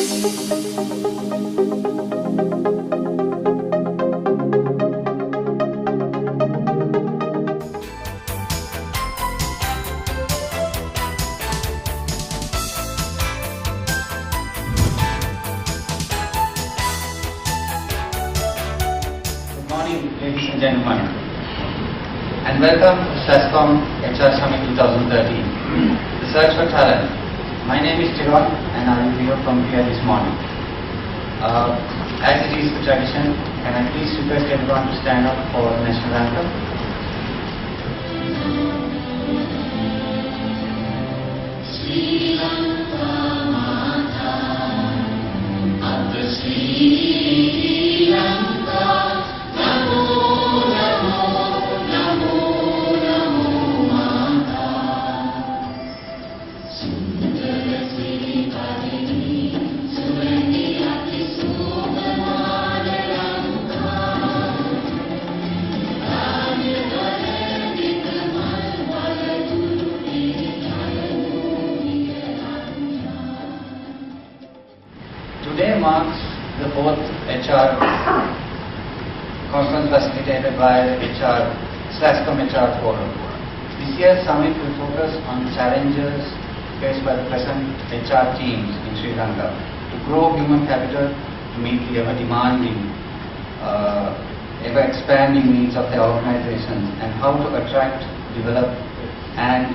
Good morning, ladies and gentlemen, and welcome to SLASSCOM HR Summit 2013, the Search for Talent. My name is Tiron and I will be your from here this morning. As it is the tradition, can I please request everyone to stand up for the national anthem? Sri Lanka Mata, of the Sri Lanka, Namo, Namo, Namo, Namo Mata. Sundara Sri Padini, Suvendi Ati Sumamana Lanka. Rani Valandita Malvala Durvi Today marks the fourth HR conference facilitated by SLASSCOM HR Forum. This year's summit will focus on challenges faced by the present HR teams in Sri Lanka to grow human capital to meet the ever-demanding, ever-expanding needs of their organizations, and how to attract, develop, and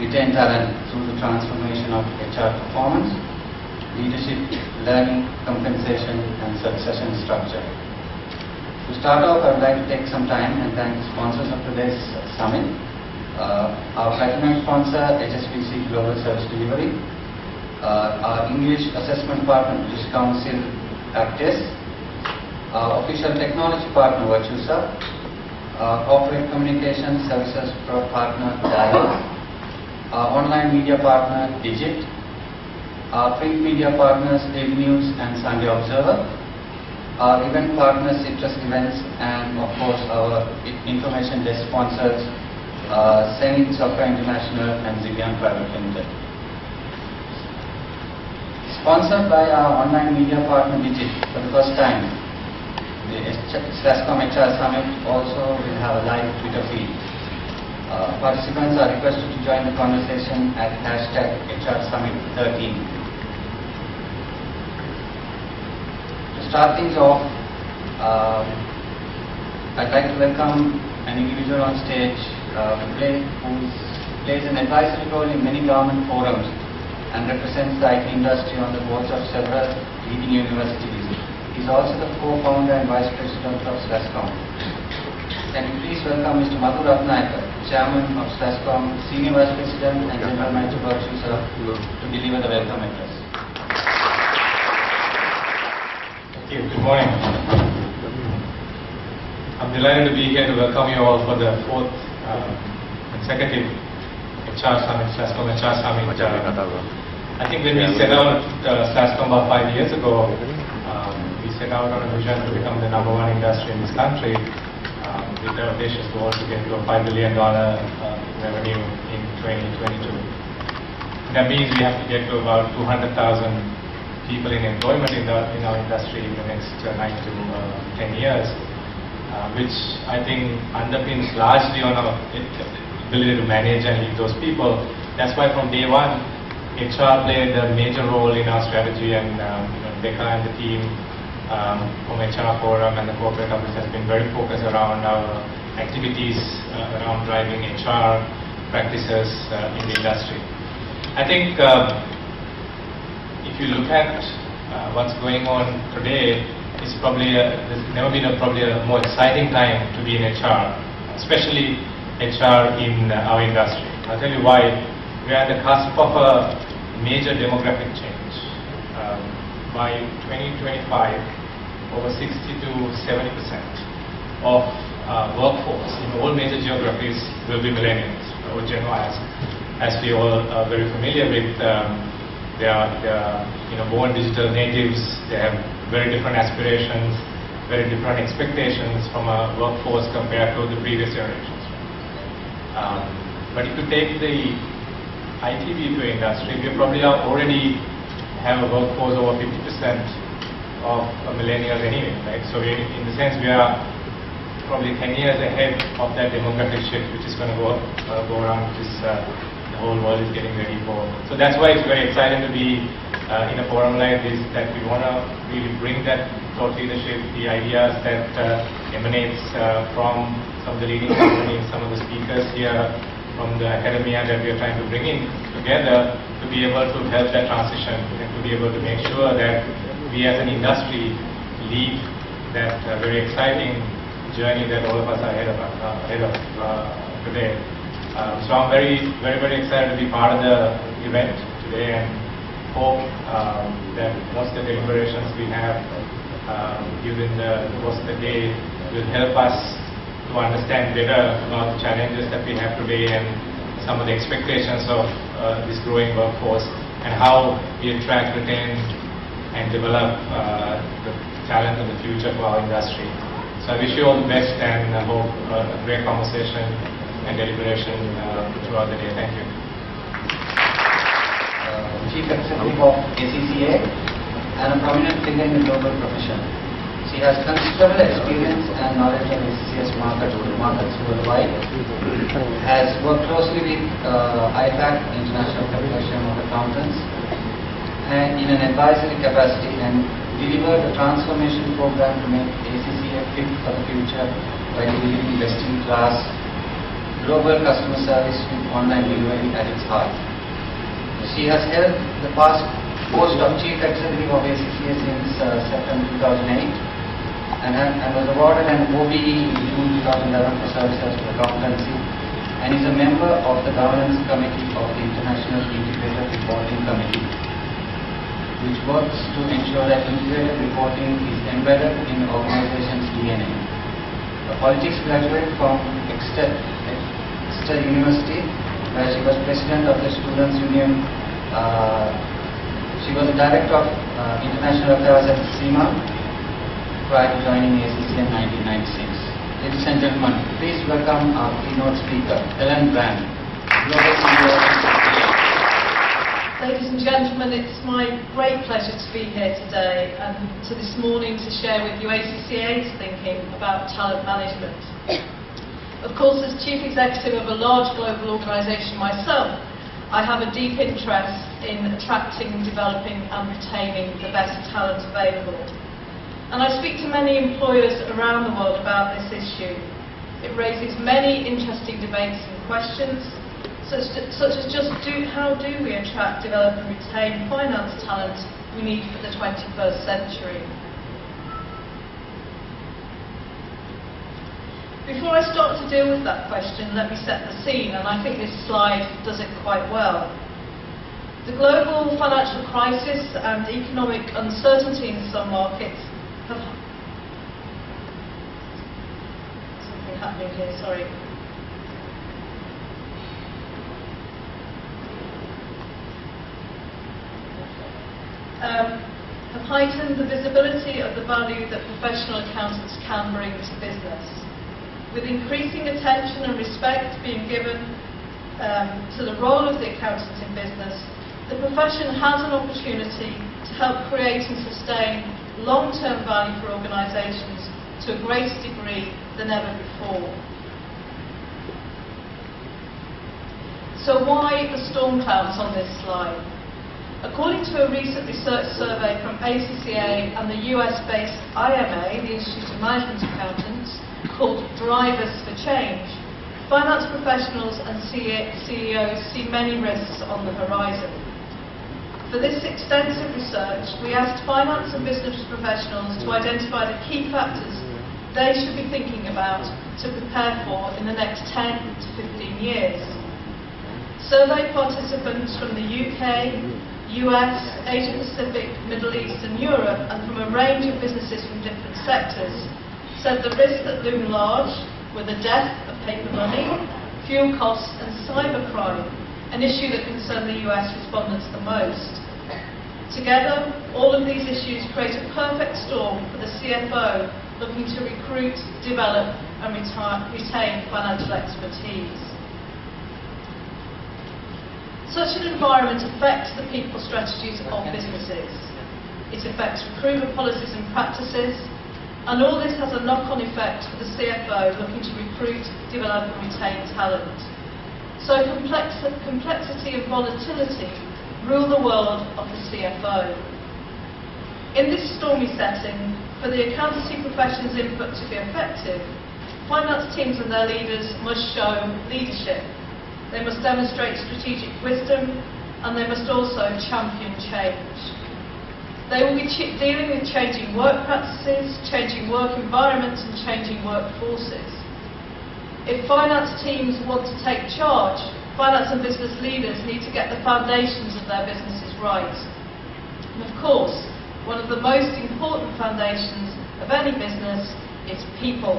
retain talent through the transformation of HR performance, leadership, learning, compensation, and succession structure. To start off, I would like to take some time and thank the sponsors of today's summit. Our platinum sponsor, HSBC Global Service Delivery, our English assessment partner, British Council Practice, our official technology partner, Virtusa, our corporate communication services partner, Dialog, our online media partner, Digit, our print media partners, Daily News and Sunday Observer, our event partners, Citrus Events, and of course our information desk sponsors, Zenith Software International and Zibian Private Limited. Sponsored by our online media partner Digit for the first time, the SLASSCOM HR Summit also will have a live Twitter feed. Participants are requested to join the conversation at #HR Summit 13. To start things off, I'd like to welcome an individual on stage who plays an advisory role in many government forums and represents the IT industry on the boards of several leading universities. He's also the co-founder and vice president of SLASSCOM. Can you please welcome Mr. Madhu Ratnayakar, chairman of SLASSCOM, senior vice president and general manager of Virtusa, to deliver the welcome address. Thank you. Good morning. I'm delighted to be here to welcome you all for the fourth consecutive HR Summit, SLASSCOM HR Summit. I think when we set out SLASSCOM about 5 years ago, we set out on a vision to become the #1 industry in this country with the audacious goal to get to a $5 billion revenue in 2022. That means we have to get to about 200,000 people in employment in our industry in the next 9 to 10 years, which I think underpins largely on our ability to manage and lead those people. That's why from day one, HR played a major role in our strategy, and Becca and the team from HR Forum and the corporate office has been very focused around our activities around driving HR practices in the industry. I think if you look at what's going on today, it's probably there's never been probably a more exciting time to be in HR, especially HR in our industry. I'll tell you why. We are at the cusp of a major demographic change. By 2025, over 60 to 70% of workforce in all major geographies will be millennials or Gen Ys. As we all are very familiar with, they are born digital natives. They have very different aspirations, very different expectations from a workforce compared to the previous generations. But if you take the IT BPO industry, we probably are already have a workforce over 50% of millennials anyway, right? So in the sense, we are probably 10 years ahead of that demographic shift which is going to go around, which is the whole world is getting ready for. So that's why it's very exciting to be in a forum like this, that we want to really bring that thought leadership, the ideas that emanates from some of the leading companies, some of the speakers here from the academia that we are trying to bring in together to be able to help that transition and to be able to make sure that we as an industry lead that very exciting journey that all of us are ahead of today. So I'm very excited to be part of the event today, and hope that most of the deliberations we have during the course of the day will help us to understand better about the challenges that we have today and some of the expectations of this growing workforce, and how we attract, retain and develop the talent of the future for our industry. So I wish you all the best, and I hope a great conversation and deliberation throughout the day. Thank you. Chief Executive of ACCA and a prominent figure in the global profession. She has considerable experience and knowledge of ACCA's markets worldwide. Has worked closely with IFAC, International Federation of Accountants, and in an advisory capacity, and delivered a transformation program to make ACCA fit for the future by delivering best-in-class global customer service with online delivery at its heart. She has held the past post of Chief Executive of ACCA since September 2008 and was awarded an OBE in June 2011 for services to accountancy, and is a member of the Governance Committee of the International Integrated Reporting Committee, which works to ensure that integrated reporting is embedded in the organization's DNA. A politics graduate from Exeter University, where she was president of the Students' Union. She was the director of international affairs at SEMA prior to joining ACCA in 1996. Ladies and gentlemen, please welcome our keynote speaker, Ellen Brand, Global CEO of ACCA. Ladies and gentlemen, it's my great pleasure to be here today and to this morning to share with you ACCA's thinking about talent management. Of course, as Chief Executive of a large global organisation myself, I have a deep interest in attracting, developing and retaining the best talent available. And I speak to many employers around the world about this issue. It raises many interesting debates and questions, such as just how do we attract, develop and retain finance talent we need for the 21st century. Before I start to deal with that question, let me set the scene, and I think this slide does it quite well. The global financial crisis and economic uncertainty in some markets have... Something happening here, sorry. Have heightened the visibility of the value that professional accountants can bring to business. With increasing attention and respect being given to the role of the accountant in business, the profession has an opportunity to help create and sustain long-term value for organisations to a greater degree than ever before. So why the storm clouds on this slide? According to a recent research survey from ACCA and the US-based IMA, the Institute of Management Accountants, called Drivers for Change, finance professionals and CEOs see many risks on the horizon. For this extensive research, we asked finance and business professionals to identify the key factors they should be thinking about to prepare for in the next 10 to 15 years. Survey participants from the UK, US, Asia Pacific, Middle East and Europe, and from a range of businesses from different sectors, said the risks that loom large were the death of paper money, fuel costs and cybercrime, an issue that concerned the US respondents the most. Together, all of these issues create a perfect storm for the CFO looking to recruit, develop and retain financial expertise. Such an environment affects the people strategies of businesses. It affects recruitment policies and practices, and all this has a knock-on effect for the CFO looking to recruit, develop and retain talent. So complexity and volatility rule the world of the CFO. In this stormy setting, for the accountancy profession's input to be effective, finance teams and their leaders must show leadership. They must demonstrate strategic wisdom, and they must also champion change. They will be dealing with changing work practices, changing work environments and changing workforces. If finance teams want to take charge, finance and business leaders need to get the foundations of their businesses right. And of course, one of the most important foundations of any business is people.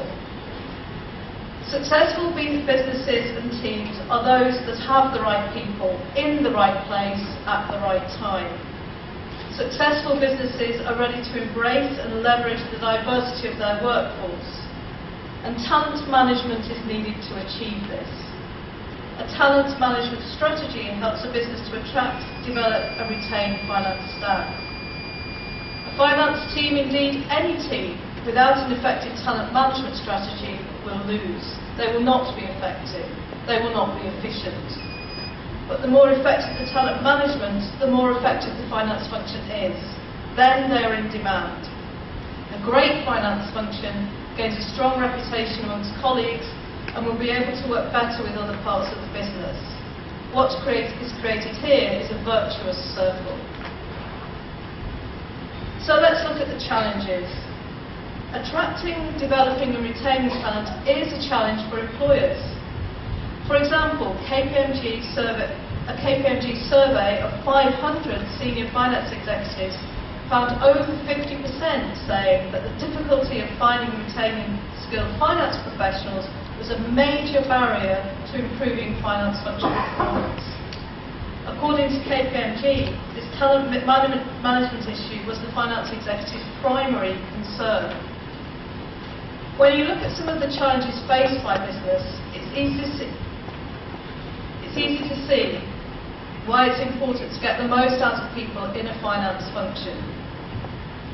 Successful businesses and teams are those that have the right people in the right place at the right time. Successful businesses are ready to embrace and leverage the diversity of their workforce, and talent management is needed to achieve this. A talent management strategy helps a business to attract, develop and retain finance staff. A finance team, indeed any team, without an effective talent management strategy will lose. They will not be effective. They will not be efficient. But the more effective the talent management, the more effective the finance function is. Then they are in demand. A great finance function gains a strong reputation amongst colleagues and will be able to work better with other parts of the business. What is created here is a virtuous circle. So let's look at the challenges. Attracting, developing and retaining talent is a challenge for employers. For example, a KPMG survey of 500 senior finance executives found over 50% saying that the difficulty of finding and retaining skilled finance professionals was a major barrier to improving finance function performance. According to KPMG, this talent management issue was the finance executive's primary concern. When you look at some of the challenges faced by business, it's easy to see why it's important to get the most out of people in a finance function.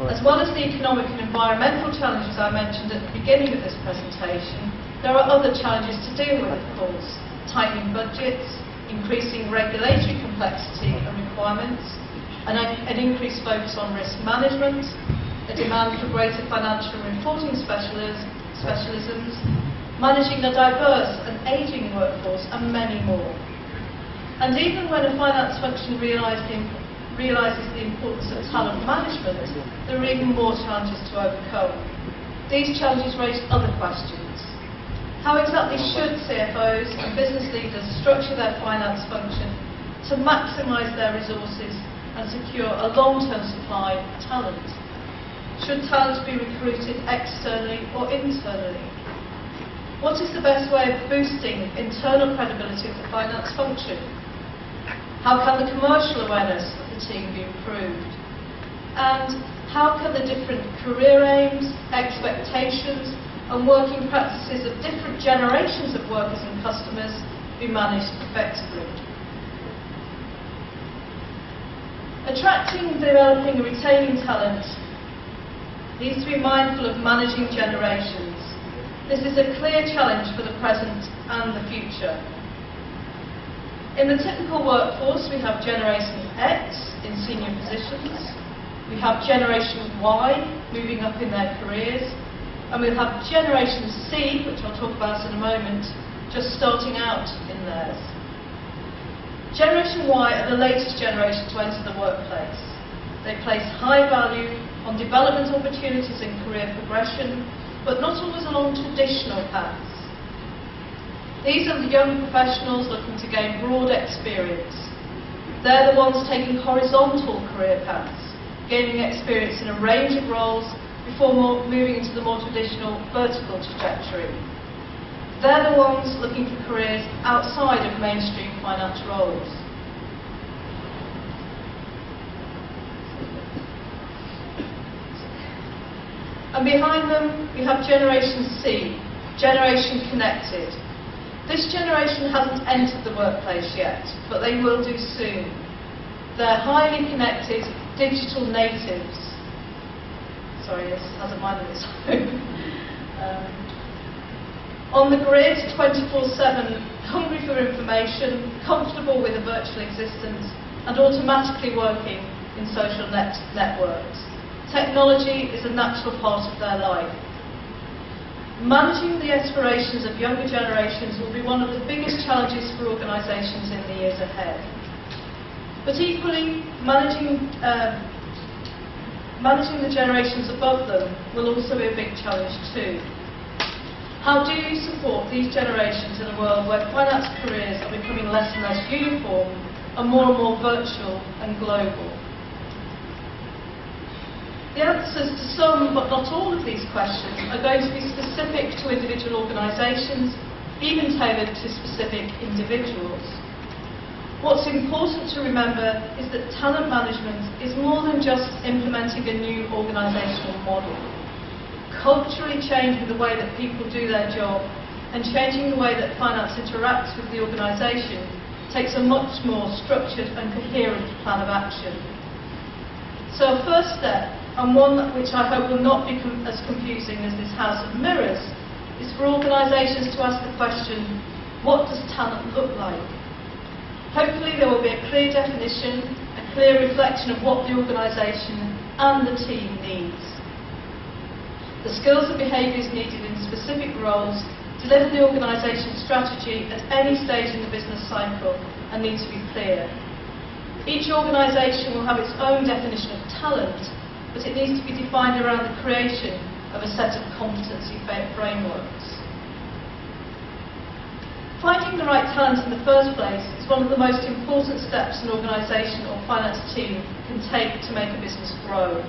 As well as the economic and environmental challenges I mentioned at the beginning of this presentation, there are other challenges to deal with, of course. Tightening budgets, increasing regulatory complexity and requirements, an increased focus on risk management, a demand for greater financial reporting specialisms, managing a diverse and ageing workforce, and many more. And even when a finance function realises the importance of talent management, there are even more challenges to overcome. These challenges raise other questions. How exactly should CFOs and business leaders structure their finance function to maximise their resources and secure a long-term supply of talent? Should talent be recruited externally or internally? What is the best way of boosting internal credibility of the finance function? How can the commercial awareness of the team be improved? And how can the different career aims, expectations and working practices of different generations of workers and customers be managed effectively? Attracting, developing and retaining talent needs to be mindful of managing generations. This is a clear challenge for the present and the future. In the typical workforce, we have Generation X in senior positions, we have Generation Y moving up in their careers, and we have Generation C, which I'll talk about in a moment, just starting out in theirs. Generation Y are the latest generation to enter the workplace. They place high value on development opportunities and career progression, but not always along traditional paths. These are the young professionals looking to gain broad experience. They're the ones taking horizontal career paths, gaining experience in a range of roles before moving into the more traditional vertical trajectory. They're the ones looking for careers outside of mainstream finance roles. And behind them, we have Generation C, Generation Connected. This generation hasn't entered the workplace yet, but they will do soon. They're highly connected digital natives. Sorry, this hasn't minded its own. On the grid, 24/7, hungry for information, comfortable with a virtual existence, and automatically working in social networks. Technology is a natural part of their life. Managing the aspirations of younger generations will be one of the biggest challenges for organisations in the years ahead. But equally, managing the generations above them will also be a big challenge too. How do you support these generations in a world where finance careers are becoming less and less uniform and more virtual and global? The answers to some, but not all of these questions are going to be specific to individual organisations, even tailored to specific individuals. What's important to remember is that talent management is more than just implementing a new organisational model. Culturally changing the way that people do their job and changing the way that finance interacts with the organisation takes a much more structured and coherent plan of action. So a first step, and one which I hope will not be as confusing as this house of mirrors, is for organisations to ask the question, what does talent look like? Hopefully there will be a clear definition, a clear reflection of what the organisation and the team needs. The skills and behaviours needed in specific roles deliver the organisation's strategy at any stage in the business cycle and need to be clear. Each organisation will have its own definition of talent, but it needs to be defined around the creation of a set of competency frameworks. Finding the right talent in the first place is one of the most important steps an organisation or finance team can take to make a business grow.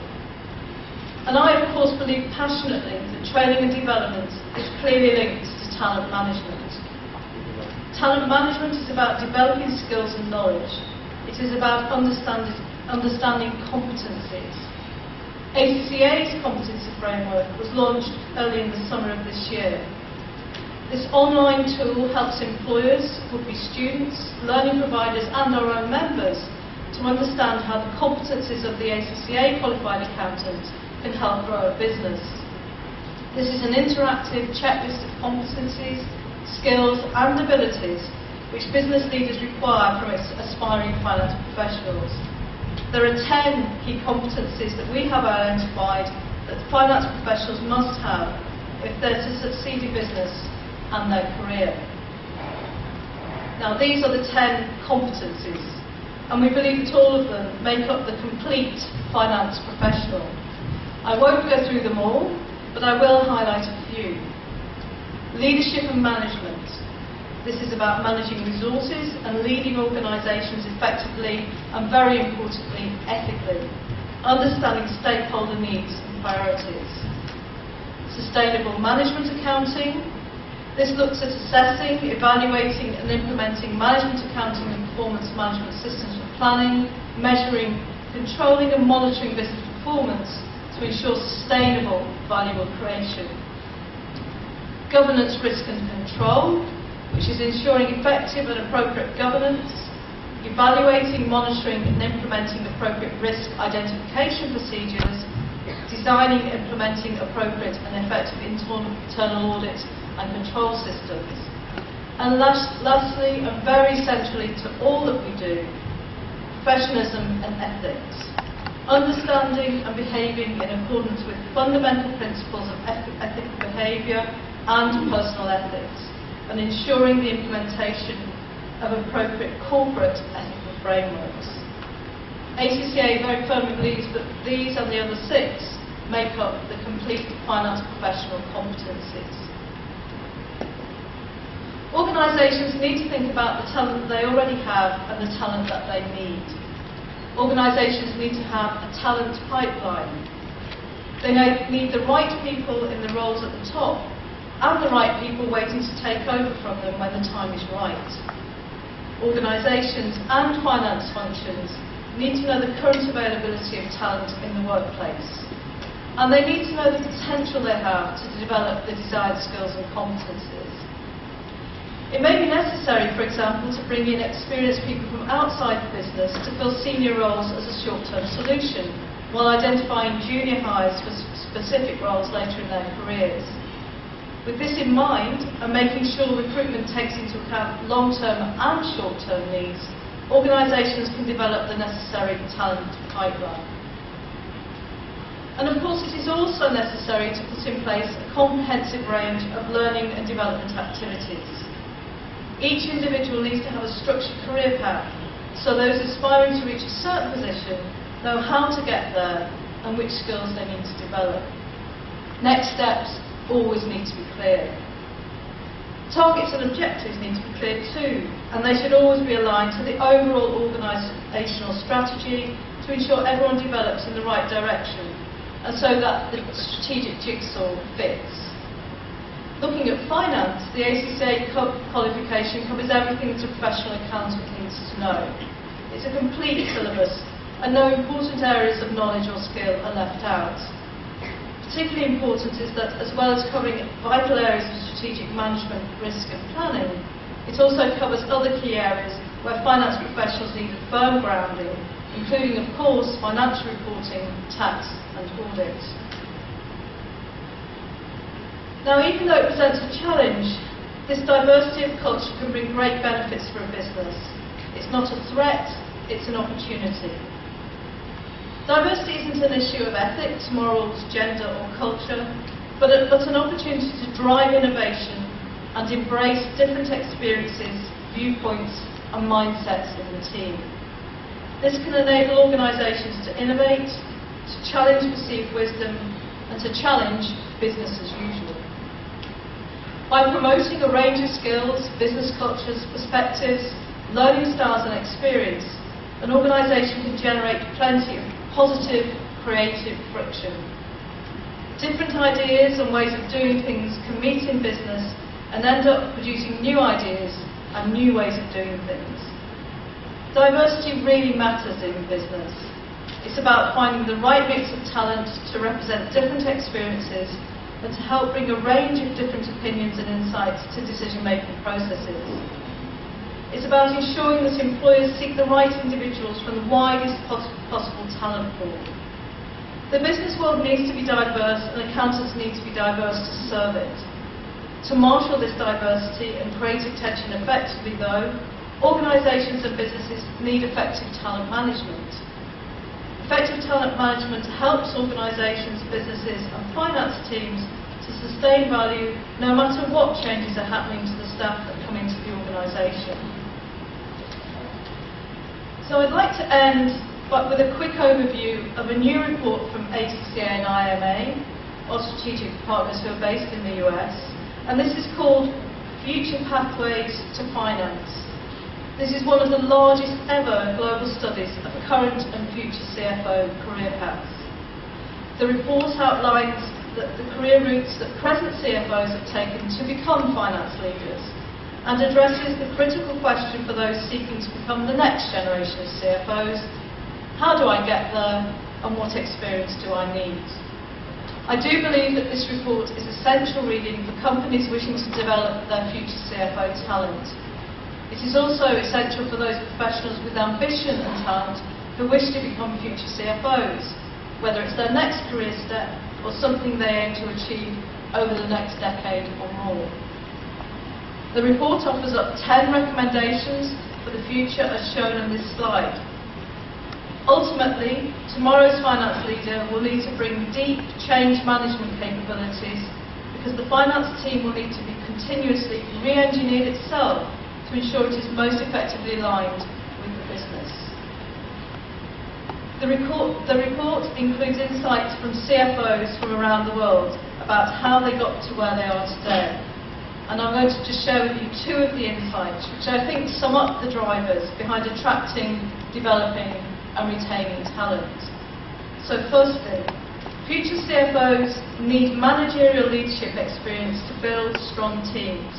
And I, of course, believe passionately that training and development is clearly linked to talent management. Talent management is about developing skills and knowledge. It is about understanding competencies. ACCA's competency framework was launched early in the summer of this year. This online tool helps employers, would-be students, learning providers and our own members to understand how the competencies of the ACCA qualified accountant can help grow a business. This is an interactive checklist of competencies, skills and abilities which business leaders require from its aspiring finance professionals. There are 10 key competencies that we have identified that finance professionals must have if they're to succeed in business and their career. Now, these are the 10 competencies, and we believe that all of them make up the complete finance professional. I won't go through them all, but I will highlight a few. Leadership and management. This is about managing resources and leading organisations effectively and, very importantly, ethically. Understanding stakeholder needs and priorities. Sustainable management accounting. This looks at assessing, evaluating and implementing management accounting and performance management systems for planning, measuring, controlling and monitoring business performance to ensure sustainable value creation. Governance, risk and control, which is ensuring effective and appropriate governance, evaluating, monitoring and implementing appropriate risk identification procedures, designing and implementing appropriate and effective internal audit and control systems. And lastly, and very centrally to all that we do, professionalism and ethics. Understanding and behaving in accordance with fundamental principles of ethical behaviour and personal ethics, and ensuring the implementation of appropriate corporate ethical frameworks. ACCA very firmly believes that these and the other 6 make up the complete finance professional competencies. Organisations need to think about the talent that they already have and the talent that they need. Organisations need to have a talent pipeline. They need the right people in the roles at the top and the right people waiting to take over from them when the time is right. Organisations and finance functions need to know the current availability of talent in the workplace. And they need to know the potential they have to develop the desired skills and competencies. It may be necessary, for example, to bring in experienced people from outside the business to fill senior roles as a short-term solution, while identifying junior hires for specific roles later in their careers. With this in mind, and making sure recruitment takes into account long-term and short-term needs, organisations can develop the necessary talent pipeline. And of course, it is also necessary to put in place a comprehensive range of learning and development activities. Each individual needs to have a structured career path, so those aspiring to reach a certain position know how to get there and which skills they need to develop. Next steps always need to be clear. Targets and objectives need to be clear too, and they should always be aligned to the overall organisational strategy to ensure everyone develops in the right direction, and so that the strategic jigsaw fits. Looking at finance, the ACCA qualification covers everything that a professional accountant needs to know. It's a complete syllabus, and no important areas of knowledge or skill are left out. Particularly important is that, as well as covering vital areas of strategic management, risk and planning, it also covers other key areas where finance professionals need a firm grounding, including, of course, financial reporting, tax and audit. Now, even though it presents a challenge, this diversity of culture can bring great benefits for a business. It's not a threat, it's an opportunity. Diversity isn't an issue of ethics, morals, gender or culture, but an opportunity to drive innovation and embrace different experiences, viewpoints and mindsets in the team. This can enable organisations to innovate, to challenge perceived wisdom and to challenge business as usual. By promoting a range of skills, business cultures, perspectives, learning styles and experience, an organisation can generate plenty of positive, creative friction. Different ideas and ways of doing things can meet in business and end up producing new ideas and new ways of doing things. Diversity really matters in business. It's about finding the right mix of talent to represent different experiences and to help bring a range of different opinions and insights to decision-making processes. It's about ensuring that employers seek the right individuals from the widest possible talent pool. The business world needs to be diverse and accountants need to be diverse to serve it. To marshal this diversity and creative tension effectively, though, organisations and businesses need effective talent management. Effective talent management helps organisations, businesses and finance teams to sustain value no matter what changes are happening to the staff that come into the organisation. So I'd like to end with a quick overview of a new report from ACCA and IMA, our strategic partners who are based in the US, and this is called Future Pathways to Finance. This is one of the largest ever global studies of current and future CFO career paths. The report outlines the career routes that present CFOs have taken to become finance leaders and addresses the critical question for those seeking to become the next generation of CFOs: how do I get there and what experience do I need? I do believe that this report is essential reading for companies wishing to develop their future CFO talent. It is also essential for those professionals with ambition and talent who wish to become future CFOs, whether it's their next career step or something they aim to achieve over the next decade or more. The report offers up 10 recommendations for the future as shown on this slide. Ultimately, tomorrow's finance leader will need to bring deep change management capabilities because the finance team will need to be continuously re-engineered itself to ensure it is most effectively aligned with the business. The report includes insights from CFOs from around the world about how they got to where they are today. And I'm going to just share with you two of the insights, which I think sum up the drivers behind attracting, developing and retaining talent. So firstly, future CFOs need managerial leadership experience to build strong teams.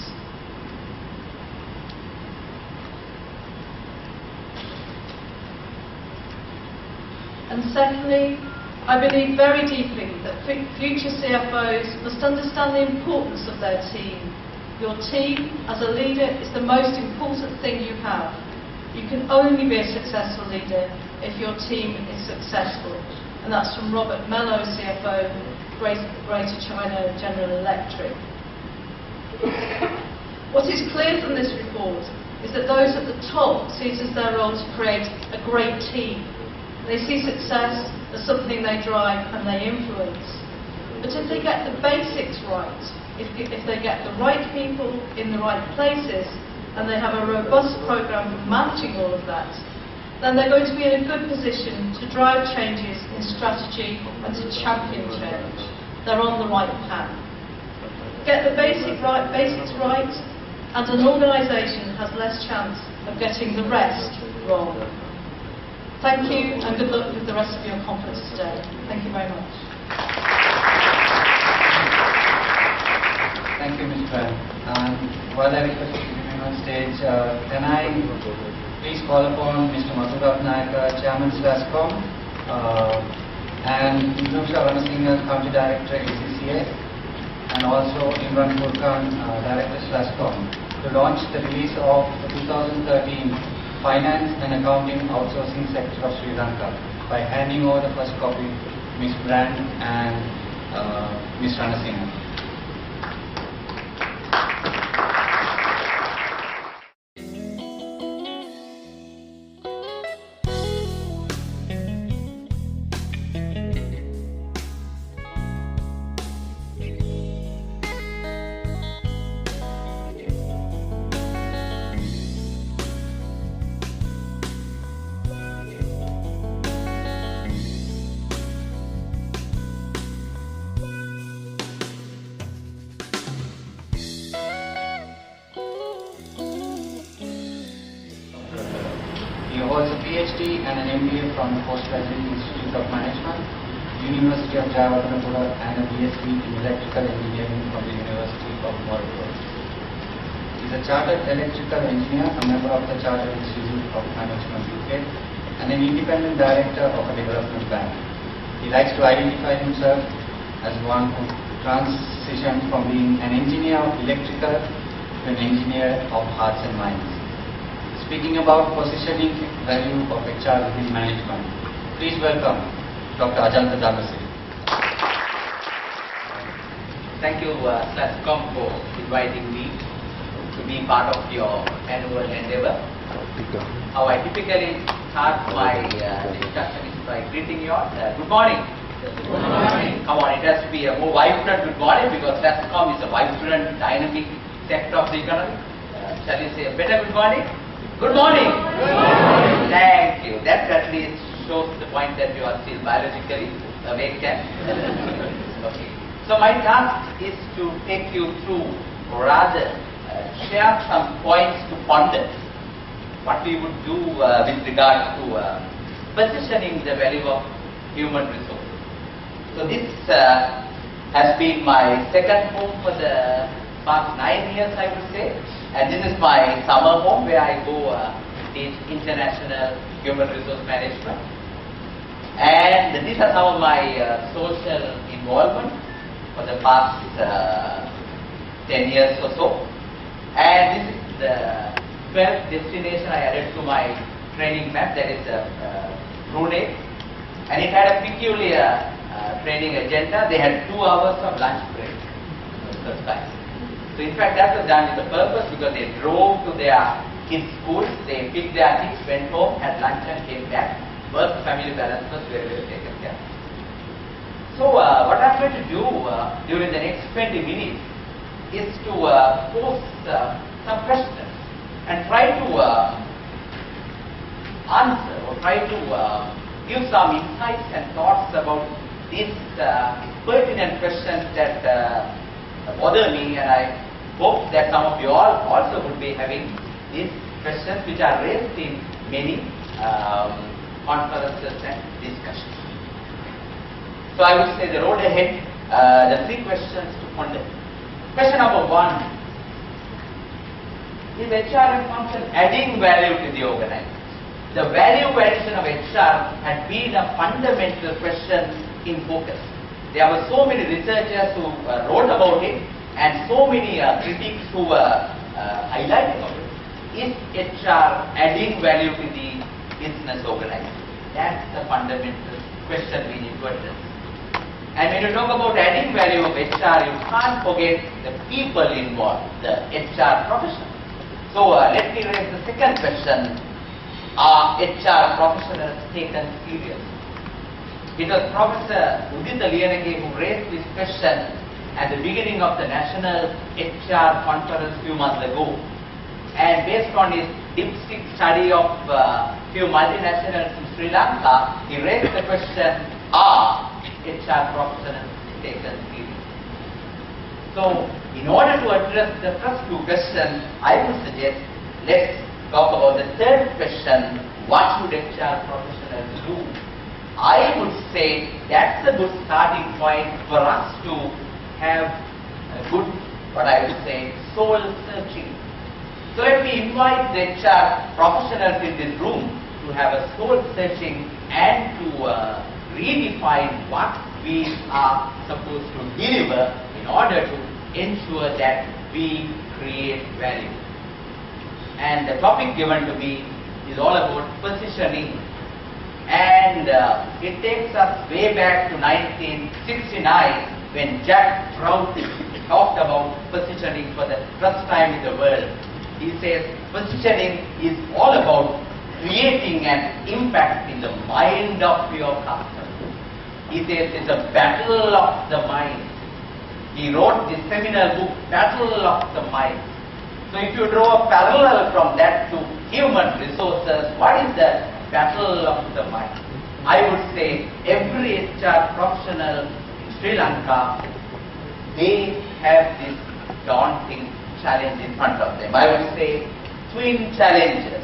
And secondly, I believe very deeply that future CFOs must understand the importance of their team Your team, as a leader, is the most important thing you have. You can only be a successful leader if your team is successful. And that's from Robert Mello, CFO, Greater China General Electric. What is clear from this report is that those at the top see it as their role to create a great team. They see success as something they drive and they influence. But if they get the basics right, if they get the right people in the right places, and they have a robust program for managing all of that, then they're going to be in a good position to drive changes in strategy and to champion change. They're on the right path. Get the basics right, and an organisation has less chance of getting the rest wrong. Thank you, and good luck with the rest of your conference today. Thank you very much. Thank you, Ms. Tran. While I request you to remain on stage, can I please call upon Mr. Madhurab Nayak, Chairman SLASSCOM, and Nusha Ranasinghe, Country Director, ACCA, and also Imran Furkan, Director SLASSCOM, to launch the release of the 2013 Finance and Accounting Outsourcing Sector of Sri Lanka by handing over the first copy to Ms. Brand and Ms. Ranasinghe. He holds a PhD and an MBA from the Postgraduate Institute of Management, University of Jawaharlal, and a BSc in Electrical Engineering from the University of Morocco. He is a Chartered Electrical Engineer, a member of the Chartered Institute of Management UK, and an independent director of a development bank. He likes to identify himself as one who transitioned from being an engineer of electrical to an engineer of hearts and minds. Speaking about positioning value of HR within management, please welcome Dr. Ajanta Damasi. Thank you, SLASSCOM, for inviting me to be part of your annual endeavor. How I typically start my discussion is by greeting you all. Good morning. Good morning. Come on, it has to be a more vibrant good morning because SLASSCOM is a vibrant, dynamic sector of the economy. Shall we say a better good morning? Good morning. Good morning. Thank you. That at least shows the point that you are still biologically awake. Okay. So my task is to take you through, or rather share some points to ponder what we would do with regard to positioning the value of human resources. So this has been my second home for the past 9 years, I would say. And this is my summer home where I go teach international human resource management. And these are some of my social involvement for the past 10 years or so. And this is the 12th destination I added to my training map, that is Brunei. And it had a peculiar training agenda. They had 2 hours of lunch break first time. So in fact that was done with a purpose because they drove to their kids' schools, they picked their kids, went home, had lunch and came back. Work-family balance was very well taken care of. So what I'm going to do during the next 20 minutes is to pose some questions and try to answer or try to give some insights and thoughts about these pertinent questions that bother me, and I hope that some of you all also would be having these questions which are raised in many conferences and discussions. So I would say the road ahead, the 3 questions to ponder. Question number 1, is HR function adding value to the organization? The value addition of HR had been a fundamental question in focus. There were so many researchers who wrote about it, and so many critics who were highlighting of it. Is HR adding value to the business organization? That's the fundamental question we need to address. And when you talk about adding value of HR, you can't forget the people involved, the HR profession. So let me raise the second question. Are HR professionals taken seriously? It was Professor Udita Liyanage who raised this question at the beginning of the National HR Conference few months ago. And based on his dipstick study of few multinationals in Sri Lanka, he raised the question, are HR professionals taken seriously? So, in order to address the first two questions, I would suggest let's talk about the third question, what should HR professionals do? I would say that's a good starting point for us to have a good, what I would say, soul searching. So let me invite the HR professionals in this room to have a soul searching and to redefine what we are supposed to deliver in order to ensure that we create value. And the topic given to me is all about positioning. And it takes us way back to 1969 when Jack Trout talked about positioning for the first time in the world. He says positioning is all about creating an impact in the mind of your customer. He says it's a battle of the mind. He wrote this seminal book, Battle of the Mind. So if you draw a parallel from that to human resources, what is the battle of the mind? I would say every HR professional in Sri Lanka, they have this daunting challenge in front of them. I would say twin challenges: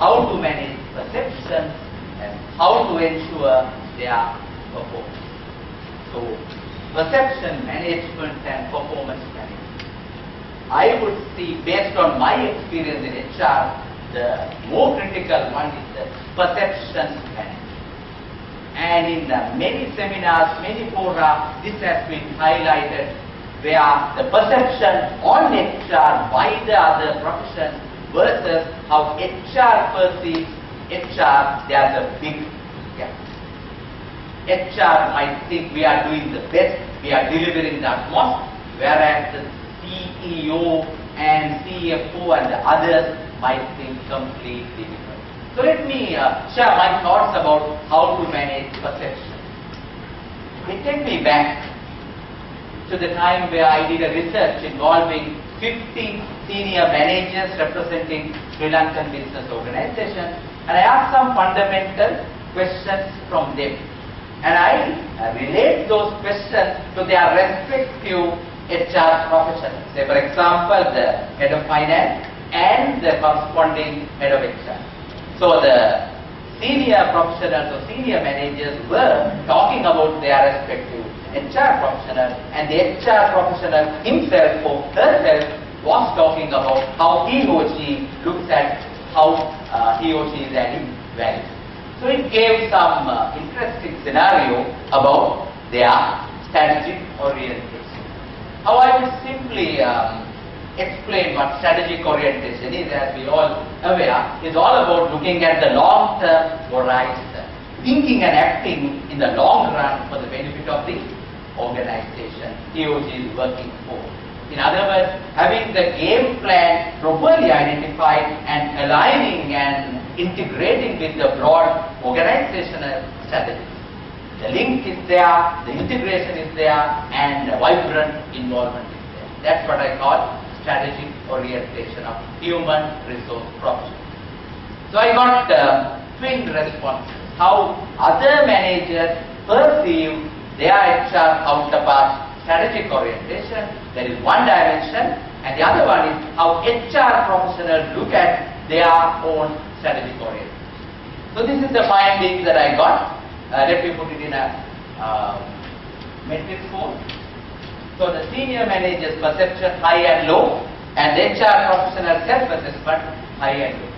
how to manage perceptions and how to ensure their performance. So, perception management and performance management. I would see, based on my experience in HR, the more critical one is the perception management. And in many seminars, many fora, this has been highlighted, where the perception on HR by the other professions versus how HR perceives HR, there's a big gap. HR might think we are doing the best, we are delivering the utmost, whereas the CEO and CFO and the others might think completely different. So let me share my thoughts about how to manage perception. It takes me back to the time where I did a research involving 50 senior managers representing Sri Lankan business organizations, and I asked some fundamental questions from them. And I relate those questions to their respective HR professions. Say, for example, the head of finance and the corresponding head of HR. So the senior professionals or senior managers were talking about their respective HR professional, and the HR professional himself or herself was talking about how he or she looks at how he or she is adding value. So it gave some interesting scenario about their strategic orientation. How I will simply explain what strategic orientation is, as we all aware, is all about looking at the long-term horizon, thinking and acting in the long run for the benefit of the organization he or she is working for. In other words, having the game plan properly identified and aligning and integrating with the broad organizational strategy. The link is there, the integration is there, and vibrant involvement is there. That's what I call strategic orientation of human resource professionals. So I got twin responses. How other managers perceive their HR counterparts' strategic orientation. There is one dimension, and the other one is how HR professionals look at their own strategic orientation. So this is the findings that I got. Let me put it in a matrix form. So the senior manager's perception high and low, and the HR professional self-assessment high and low.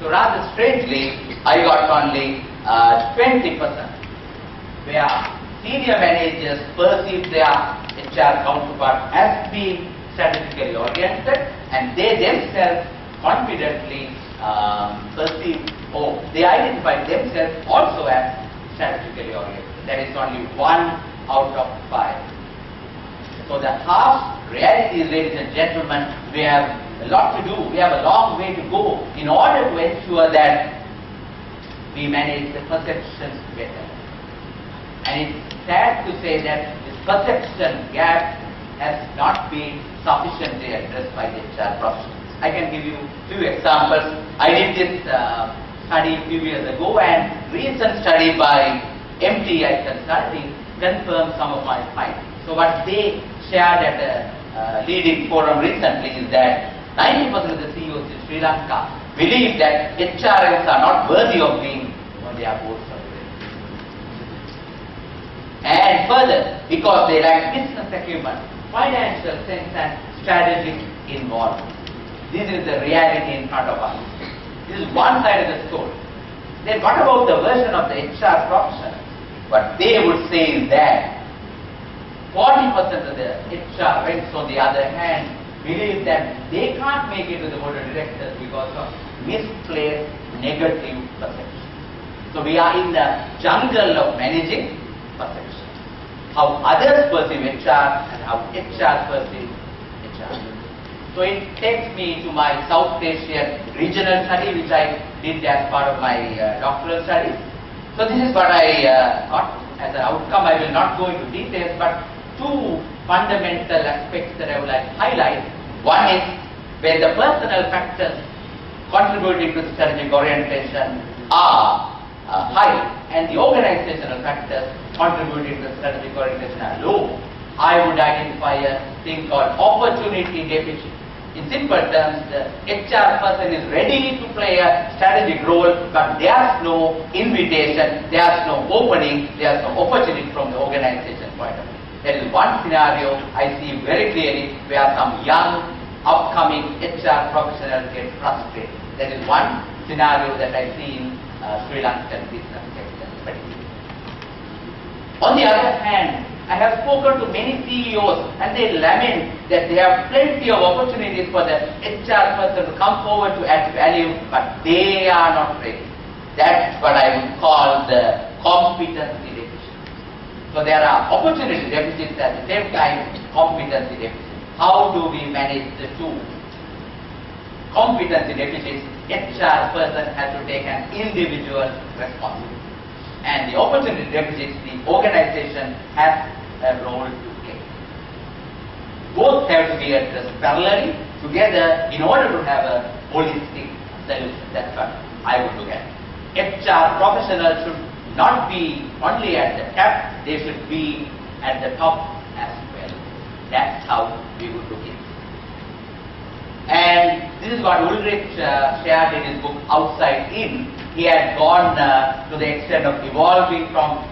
So rather strangely, I got only 20%, where senior managers perceive their HR counterpart as being strategically oriented, and they themselves confidently perceive or they identify themselves also as strategically oriented. That is only 1 out of 5. So the harsh reality is, ladies and gentlemen, we have a lot to do. We have a long way to go in order to ensure that we manage the perceptions better. And it's sad to say that this perception gap has not been sufficiently addressed by the HR professionals. I can give you few examples. I did this study a few years ago, and recent study by MTI Consulting confirmed some of my findings. So what they shared at a leading forum recently is that 90% of the CEOs in Sri Lanka believe that HRMs are not worthy of being on their boards of directors. And further, because they lack business acumen, financial sense and strategic involvement. This is the reality in front of us. This is one side of the story. Then what about the version of the HR professionals? What they would say is that 40% of the HR reps, on the other hand, believe that they can't make it to the board of directors because of misplaced negative perception. So we are in the jungle of managing perception. How others perceive HR and how HR perceives HR. So it takes me to my South Asian regional study, which I did as part of my doctoral study. So this is what I got as an outcome. I will not go into details, but 2 fundamental aspects that I would like to highlight. One is where the personal factors contributing to strategic orientation are high, and the organizational factors contributing to strategic orientation are low. I would identify a thing called opportunity deficit. In simple terms, the HR person is ready to play a strategic role, but there's no invitation, there's no opening, there's no opportunity from the organization point of view. That is one scenario I see very clearly where some young, upcoming HR professionals get frustrated. That is one scenario that I see in Sri Lankan business sector particularly. On the other hand, I have spoken to many CEOs and they lament that they have plenty of opportunities for the HR person to come forward to add value, but they are not ready. That's what I would call the competency deficit. So there are opportunity deficits at the same time competency deficits. How do we manage the two? Competency deficits, HR person has to take an individual responsibility. And the opportunity deficits, the organization has a role to play. Both have to be addressed parallelly together in order to have a holistic solution. That's what I would look at. HR professionals should not be only at the top, they should be at the top as well. That's how we would look at it. And this is what Ulrich shared in his book Outside In. He had gone to the extent of evolving from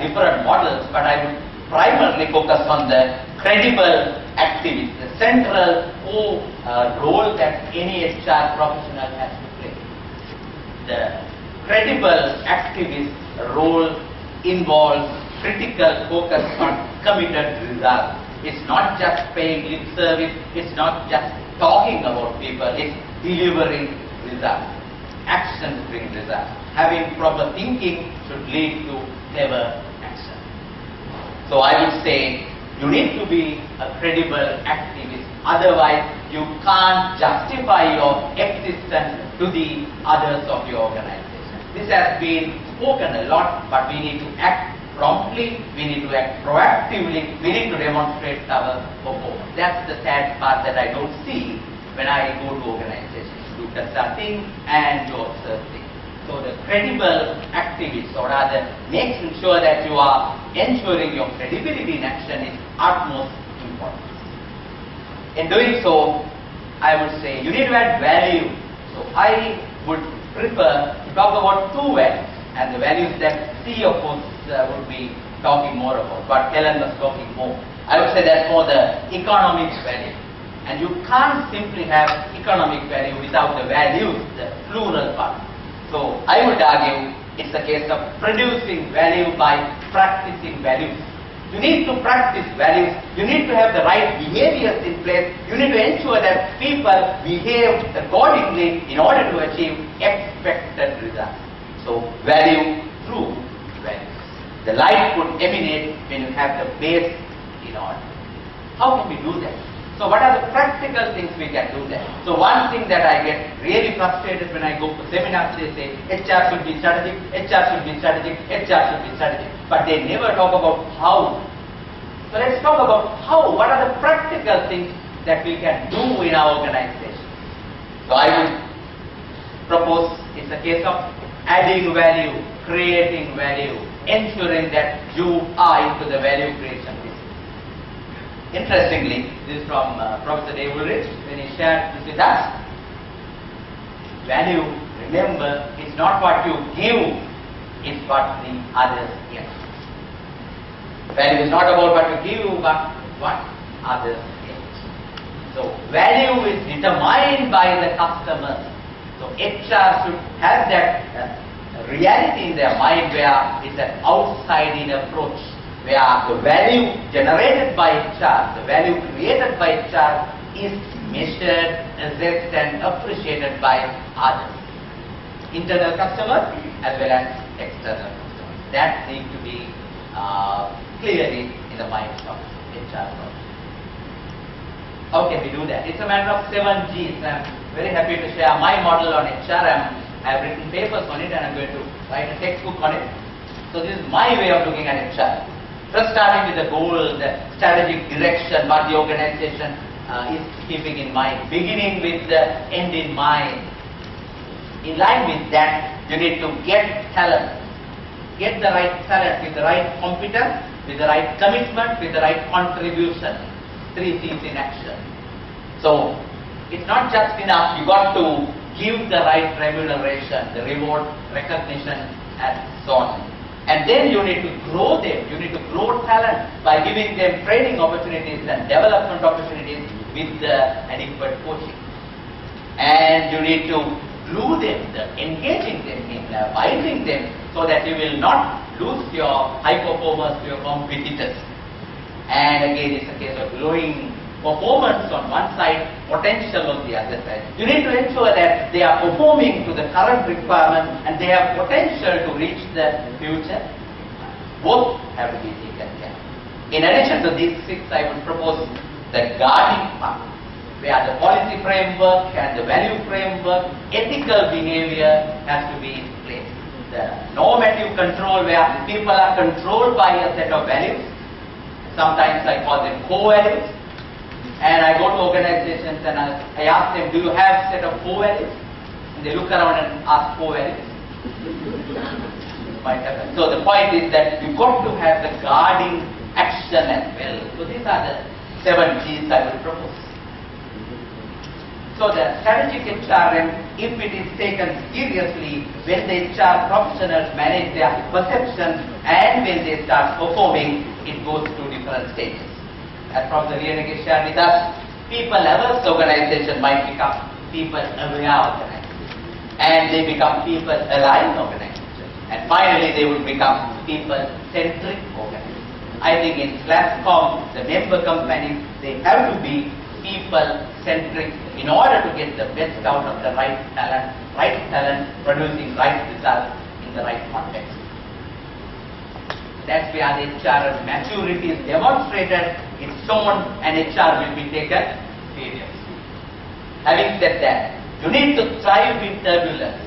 different models, but I would primarily focus on the credible activity, the central role that any HR professional has to play. The credible activist role involves critical focus on committed results. It's not just paying lip service, it's not just talking about people, it's delivering results. Actions bring results. Having proper thinking should lead to clever action. So I would say you need to be a credible activist, otherwise you can't justify your existence to the others of your organization. This has been spoken a lot, but we need to act promptly, we need to act proactively, we need to demonstrate our performance. That's the sad part that I don't see when I go to organizations, to do consulting and to observe things. So the credible activist, or rather making sure that you are ensuring your credibility in action, is utmost important. In doing so, I would say you need to add value. So I would prefer to talk about two values, and the values that C of us would be talking more about, but Helen was talking more. I would say that's more the economic value. And you can't simply have economic value without the values, the plural part. So I would argue It's a case of producing value by practicing values. You need to practice values. You need to have the right behaviors in place. You need to ensure that people behave accordingly in order to achieve expected results. So, value through values. The light would emanate when you have the base in order. How can we do that? So, what are the practical things we can do that? So, one thing that I get really frustrated when I go to seminars, they say HR should be strategic, HR should be strategic, HR should be strategic. But they never talk about how. So, let's talk about how. What are the practical things that we can do in our organization? So, I would propose it's a case of adding value, creating value, ensuring that you are into the value creation business. Interestingly, this is from Professor Dave Ulrich when he shared this with us. Value, remember, is not what you give, it's what the others get. Value is not about what you give, but what others get. So, value is determined by the customer. So, HR should have that reality in their mind where it's an outside-in approach, where the value generated by HR, the value created by HR is measured, assessed and appreciated by others. Internal customers as well as external customers. That needs to be clearly in the minds of HR. How can we do that? It's a matter of 7 Gs. I'm very happy to share my model on HR. I've written papers on it and I'm going to write a textbook on it. So this is my way of looking at HR. First, starting with the goal, the strategic direction, what the organization is keeping in mind, beginning with the end in mind. In line with that, you need to get talent. Get the right talent with the right competence, with the right commitment, with the right contribution. 3 C's in action. So, it's not just enough, you got to give the right remuneration, the reward, recognition and so on. And then you need to grow them, you need to grow talent by giving them training opportunities and development opportunities with adequate coaching. And you need to glue them, engaging them in binding them so that you will not lose your high performers to your competitors. And again, it's a case of gluing performance on one side, potential on the other side. You need to ensure that they are performing to the current requirement and they have potential to reach the future. Both have to be taken care of. In addition to these 6, I would propose the guarding part, where the policy framework and the value framework, ethical behavior has to be in place. The normative control, where people are controlled by a set of values. Sometimes I call them core values. And I go to organizations and I ask them, do you have a set of core values? And they look around and ask core values. Might happen. So the point is that you've got to have the guarding action as well. So these are the 7 Gs I will propose. So the strategic HRM, if it is taken seriously, when the HR professionals manage their perceptions and when they start performing, it goes through different stages. As Professor Lieneke shared with us, people-averse organization might become people-aware organization. And they become people-aligned organization. And finally, they would become people-centric organization. I think in SLASSCOM, the member companies, they have to be people-centric in order to get the best out of the right talent producing right results in the right context. That's where the HR maturity is demonstrated, it's shown, and HR will be taken seriously. Having said that, you need to thrive in turbulence.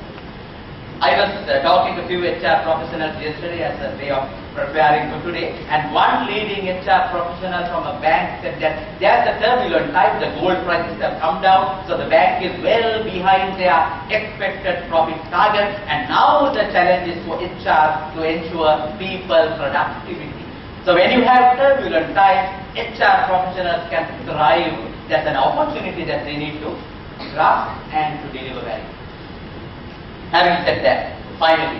I was talking to a few HR professionals yesterday as a way of preparing for today, and one leading HR professional from a bank said that there's a turbulent time, the gold prices have come down, so the bank is well behind their expected profit target, and now the challenge is for HR to ensure people productivity. So when you have turbulent times, HR professionals can thrive. That's an opportunity that they need to grasp and to deliver value. Having said that, finally,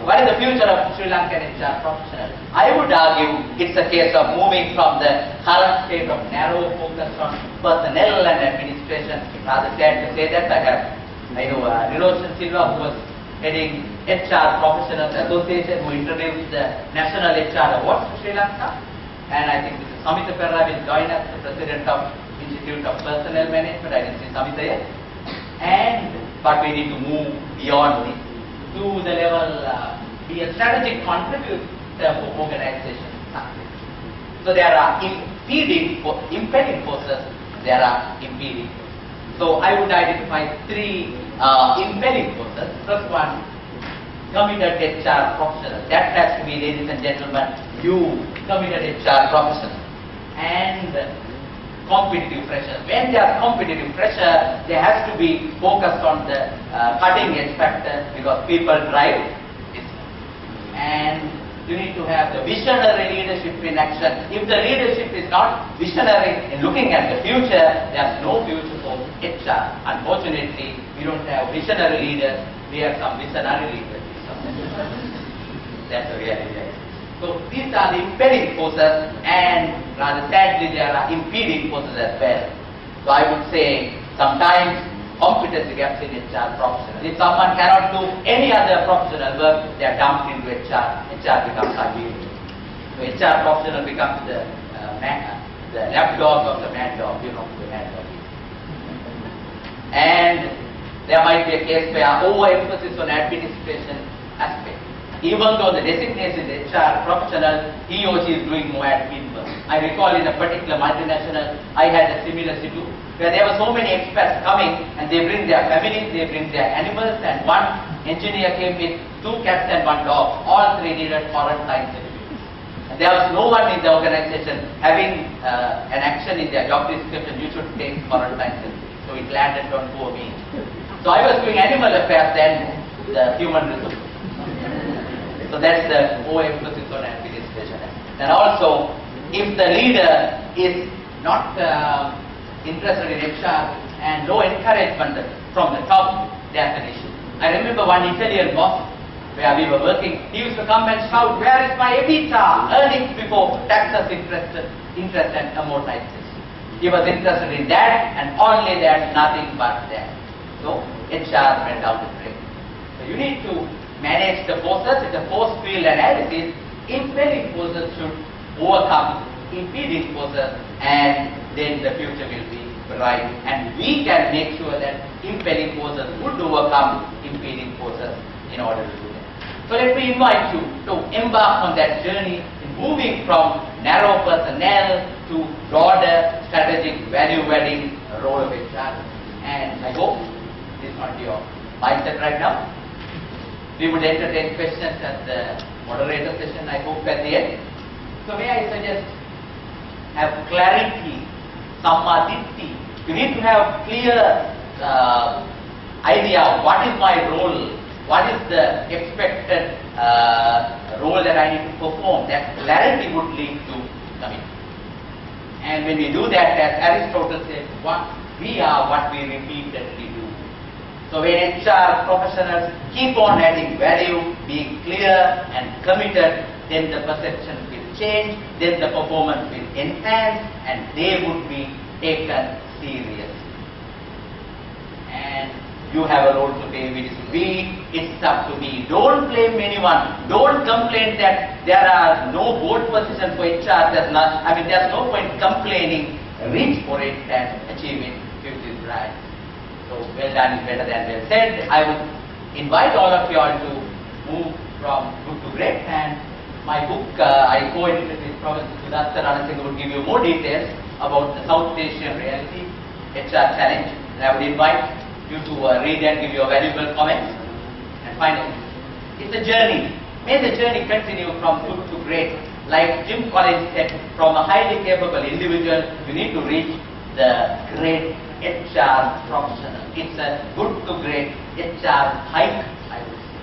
what is the future of Sri Lankan HR professionals? I would argue it's a case of moving from the current state of narrow focus on personnel and administration. Rather sad to say that I know Niroshan Silva, who was heading HR Professionals Association who introduced the National HR Awards to Sri Lanka. And I think Mr. Samita Perra will join us, the President of Institute of Personnel Management. I didn't see Samita yet. But we need to move beyond this to the level, be a strategic contributor for organization success. So there are impeding forces, there are impeding forces. So I would identify three impelling forces. First one, committed HR professionals. That has to be, ladies and gentlemen, you committed HR professionals. And competitive pressure. When there are competitive pressure, there has to be focused on the cutting edge factor because people drive this. And you need to have the visionary leadership in action. If the leadership is not visionary in looking at the future, there's no future for HR. Unfortunately, we don't have visionary leaders. We have some visionary leaders. That's the reality. So these are the impelling forces, and rather sadly there are impeding forces as well. So I would say sometimes competency gaps in HR professionals. If someone cannot do any other professional work, they are dumped into HR. HR becomes unbearable. So HR professional becomes the lapdog of the mad dog, you know, the mad dog. And there might be a case where overemphasis on administration aspect. Even though the designation is HR professional, he or she is doing more admin work. I recall in a particular multinational, I had a similar situation where there were so many experts coming and they bring their families, they bring their animals, and one engineer came with 2 cats and 1 dog. All 3 needed quarantine certificates. And there was no one in the organization having an action in their job description, you should take quarantine certificate. So it landed on poor me. So I was doing animal affairs then, the human resources. So that's the overemphasis on administration. And also, if the leader is not interested in HR and no encouragement from the top, there's an issue. I remember one Italian boss where we were working, he used to come and shout, "Where is my EBITDA? Earnings before taxes, interest and amortization." He was interested in that and only that, nothing but that. So HR went down the drain. So you need to manage the forces. It's a force field analysis. Impelling forces should overcome impeding forces, and then the future will be bright. And we can make sure that impelling forces would overcome impeding forces in order to do that. So let me invite you to embark on that journey in moving from narrow personnel to broader strategic value-adding role of HR. And I hope this is not your mindset right now. We would entertain questions at the moderator session, I hope, at the end. So may I suggest, have clarity, sammaditi. You need to have clear idea of what is my role, what is the expected role that I need to perform. That clarity would lead to commitment. And when we do that, as Aristotle said, what we are, what we repeatedly do. So when HR professionals keep on adding value, being clear and committed, then the perception will change, then the performance will enhance, and they would be taken seriously. And you have a role to play with we, it's up to me. Don't blame anyone. Don't complain that there are no board positions for HR. There's no point complaining. Reach for it and achieve it if it is right. So well done is better than well said. I would invite all of you all to move from good to great. And my book, I co-edited with Professor Sudarshan Ranasinghe, would give you more details about the South Asian reality, HR challenge. And I would invite you to read and give your valuable comments. And finally, it's a journey. May the journey continue from good to great. Like Jim Collins said, from a highly capable individual, you need to reach the great HR professional. It's a good to great HR hike, I would say.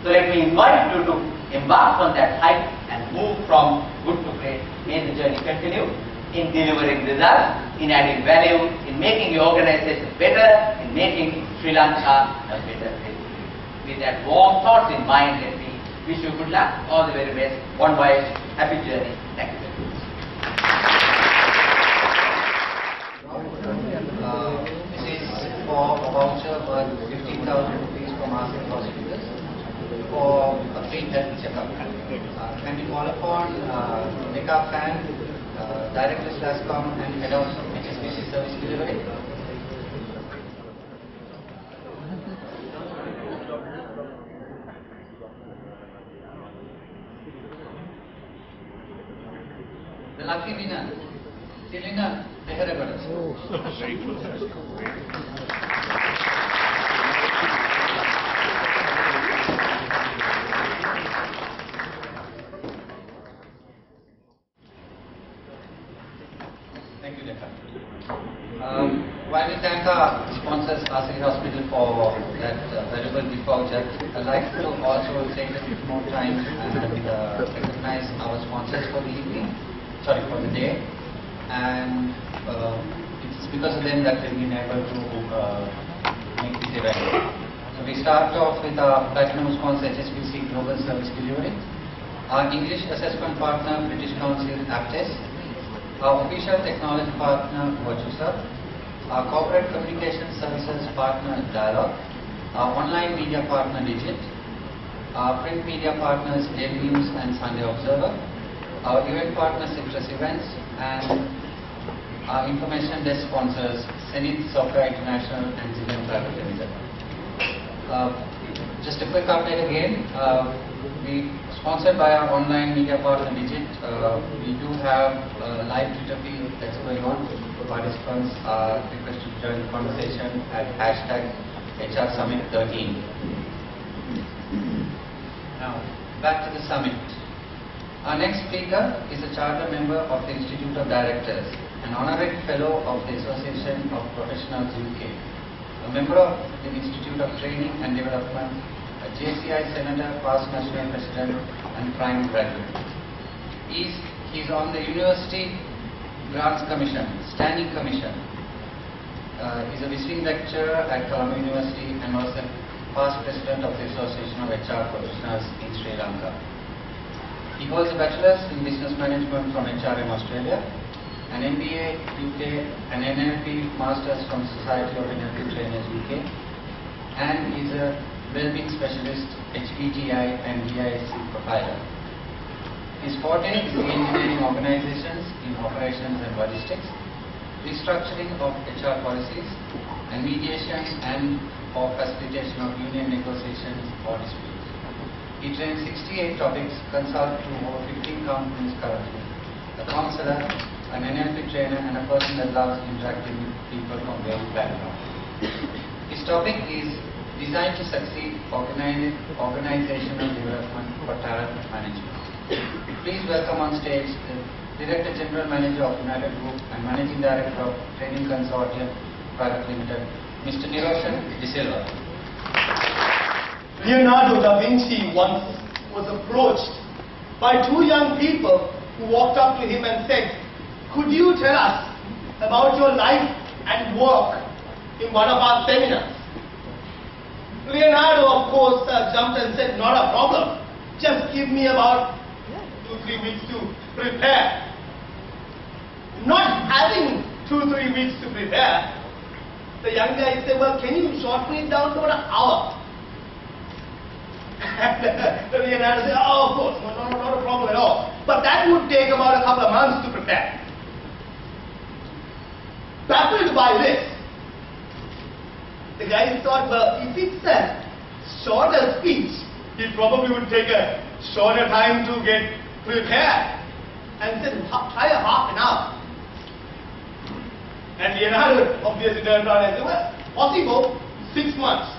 So let me invite you to embark on that hike and move from good to great. May the journey continue in delivering results, in adding value, in making your organization better, in making Sri Lanka a better place. With that warm thoughts in mind, let me wish you good luck, all the very best, one voyage, happy journey. Thank you very much. This is for a voucher worth 15,000 rupees from Asian Hospitals for call upon Nika Fan, Director SLASSCOM and Head of HSBC Service Delivery. The lucky winner, Tilina Teheregadas. Thank you, Nika. While we thank our sponsors, Asari Hospital, for that valuable gift voucher, I'd like to also take a bit more time and recognize our sponsors for the evening. Sorry, for the day, and it's because of them that we've been able to make this event. So we start off with our platinum sponsor, HSBC Global Service Delivery, our English assessment partner, British Council Aptest, our official technology partner, Virtusa, our corporate communication services partner, Dialog, our online media partner, Digit, our print media partners, Daily News and Sunday Observer, our event partner, Citrus Events, and our information desk sponsors, Zenith Software International and Zillion Private Limited. Just a quick update again. We sponsored by our online media partner, Digit. We do have a live Twitter feed that's going on. Participants are requested to join the conversation at #HR Summit 13. Now, back to the summit. Our next speaker is a charter member of the Institute of Directors, an honorary fellow of the Association of Professionals UK, a member of the Institute of Training and Development, a JCI Senator, past National President and Prime Graduate. He's on the University Grants Commission, Standing Commission. He's a visiting lecturer at Colombo University and was the past President of the Association of HR Professionals in Sri Lanka. He holds a Bachelor's in Business Management from HRM Australia, an MBA UK, an NLP Masters from Society of NLP Trainers UK, and is a Wellbeing Specialist, HPGI and DISC Profiler. His forte is the engineering organizations in operations and logistics, restructuring of HR policies, and mediation and or facilitation of union negotiations or disputes. He trains 68 topics, consults to over 15 companies currently, a counselor, an NLP trainer, and a person that loves interacting with people from various backgrounds. His topic is Designed to Succeed, Organizational Development for Talent Management. Please welcome on stage the Director General Manager of United Group and Managing Director of Training Consortium Private Limited, Mr. Niroshan De Silva. Leonardo da Vinci once was approached by two young people who walked up to him and said, "Could you tell us about your life and work in one of our seminars?" Leonardo, of course, jumped and said, "Not a problem. Just give me about 2-3 weeks to prepare." Not having 2-3 weeks to prepare, the young guy said, "Well, can you shorten it down to an hour?" Leonardo said, "Oh, of course, not a problem at all. But that would take about a couple of months to prepare." Baffled by this, the guy thought, well, if it's a shorter speech, it probably would take a shorter time to get prepared. And said, "Try a half an hour." And Leonardo obviously turned around and said, "Well, possible, 6 months."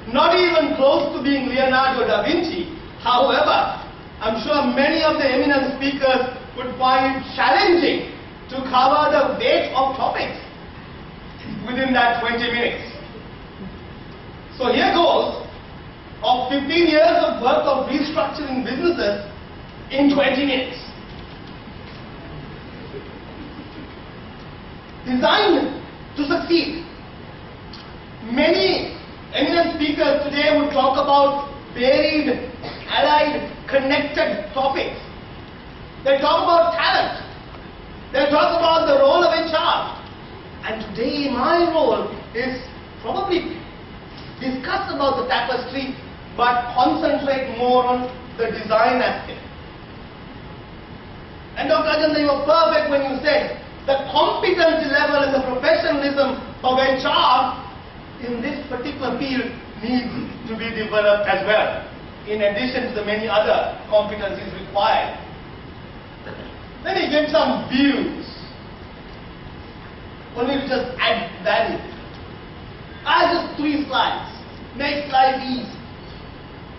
Not even close to being Leonardo da Vinci. However, I'm sure many of the eminent speakers would find it challenging to cover the weight of topics within that 20 minutes. So here goes, of 15 years of work of restructuring businesses in 20 minutes. Designed to succeed. Many eminent speakers today would talk about varied, allied, connected topics. They talk about talent. They talk about the role of HR. And today my role is probably discuss about the tapestry, but concentrate more on the design aspect. And Dr. Ajanta, you were perfect when you said the competency level and the professionalism of HR in this particular field needs to be developed as well, in addition to the many other competencies required. Let me get some views. Only to just add value. I have just 3 slides. Next slide is.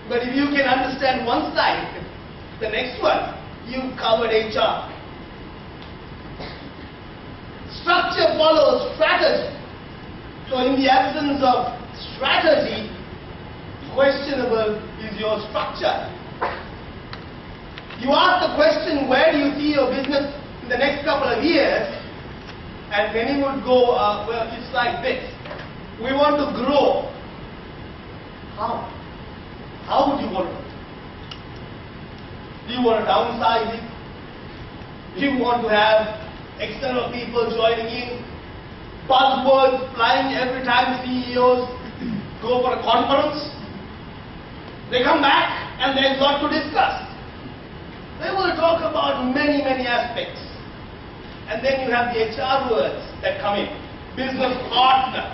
But if you can understand one slide, the next one, you covered HR. Structure follows strategy. So in the absence of strategy, questionable is your structure. You ask the question, where do you see your business in the next couple of years? And many would go, well, it's like this. We want to grow. How? How would you want to? Do you want to downsize it? Do you want to have external people joining in? Buzzwords flying every time CEOs go for a conference? They come back and there's a lot to discuss. They will talk about many, many aspects. And then you have the HR words that come in. Business partner.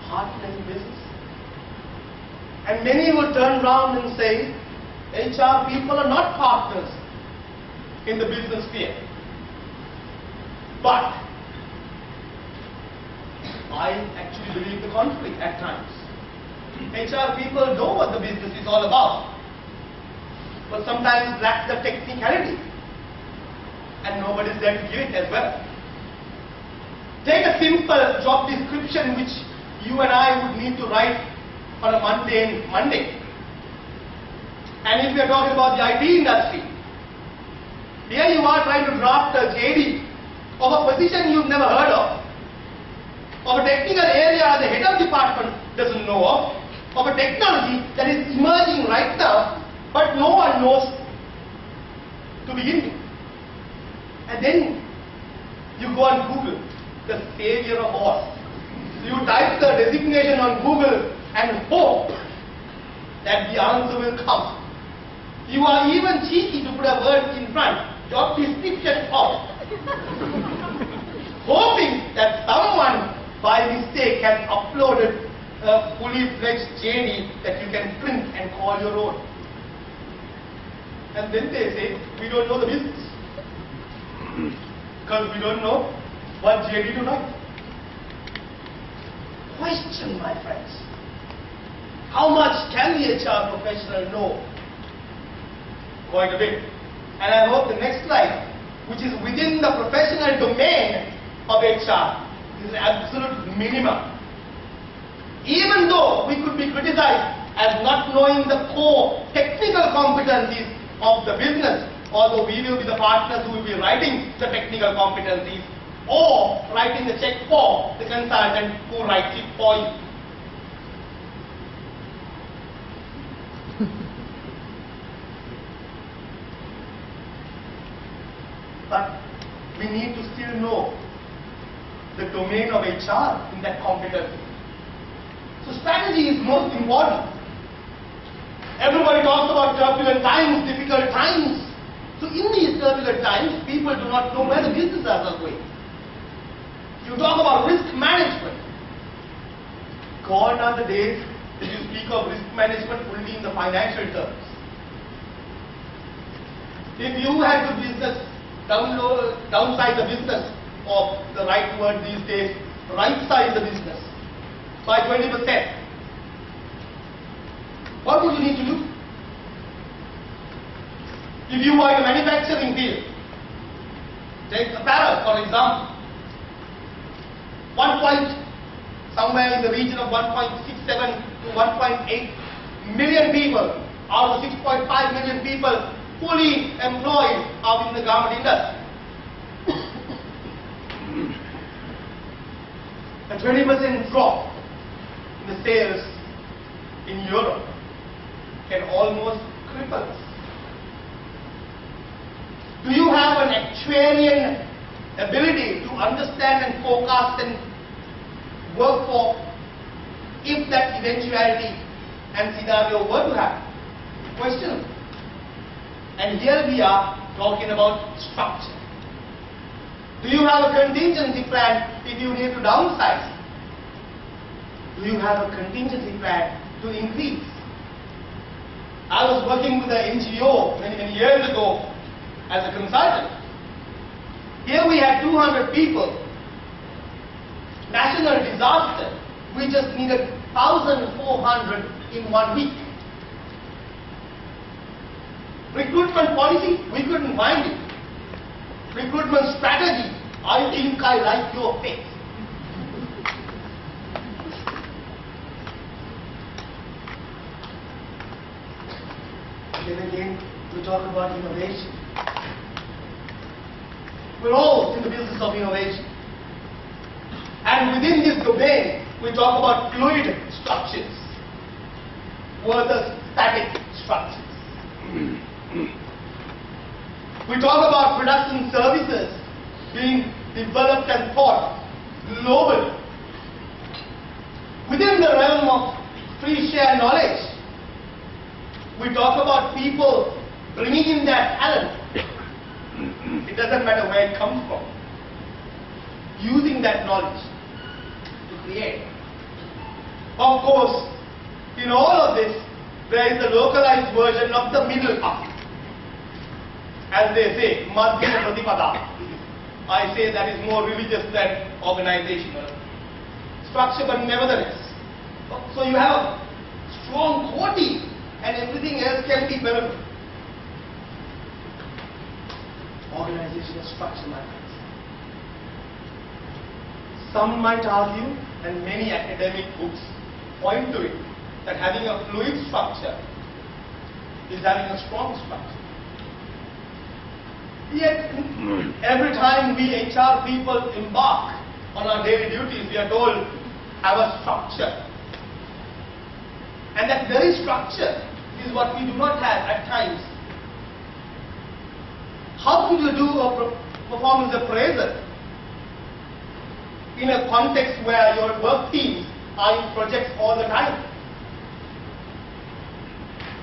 Partner in business. And many will turn around and say, HR people are not partners in the business sphere. But I actually believe the contrary at times. HR people know what the business is all about, but sometimes lack the technicality, and nobody's there to give it as well. Take a simple job description which you and I would need to write on a mundane Monday. And if we are talking about the IT industry, here you are trying to draft a JD of a position you've never heard of a technical area the head of department doesn't know of a technology that is emerging right now, but no one knows to begin with. And then you go on Google, the savior of all. You type the designation on Google and hope that the answer will come. You are even cheeky to put a word in front, job description of, hoping that someone by mistake has uploaded a fully fledged JD that you can print and call your own. And then they say, we don't know the business. Because we don't know what JD to write. Question, my friends. How much can the HR professional know? Quite a bit. And I hope the next slide, which is within the professional domain of HR, is absolute minimum. Even though we could be criticized as not knowing the core technical competencies of the business, although we will be the partners who will be writing the technical competencies or writing the check for the consultant who writes it for you. But we need to still know the domain of HR in that competency. So strategy is most important. Everybody talks about turbulent times, difficult times. So in these turbulent times, people do not know where the businesses are going. You talk about risk management. Gone are the days that you speak of risk management only in the financial terms. If you had to downsize the business, or the right word these days, right-size the business by 20%, what would you need to do? If you were in the manufacturing field, take apparel for example, somewhere in the region of 1.67 to 1.8 million people out of 6.5 million people fully employed are in the garment industry. A 20% drop in the sales in Europe can almost cripple us. Do you have an actuarial ability to understand and forecast and work for if that eventuality and scenario were to happen? questionable. And here we are talking about structure. Do you have a contingency plan if you need to downsize? Do you have a contingency plan to increase? I was working with an NGO many years ago as a consultant. Here we had 200 people. National disaster. We just needed 1,400 in 1 week. Recruitment policy, we couldn't find it. Recruitment strategy, I think I like your face. Then again, we talk about innovation. We're all in the business of innovation. And within this domain, we talk about fluid structures versus static structures. We talk about production services being developed and taught globally. Within the realm of free share knowledge, we talk about people bringing in their talent. It doesn't matter where it comes from. Using that knowledge to create. Of course, in all of this, there is a localized version of the middle path. As they say, Madhyama Pratipada. I say that is more religious than organizational structure, but nevertheless. So you have a strong core team and everything else can be better. Organizational structure, my friends. Some might argue, and many academic books point to it, that having a fluid structure is having a strong structure. Yet, every time we HR people embark on our daily duties, we are told, have a structure. And that very structure is what we do not have at times. How could you do a performance appraisal in a context where your work teams are in projects all the time?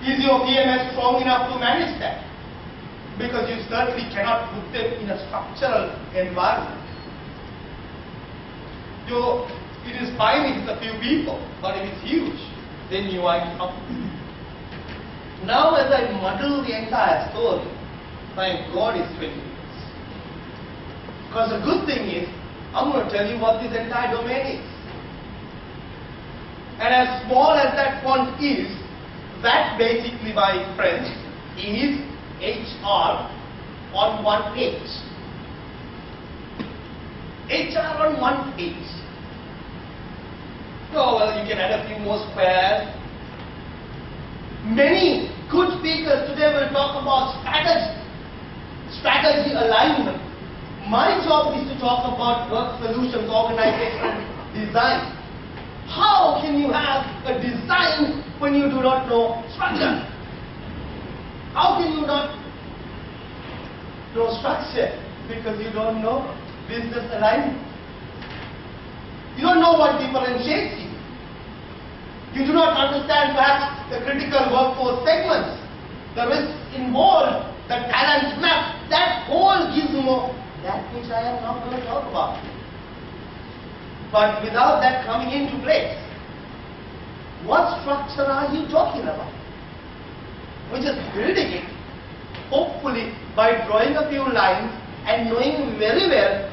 Is your PMS strong enough to manage that? Because you certainly cannot put them in a structural environment. It is fine if it's a few people, but if it's huge, then you are in trouble. Now as I muddle the entire story, thank God it's 20 minutes. Because the good thing is, I'm going to tell you what this entire domain is. And as small as that font is, that basically, my friends, is HR on one page. HR on one page. Oh, well, you can add a few more squares. Many good speakers today will talk about strategy alignment. My job is to talk about work solutions, organization, design. How can you have a design when you do not know structure? How can you not know structure? Because you don't know business alignment. You don't know what differentiates you. You do not understand perhaps the critical workforce segments, the risks involved, the talent map, that whole gizmo, that which I am not going to talk about. But without that coming into place, what structure are you talking about? We're just building it, hopefully by drawing a few lines and knowing very well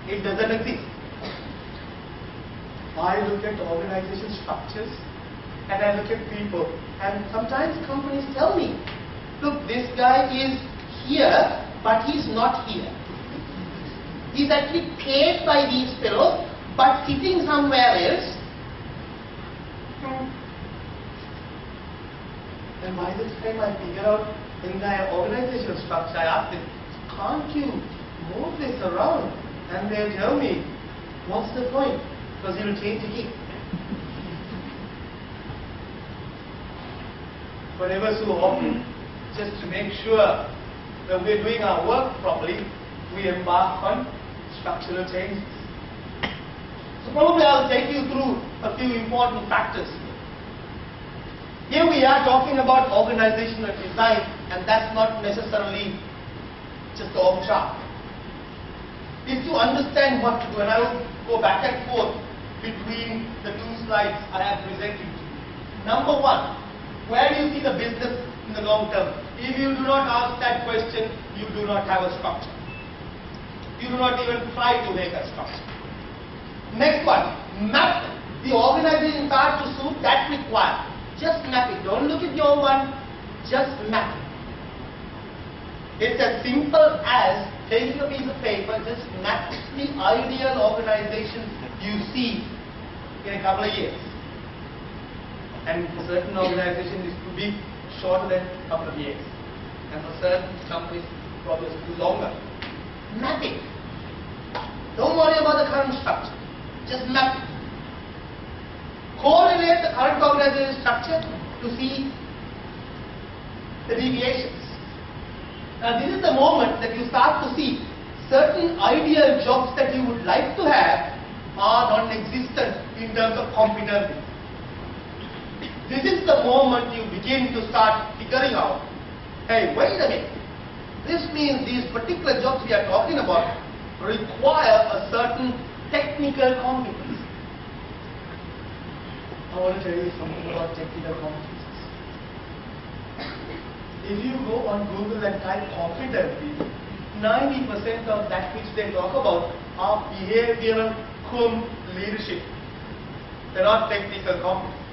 it doesn't exist. I look at organization structures and I look at people, and sometimes companies tell me, look, this guy is here, but he's not here. He's actually paid by these fellows, but sitting somewhere else. And by the time I figure out the entire organizational structure, I ask them, can't you move this around? And they tell me, what's the point? Because it will change the key. But ever so often, just to make sure that we're doing our work properly, we embark on structural changes. So probably I'll take you through a few important factors. Here we are talking about organizational design, and that's not necessarily just the org chart. If you understand what to do, and I will go back and forth between the two slides I have presented to you. Number one, where do you see the business in the long term? If you do not ask that question, you do not have a structure. You do not even try to make a structure. Next one, map the organization chart to suit that require. Just map it. Don't look at your one, just map it. It's as simple as taking a piece of paper, just map the ideal organization you see in a couple of years. And for certain organizations, this could be shorter than a couple of years. And for certain companies, probably it could be longer. Map it. Don't worry about the current structure. Just map it. Correlate the current organization structure to see the deviations. Now this is the moment that you start to see certain ideal jobs that you would like to have are non-existent in terms of competency. This is the moment you begin to start figuring out, hey, wait a minute, this means these particular jobs we are talking about require a certain technical competence. I want to tell you something about technical competences. If you go on Google and type competency, 90% of that which they talk about are behavioral leadership. They're not technical competence.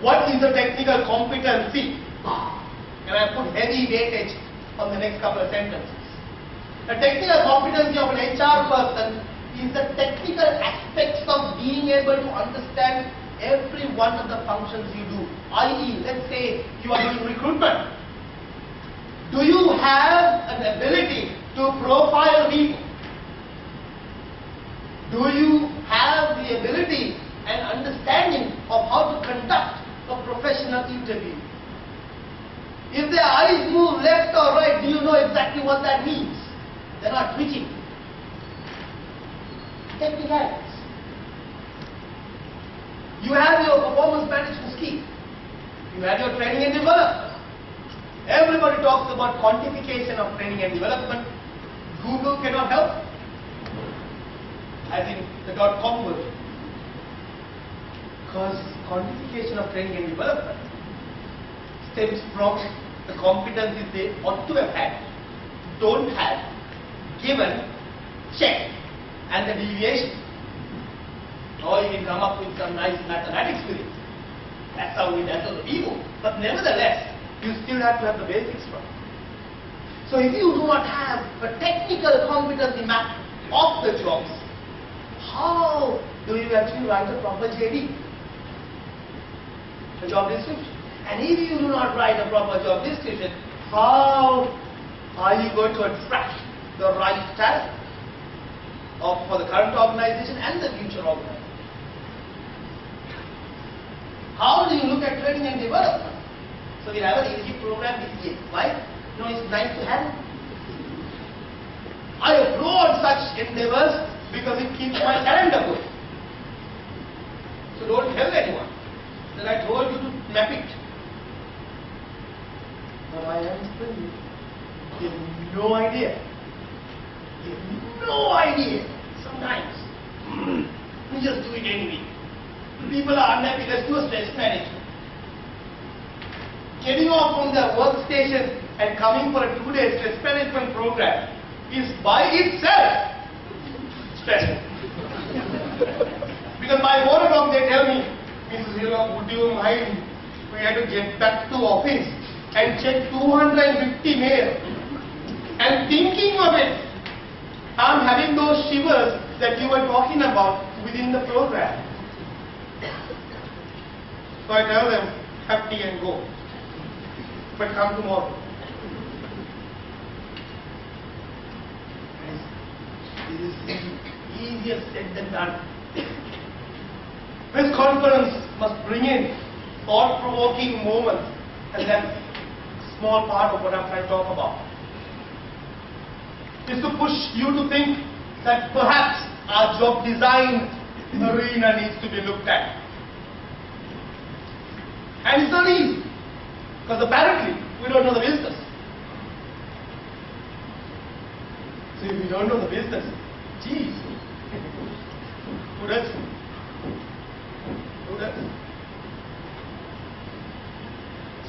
What is a technical competency? And I put heavy weightage on the next couple of sentences. The technical competency of an HR person is the technical aspects of being able to understand every one of the functions you do. I.e., let's say you are doing recruitment. Do you have an ability to profile people? Do you have the ability and understanding of how to conduct a professional interview? If their eyes move left or right, do you know exactly what that means? They're not twitching. Technicalities. You have your performance management skill. You have your training and development. Everybody talks about quantification of training and development. Google cannot help. I think the .com will. Because quantification of training and development stems from the competencies they ought to have had, don't have, given, check, and the deviation. Or you can come up with some nice mathematics with it. That's how we handle the people. But nevertheless, you still have to have the basics from it. So if you do not have a technical competency map of the jobs, how do you actually write a proper JD? The job description. And if you do not write a proper job description, how are you going to attract the right talent for the current organization and the future organization? How do you look at training and development? So we have an leadership program this year. Why? No, it's nice to have. I applaud such endeavors because it keeps my calendar good. So don't tell anyone that I told you to map it. But I am telling you, you have no idea. You have no idea. Sometimes we just do it anyway. People are unhappy, let's do a stress management. Getting off from their workstation and coming for a 2-day stress management program is by itself stressful. Because by 4 o'clock they tell me, Mrs. Hira, would you mind, we had to get back to office and check 250 mail. And thinking of it, I'm having those shivers that you were talking about within the program. So I tell them, have tea and go. But come tomorrow. This is easier said than done. This conference must bring in thought-provoking moments, and that's a small part of what I'm trying to talk about. Is to push you to think that perhaps our job design arena needs to be looked at. And it's not easy. Because apparently, we don't know the business. So if we don't know the business, geez, who does? Who does?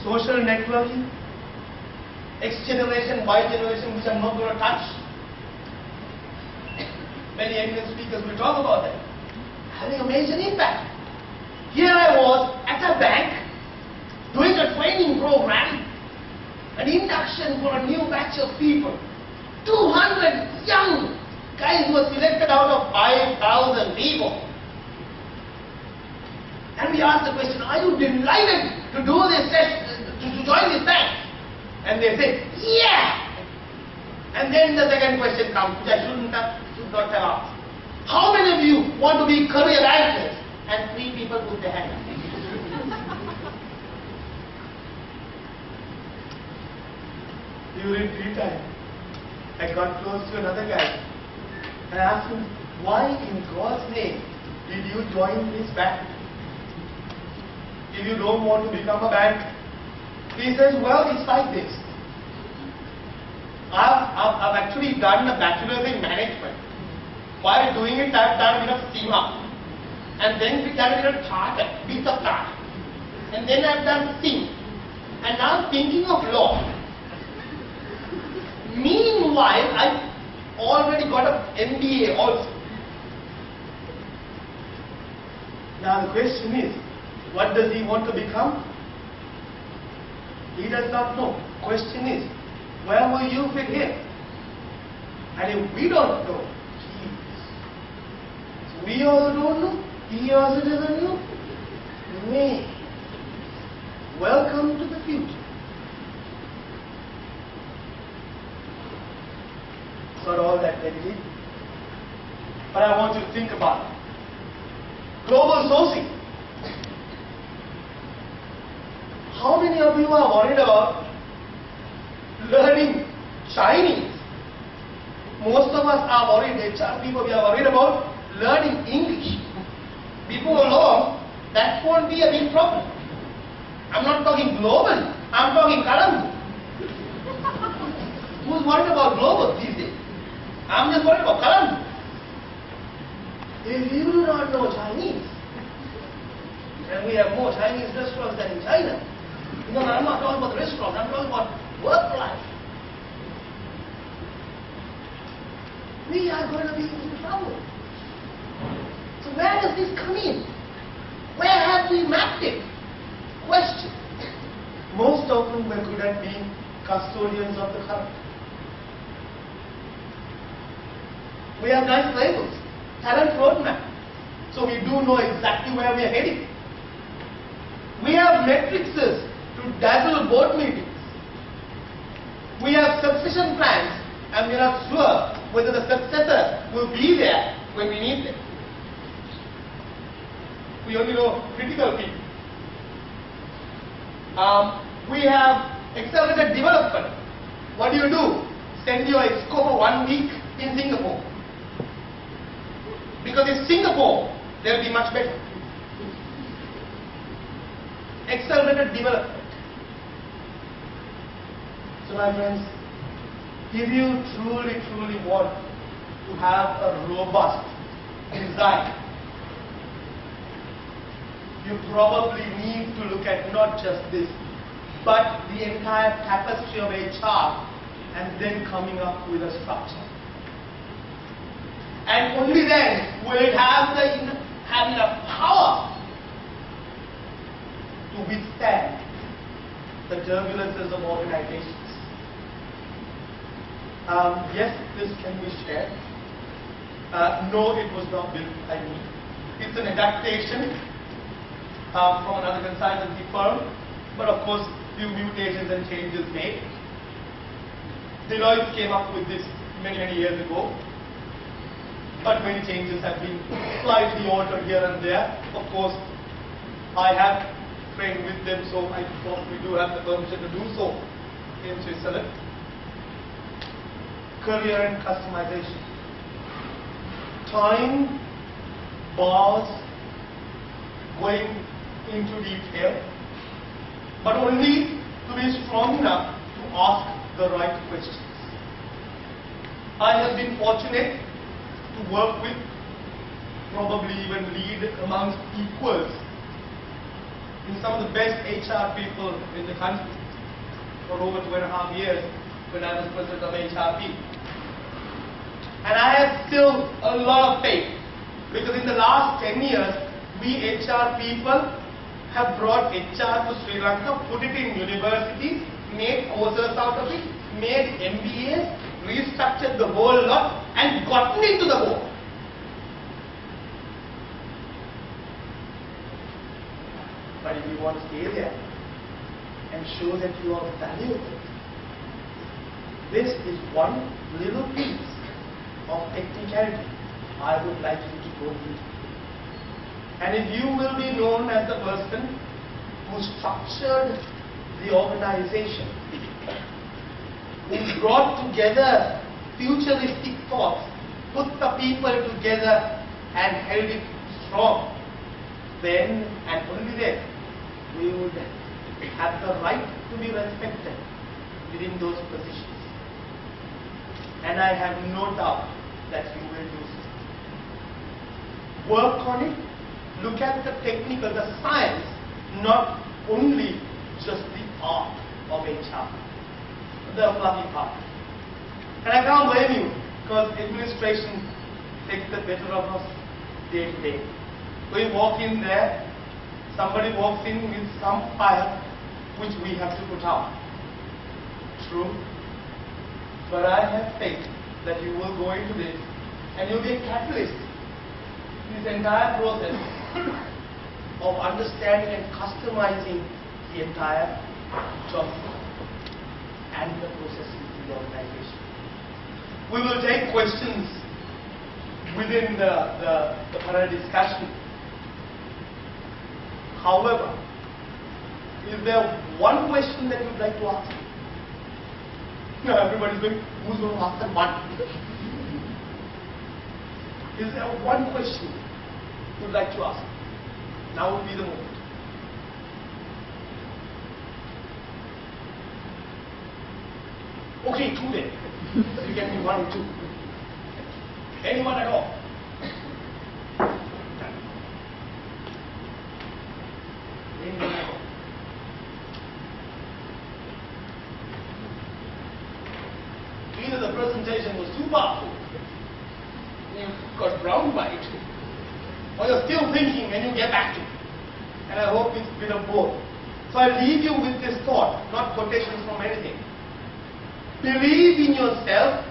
Social networking, X generation, Y generation, which I'm not going to touch. Many eminent speakers will talk about that. Having a major impact. Here I was at a bank doing a training program, an induction for a new batch of people. 200 young guys were selected out of 5,000 people. And we asked the question, are you delighted to do this, to join this bank? And they said, yeah! And then the second question comes, which I should not have asked. How many of you want to be career anchors? And 3 people put their hand up. During tea time, I got close to another guy and asked him, why in God's name did you join this bank? If you don't want to become a bank? He says, well, it's like this. I've actually done a bachelor's in management. While doing it, I've done a bit of SEMA. And then we done a bit of charter, piece of charter. And then I've done SIM. And now I'm thinking of law. Meanwhile, I've already got an MBA also. Now the question is, what does he want to become? He does not know. Question is, where will you fit here? And if we don't know, so we also don't know, he also doesn't know. May. Welcome to the future. It's not all that negative. But I want you to think about it. Global sourcing. How many of you are worried about learning Chinese? Most of us are worried, HR people, we are worried about learning English. Before long, that won't be a big problem. I'm not talking global, I'm talking Colombo. Who's worried about global these days? I'm just worried about Colombo. If you do not know Chinese, and we have more Chinese restaurants than in China, no, I'm not talking about the restaurant, I'm talking about work life. We are going to be in trouble. So where does this come in? Where have we mapped it? Question. Most of them were good at being custodians of the current. We have nice labels, talent roadmap. So we do know exactly where we are heading. We have matrices to dazzle board meetings. We have succession plans and we are not sure whether the successor will be there when we need them. We only know critical people. We have accelerated development. What do? Send your exco for 1 week in Singapore. Because in Singapore, they will be much better. Accelerated development. So my friends, if you truly want to have a robust design, you probably need to look at not just this, but the entire tapestry of HR and then coming up with a structure. And only then will it have enough power to withstand the turbulences of organizations. Yes, this can be shared. No, it was not built by me. It's an adaptation from another consultancy firm, but of course, few mutations and changes made. Deloitte came up with this many years ago, but many changes have been slightly altered here and there. Of course, I have trained with them, so I thought we do have the permission to do so in Switzerland. Career and customization. Time bars going into detail but only to be strong enough to ask the right questions. I have been fortunate to work with, probably even lead amongst equals in some of the best HR people in the country for over 2.5 years when I was president of HRP. And I have still a lot of faith, because in the last 10 years, we HR people have brought HR to Sri Lanka, put it in universities, made courses out of it, made MBAs, restructured the whole lot, and gotten into the board. But if you want to stay there and show that you are valuable, this is one little piece of technicality I would like you to go through. And if you will be known as the person who structured the organization, who brought together futuristic thoughts, put the people together and held it strong, then and only then we would have the right to be respected within those positions. And I have no doubt that you will do so. Work on it, look at the technical, the science, not only just the art of HR, the fluffy part. And I can't blame you, because administration takes the better of us day to day. We walk in there, somebody walks in with some fire which we have to put out. True. But I have faith that you will go into this and you'll be a catalyst in this entire process of understanding and customizing the entire job and the processes in the organization. We will take questions within the panel discussion. However, is there one question that you'd like to ask? No, everybody's going, who's going to ask that one? Is there one question you'd like to ask? Now would be the moment. Okay, two then. You can be one or two. Anyone at all? Anyone at all? Either the presentation was too powerful, you got brown by it, or you're still thinking when you get back to it. And I hope it's a bit of both. So I leave you with this thought, not quotations from anything. Believe in yourself,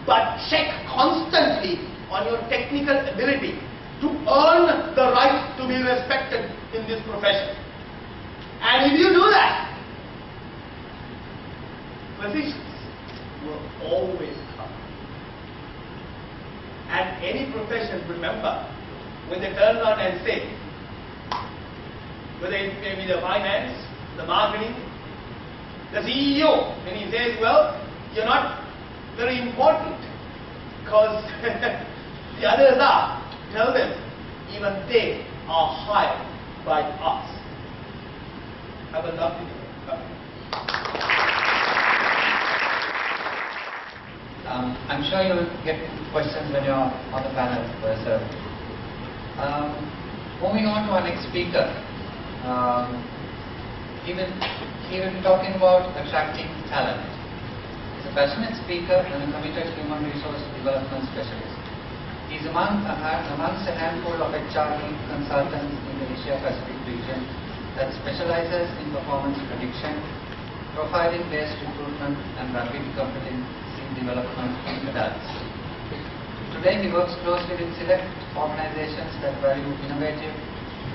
but check constantly on your technical ability to earn the right to be respected in this profession. And if you do that, positions will always come. And any profession, remember, when they turn around and say, whether it may be the finance, the marketing, the CEO, when he says, well, you're not very important because the others are, tell them, even they are hired by us. Have a lovely day. I'm sure you will get questions when you're on the panel, Professor. Moving on to our next speaker. He will be talking about attracting talent. He's a passionate speaker and a committed human resource development specialist. He's amongst a handful of HR consultants in the Asia Pacific region that specializes in performance prediction, profiling-based recruitment, and rapid competency development in adults. Today, he works closely with select organizations that value innovative,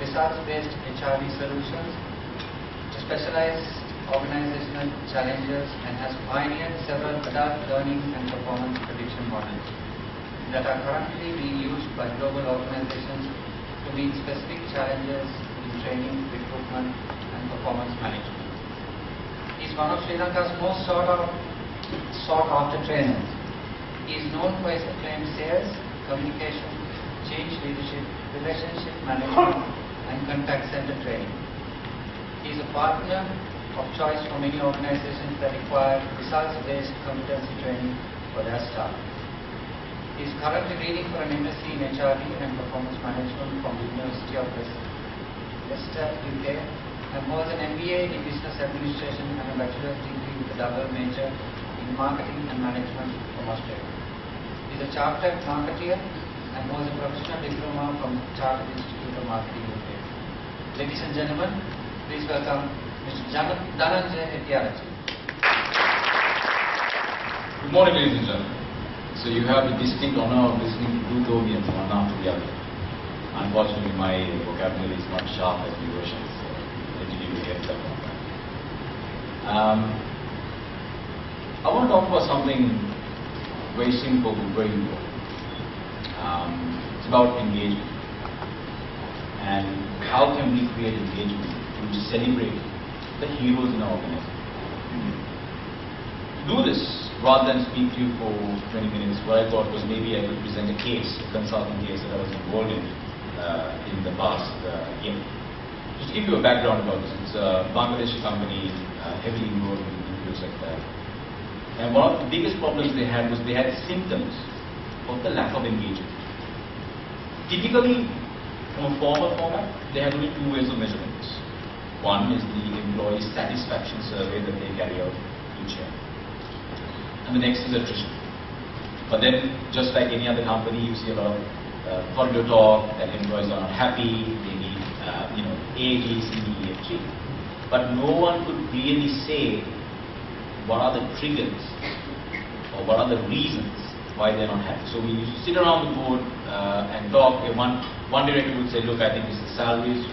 results-based HRD solutions, specialized organizational challenges, and has pioneered several adult learning and performance prediction models that are currently being used by global organizations to meet specific challenges in training, recruitment, and performance management. He is one of Sri Lanka's most sought-after trainers. He is known for his acclaimed sales, communication, change leadership, relationship management, and contact center training. He is a partner of choice for many organizations that require results-based competency training for their staff. He is currently reading for an MSc in HRD and Performance Management from the University of Leicester, UK, and holds an MBA in Business Administration and a Bachelor's degree with a double major in Marketing and Management from Australia. He is a chartered marketeer and holds a professional diploma from the Chartered Institute of Marketing UK. Ladies and gentlemen, please welcome Mr. Dhananjay Hettiarachchi. Good morning, ladies and gentlemen. So you have the distinct honor of listening to two Tobians, one after the other. Unfortunately, my vocabulary is not sharp as the version, so let me give you a heads up on that. I want to talk about something very simple but very important. It's about engagement. And how can we create engagement to celebrate the heroes in our organization? To do this, rather than speak to you for 20 minutes, what I thought was maybe I could present a case, a consulting case that I was involved in the past year. Just to give you a background about this, it's a Bangladeshi company heavily involved in the video sector. And one of the biggest problems they had was they had symptoms of the lack of engagement. Typically, from a formal format, they have only two ways of measuring this. One is the employee satisfaction survey that they carry out each year. And the next is attrition. But then, just like any other company, you see a lot of corridor talk that employees are not happy, they need A, B, C, D, E, F, G. But no one could really say what are the triggers or what are the reasons why they're not happy. So we used to sit around the board and talk. One director would say, look, I think it's the salaries.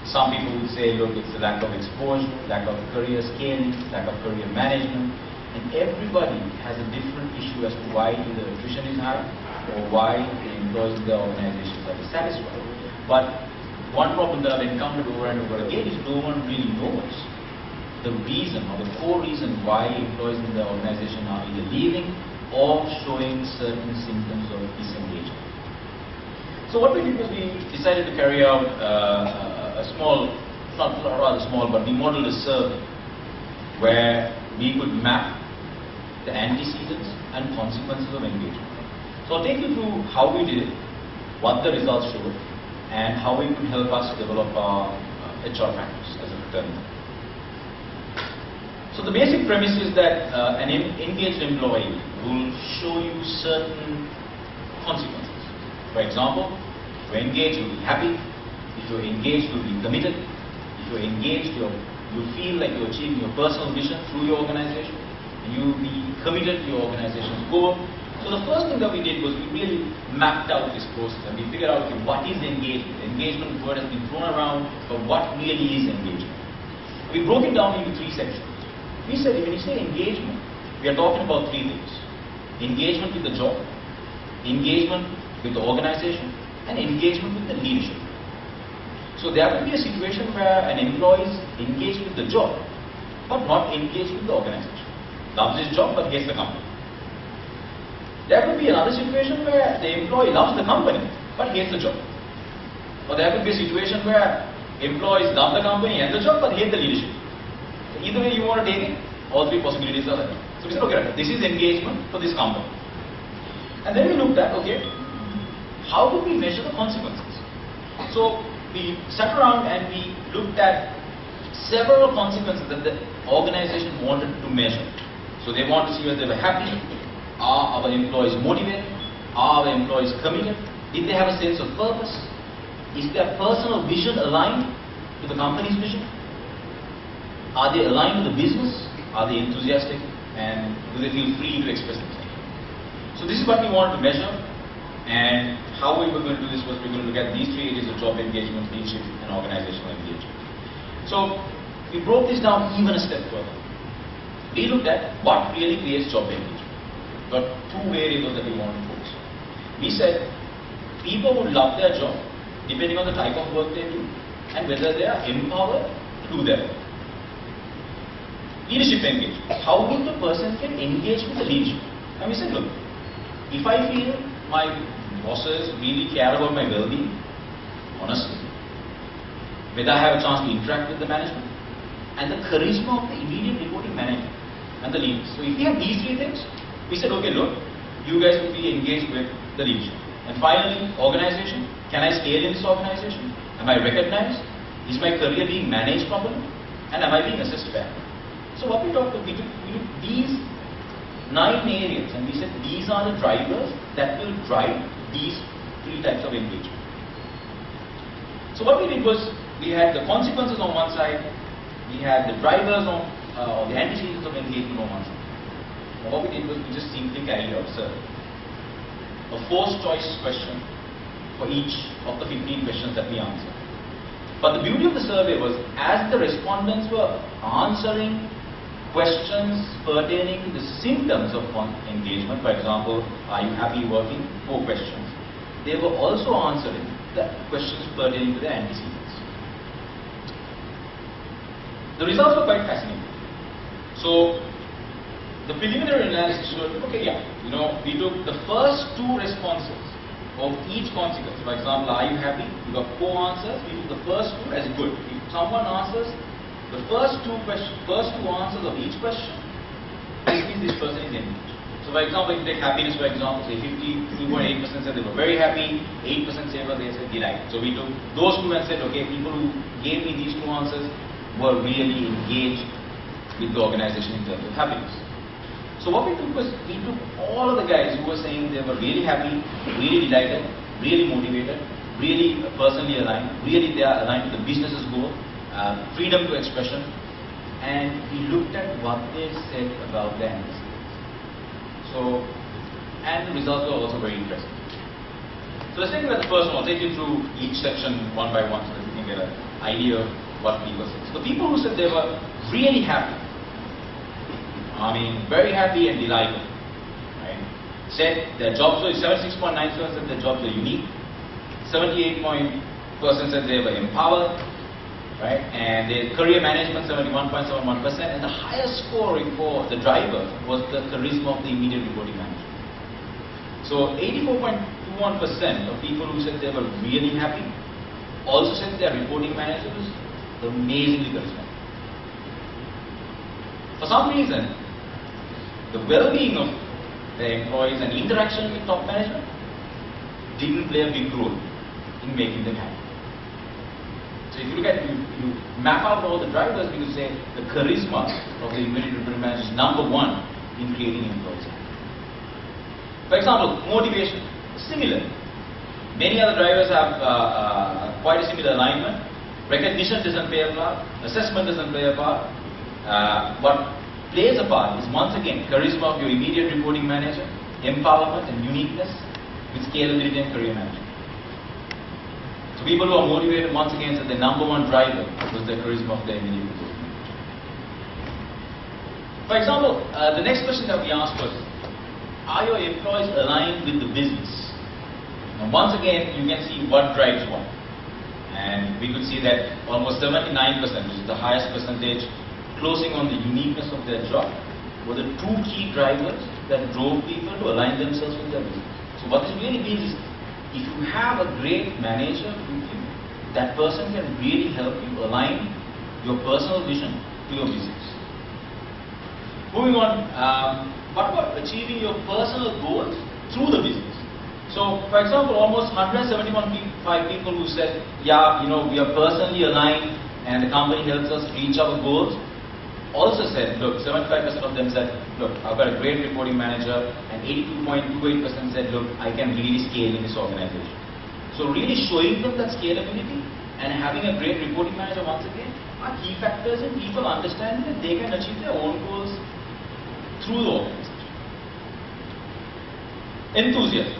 Some people would say, look, it's the lack of exposure, lack of career scaling, lack of career management. And everybody has a different issue as to why either attrition is high or why the employees in the organizations are dissatisfied. But one problem that I've encountered over and over again is no one really knows the reason or the core reason why employees in the organization are either leaving or showing certain symptoms of disengagement. So what we did was we decided to carry out a small, not rather small, but we modeled a survey where we could map the antecedents and consequences of engagement. So I'll take you through how we did it, what the results showed, and how it could help us develop our HR practice as a fraternity. So the basic premise is that an engaged employee will show you certain consequences. For example, if you're engaged, you'll be happy. If you're engaged, you'll be committed. If you're engaged, you feel like you're achieving your personal vision through your organization. You'll be committed to your organization's goal. So the first thing that we did was we really mapped out this process and we figured out, okay, what is engagement? The engagement word has been thrown around, but what really is engagement? We broke it down into three sections. We said when you say engagement, we are talking about three things. Engagement with the job, engagement with the organization, and engagement with the leadership. So there could be a situation where an employee is engaged with the job, but not engaged with the organization. Loves his job, but hates the company. There could be another situation where the employee loves the company, but hates the job. Or there could be a situation where employees love the company and the job, but hate the leadership. So either way you want to take it, all three possibilities are there. So we said, okay, this is engagement for this company. And then we looked at, okay, how do we measure the consequences? So we sat around and we looked at several consequences that the organization wanted to measure. So they want to see whether they were happy, are our employees motivated, are our employees committed, did they have a sense of purpose, is their personal vision aligned to the company's vision, are they aligned to the business, are they enthusiastic, and do they feel free to express themselves. So this is what we wanted to measure, and how we were going to do this was we were going to look at these three areas of job engagement, leadership, and organizational engagement. So we broke this down even a step further. We looked at what really creates job engagement. But two variables that we want to focus on. We said people would love their job depending on the type of work they do and whether they are empowered to do their work. Leadership engagement. How would the person can engage with the leadership? And we said, look, if I feel my bosses really care about my well-being, honestly, whether I have a chance to interact with the management, and the charisma of the immediate reporting manager and the leaders. So if we have these three things, we said, okay, look, you guys will be engaged with the leadership. And finally, organization. Can I scale in this organization? Am I recognized? Is my career being managed properly? And am I being assessed fair? So what we took these 9 areas, and we said these are the drivers that will drive these 3 types of engagement. So what we did was, we had the consequences on one side, we had the drivers on, or the antecedents of engagement on one side. And what we did was, we just simply carried out a forced choice question for each of the 15 questions that we answered. But the beauty of the survey was, as the respondents were answering questions pertaining to the symptoms of engagement, for example, are you happy working? 4 questions. They were also answering the questions pertaining to the antecedents. The results were quite fascinating. So, the preliminary analysis showed, okay, yeah, we took the first 2 responses of each consequence. For example, are you happy? We got 4 answers. We took the first 2 as good. If someone answers the first 2 answers of each question, this means this person is engaged. So, for example, if you take happiness, for example, say 52.8% said they were very happy, 8% said they said delighted. So we took those 2 and said, okay, people who gave me these 2 answers were really engaged with the organization in terms of happiness. So what we took was, we took all of the guys who were saying they were really happy, really delighted, really motivated, really personally aligned, really they are aligned to the business's goal, freedom to expression, and we looked at what they said about the antecedents. So, and the results were also very interesting. So let's take a look at the first one. I'll take you through each section one by one so that you can get an idea of what people said. So the people who said they were really happy, very happy and delighted, right? Said their jobs were, 76.9% said their jobs were unique, 78% said they were empowered, right? And their career management, 71.71%, and the highest scoring for the driver was the charisma of the immediate reporting manager. So 84.21% of people who said they were really happy also said their reporting manager was amazingly charismatic. For some reason, the well-being of their employees and interaction with top management didn't play a big role in making them happy. So if you look at, you map out all the drivers, we could say the charisma of the immediate reporting manager is number 1 in creating employees. For example, motivation, similar. Many other drivers have quite a similar alignment. Recognition doesn't play a part, assessment doesn't play a part. What plays a part is, once again, charisma of your immediate reporting manager, empowerment and uniqueness with scalability and career management. So people who are motivated, once again, said the number 1 driver was the charisma of their immediate reporting manager. For example, the next question that we asked was, are your employees aligned with the business? Now, once again, you can see what drives what. And we could see that almost 79%, which is the highest percentage, closing on the uniqueness of their job, were the 2 key drivers that drove people to align themselves with their business. So what this really means is, if you have a great manager with you, that person can really help you align your personal vision to your business. Moving on, what about achieving your personal goals through the business? So, for example, almost 175 people who said, yeah, we are personally aligned and the company helps us reach our goals, also said, look, 75% of them said, look, I've got a great reporting manager, and 82.28% said, look, I can really scale in this organization. So really showing them that scalability and having a great reporting manager, once again, are key factors in people understanding that they can achieve their own goals through the organization. Enthusiasm,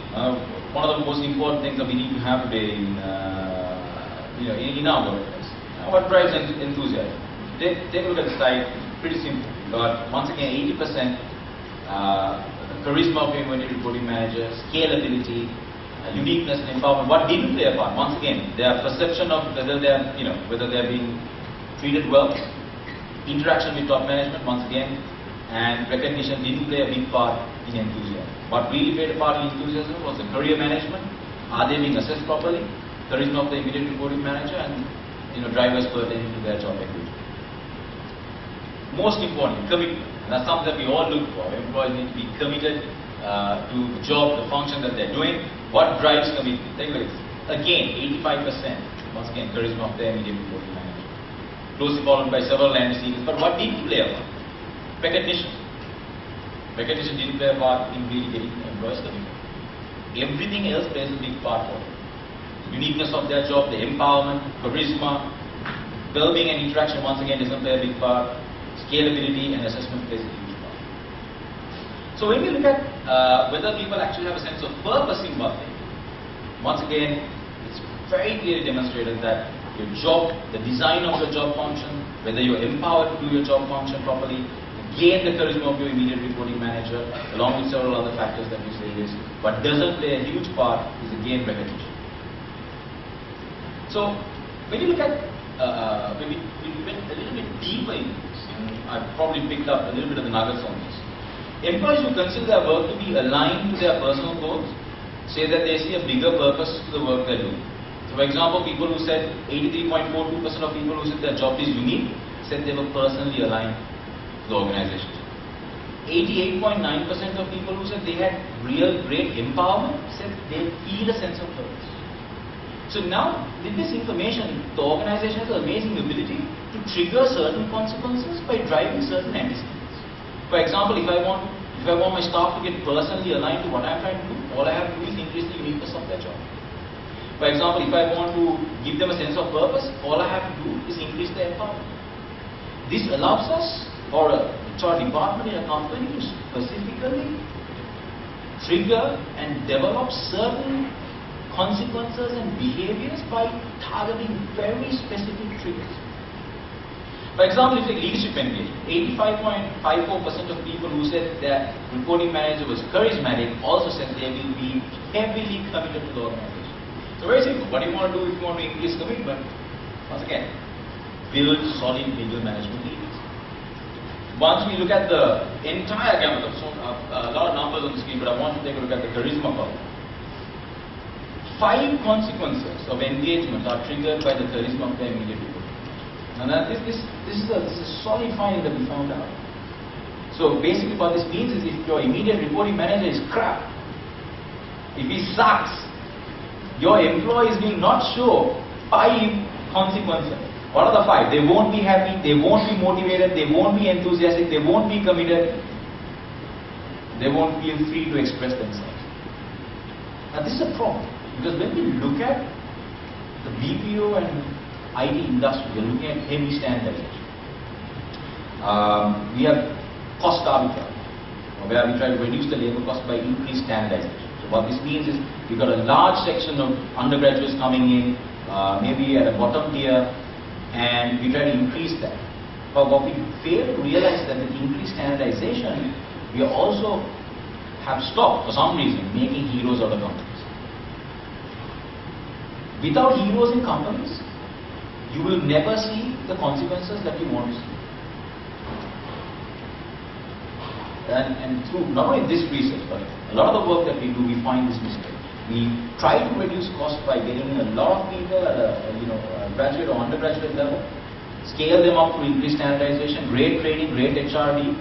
one of the most important things that we need to have today in our workplace. What drives enthusiasm? Take a look at the slide, pretty simple. But once again, 80% charisma of your immediate reporting manager, scalability, uniqueness and empowerment. What didn't play a part? Once again, their perception of whether they're being treated well, interaction with top management, once again, and recognition didn't play a big part in enthusiasm. What really played a part in enthusiasm was the career management. Are they being assessed properly? Charisma of the immediate reporting manager, and drivers pertaining to their job equity. most important, commitment. And that's something that we all look for. Employees need to be committed to the job, the function that they're doing. What drives commitment? Take a look. Again, 85%. Once again, charisma of the immediate reporting manager. Closely followed by several antecedents. But what did play a part? Recognition. Recognition didn't play a part in really getting employees committed. Everything else plays a big part for it. The uniqueness of their job, the empowerment, charisma, well-being and interaction once again doesn't play a big part. Scalability and assessment plays a huge part. So when we look at whether people actually have a sense of purpose in what they do, once again, it's very clearly demonstrated that your job, the design of your job function, whether you're empowered to do your job function properly, gain the charisma of your immediate reporting manager, along with several other factors that you say is, but doesn't play a huge part is again recognition. So when you look at, when we went a little bit deeper in this, I've probably picked up a little bit of the nuggets on this. Employees who consider their work to be aligned to their personal goals say that they see a bigger purpose to the work they're doing. So for example, people who said, 83.42% of people who said their job is unique, said they were personally aligned the organization. 88.9% of people who said they had real great empowerment said they feel a sense of purpose. So now, with this information, the organization has an amazing ability to trigger certain consequences by driving certain antecedents. For example, if I want my staff to get personally aligned to what I'm trying to do, all I have to do is increase the uniqueness of their job. For example, if I want to give them a sense of purpose, all I have to do is increase their empowerment. This allows us, or a HR department in a company, to specifically trigger and develop certain consequences and behaviors by targeting very specific triggers. For example, if you take leadership engagement, 85.54% of people who said their reporting manager was charismatic also said they will be heavily committed to the organization. So very simple. What do you want to do if you want to increase commitment? Once again, build solid middle management leaders. Once we look at the entire gamut of a lot of numbers on the screen, but I want to take a look at the charisma column. 5 consequences of engagement are triggered by the charisma of the immediate report. And this is a solid finding that we found out. So basically what this means is if your immediate reporting manager is crap, if he sucks, your employees will not show 5 consequences. What are the 5? They won't be happy, they won't be motivated, they won't be enthusiastic, they won't be committed, they won't feel free to express themselves. Now this is a problem. Because when we look at the BPO and IT industry, we are looking at heavy standardization. We have cost arbitrage, where we try to reduce the labor cost by increased standardization. So what this means is we've got a large section of undergraduates coming in, maybe at a bottom tier, and we try to increase that. But what we fail to realize is that with increased standardization, we also have stopped, for some reason, making heroes out of companies. Without heroes in companies, you will never see the consequences that you want to see. And through not only this research, but a lot of the work that we do, we find this mistake. We try to reduce cost by getting a lot of people at a graduate or undergraduate level, scale them up to increase standardization, great training, great HRD,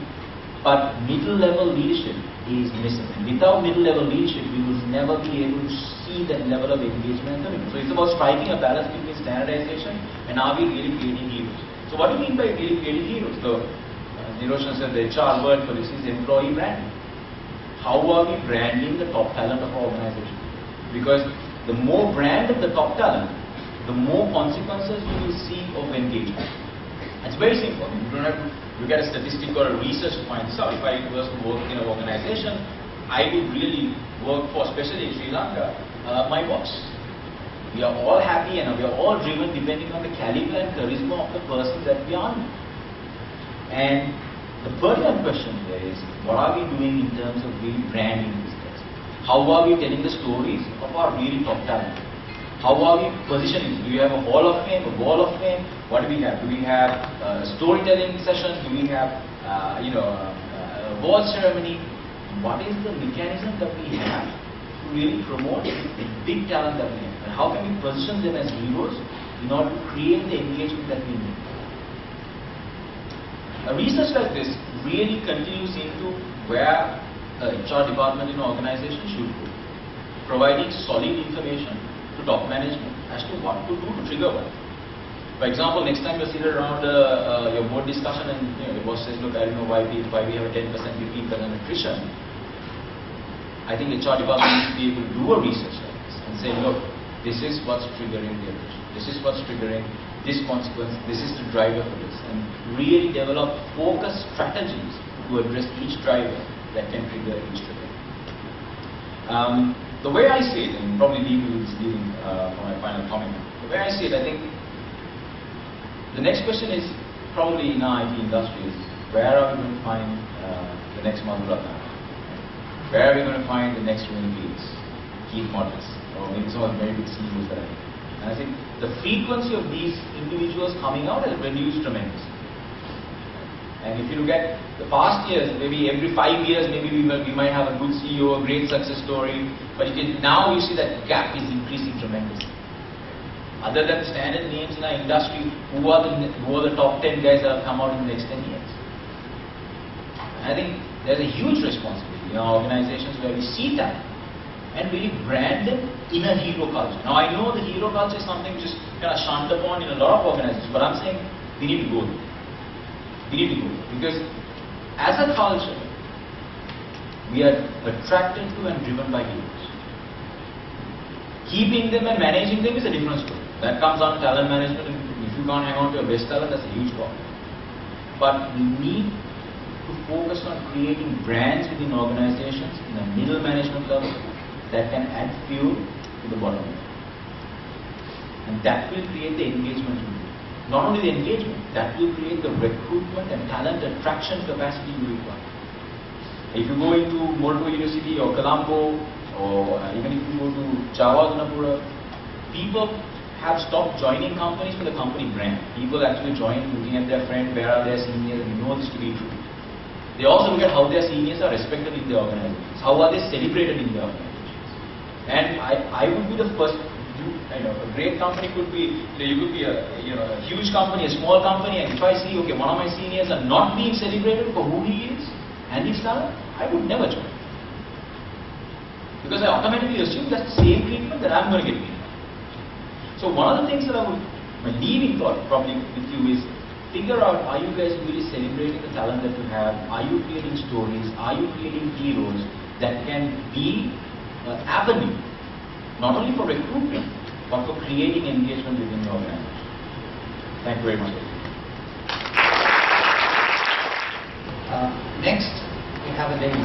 but middle level leadership is missing. And without middle level leadership, we will never be able to see that level of engagement and commitment. So it's about striking a balance between standardization and are we really creating heroes. So what do you mean by really creating heroes? So Niroshan said the HR word for this is employee branding. How are we branding the top talent of our organization? Because the more brand of the top talent, the more consequences you will see of engagement. It's very simple. I mean, you don't have to look at a statistic or a research to find this out. If I was to work in an organization, I would really work for, especially in Sri Lanka, my boss. We are all happy and we are all driven depending on the caliber and charisma of the person that we are. And the pertinent question here is, what are we doing in terms of really branding this place? How are we telling the stories of our really top talent? How are we positioning? Do we have a hall of fame, a wall of fame? What do we have? Do we have storytelling sessions? Do we have, a award ceremony? What is the mechanism that we have to really promote the big talent that we have? And how can we position them as heroes in order to create the engagement that we need? A research like this really continues into where the HR department in an organization should go, providing solid information to top management as to what to do to trigger what. For example, next time you're seated around your board discussion and your boss says, look, I don't know why we have a 10%, 15% attrition. I think HR department needs to be able to do a research like this and say, look, this is what's triggering the attrition. This is what's triggering this consequence. This is the driver for this. And really develop focused strategies to address each driver that can trigger each trigger. The way I see it, and probably Lee will be leaving for my final comment. The way I see it, I think the next question is probably in our IT industry is where are we going to find the next Madhurata? Where are we going to find the next Ruin Fields, Keith Models, or maybe some of the very big CEOs that I know? And I think the frequency of these individuals coming out has reduced tremendously. And if you look at the past years, maybe every 5 years, maybe we might have a good CEO, a great success story. But now you see that gap is increasing tremendously. Other than standard names in our industry, who are the top 10 guys that have come out in the next 10 years? And I think there's a huge responsibility in our organizations where we see that and really brand them in a hero culture. Now I know the hero culture is something which is kind of shunned upon in a lot of organizations, but I'm saying we need to go there. We need to go there. Because as a culture, we are attracted to and driven by heroes. Keeping them and managing them is a different story. That comes down to talent management, and if you can't hang on to your best talent, that's a huge problem. But we need to focus on creating brands within organizations in a middle management level that can add fuel to the bottom line. And that will create the engagement. Not only the engagement, that will create the recruitment and talent attraction capacity you require. If you go into Molto University or Colombo, or even if you go to Java, people have stopped joining companies for the company brand. People actually join looking at their friend, where are their seniors, and we know this to be true. They also look at how their seniors are respected in their organizations, how are they celebrated in their organizations. And I would be the first. A great company could be, you could be a huge company, a small company, and if I see, okay, one of my seniors are not being celebrated for who he is and his talent, I would never join. Because I automatically assume that's the same treatment that I'm going to get given. So one of the things that my leaving thought probably with you is, figure out, are you guys really celebrating the talent that you have? Are you creating stories? Are you creating heroes that can be an avenue, not only for recruitment, but for creating engagement within your organization? Thank you very much. Next, we have a lady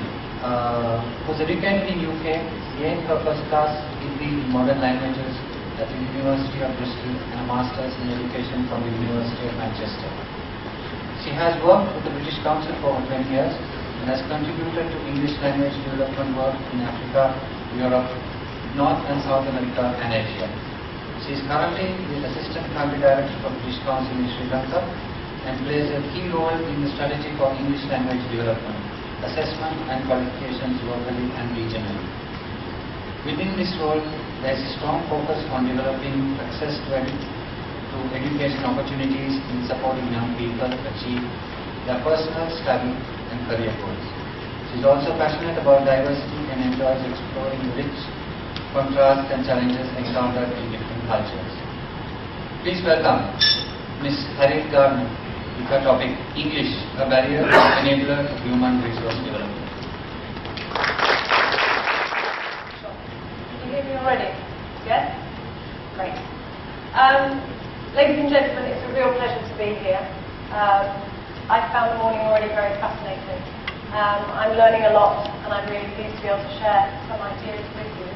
who's educated in UK, gained her first class degree in modern languages at the University of Bristol and a master's in education from the University of Manchester. She has worked with the British Council for over 20 years and has contributed to English language development work in Africa, Europe, North and South America and Asia. She is currently the Assistant Country Director for British Council in Sri Lanka and plays a key role in the strategy for English language development, assessment and qualifications locally and regionally. Within this role, there is a strong focus on developing access to education opportunities in supporting young people achieve their personal, study and career goals. She is also passionate about diversity and enjoys exploring rich contrasts and challenges encountered in different cultures. Please welcome Ms. Harriet Gardner with her topic, English, a barrier enabler of human resource development. Can you hear me already? Yes? Great. Ladies and gentlemen, it's a real pleasure to be here. I found the morning already very fascinating. I'm learning a lot and I'm really pleased to be able to share some ideas with you.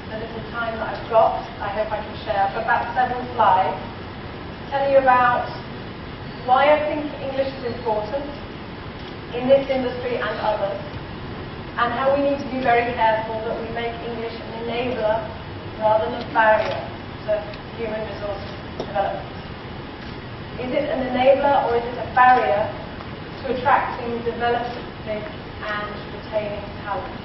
The little time that I've got, I hope I can share about 7 slides, tell you about why I think English is important in this industry and others, and how we need to be very careful that we make English an enabler rather than a barrier to human resource development. Is it an enabler or is it a barrier to attracting, developing and retaining talent?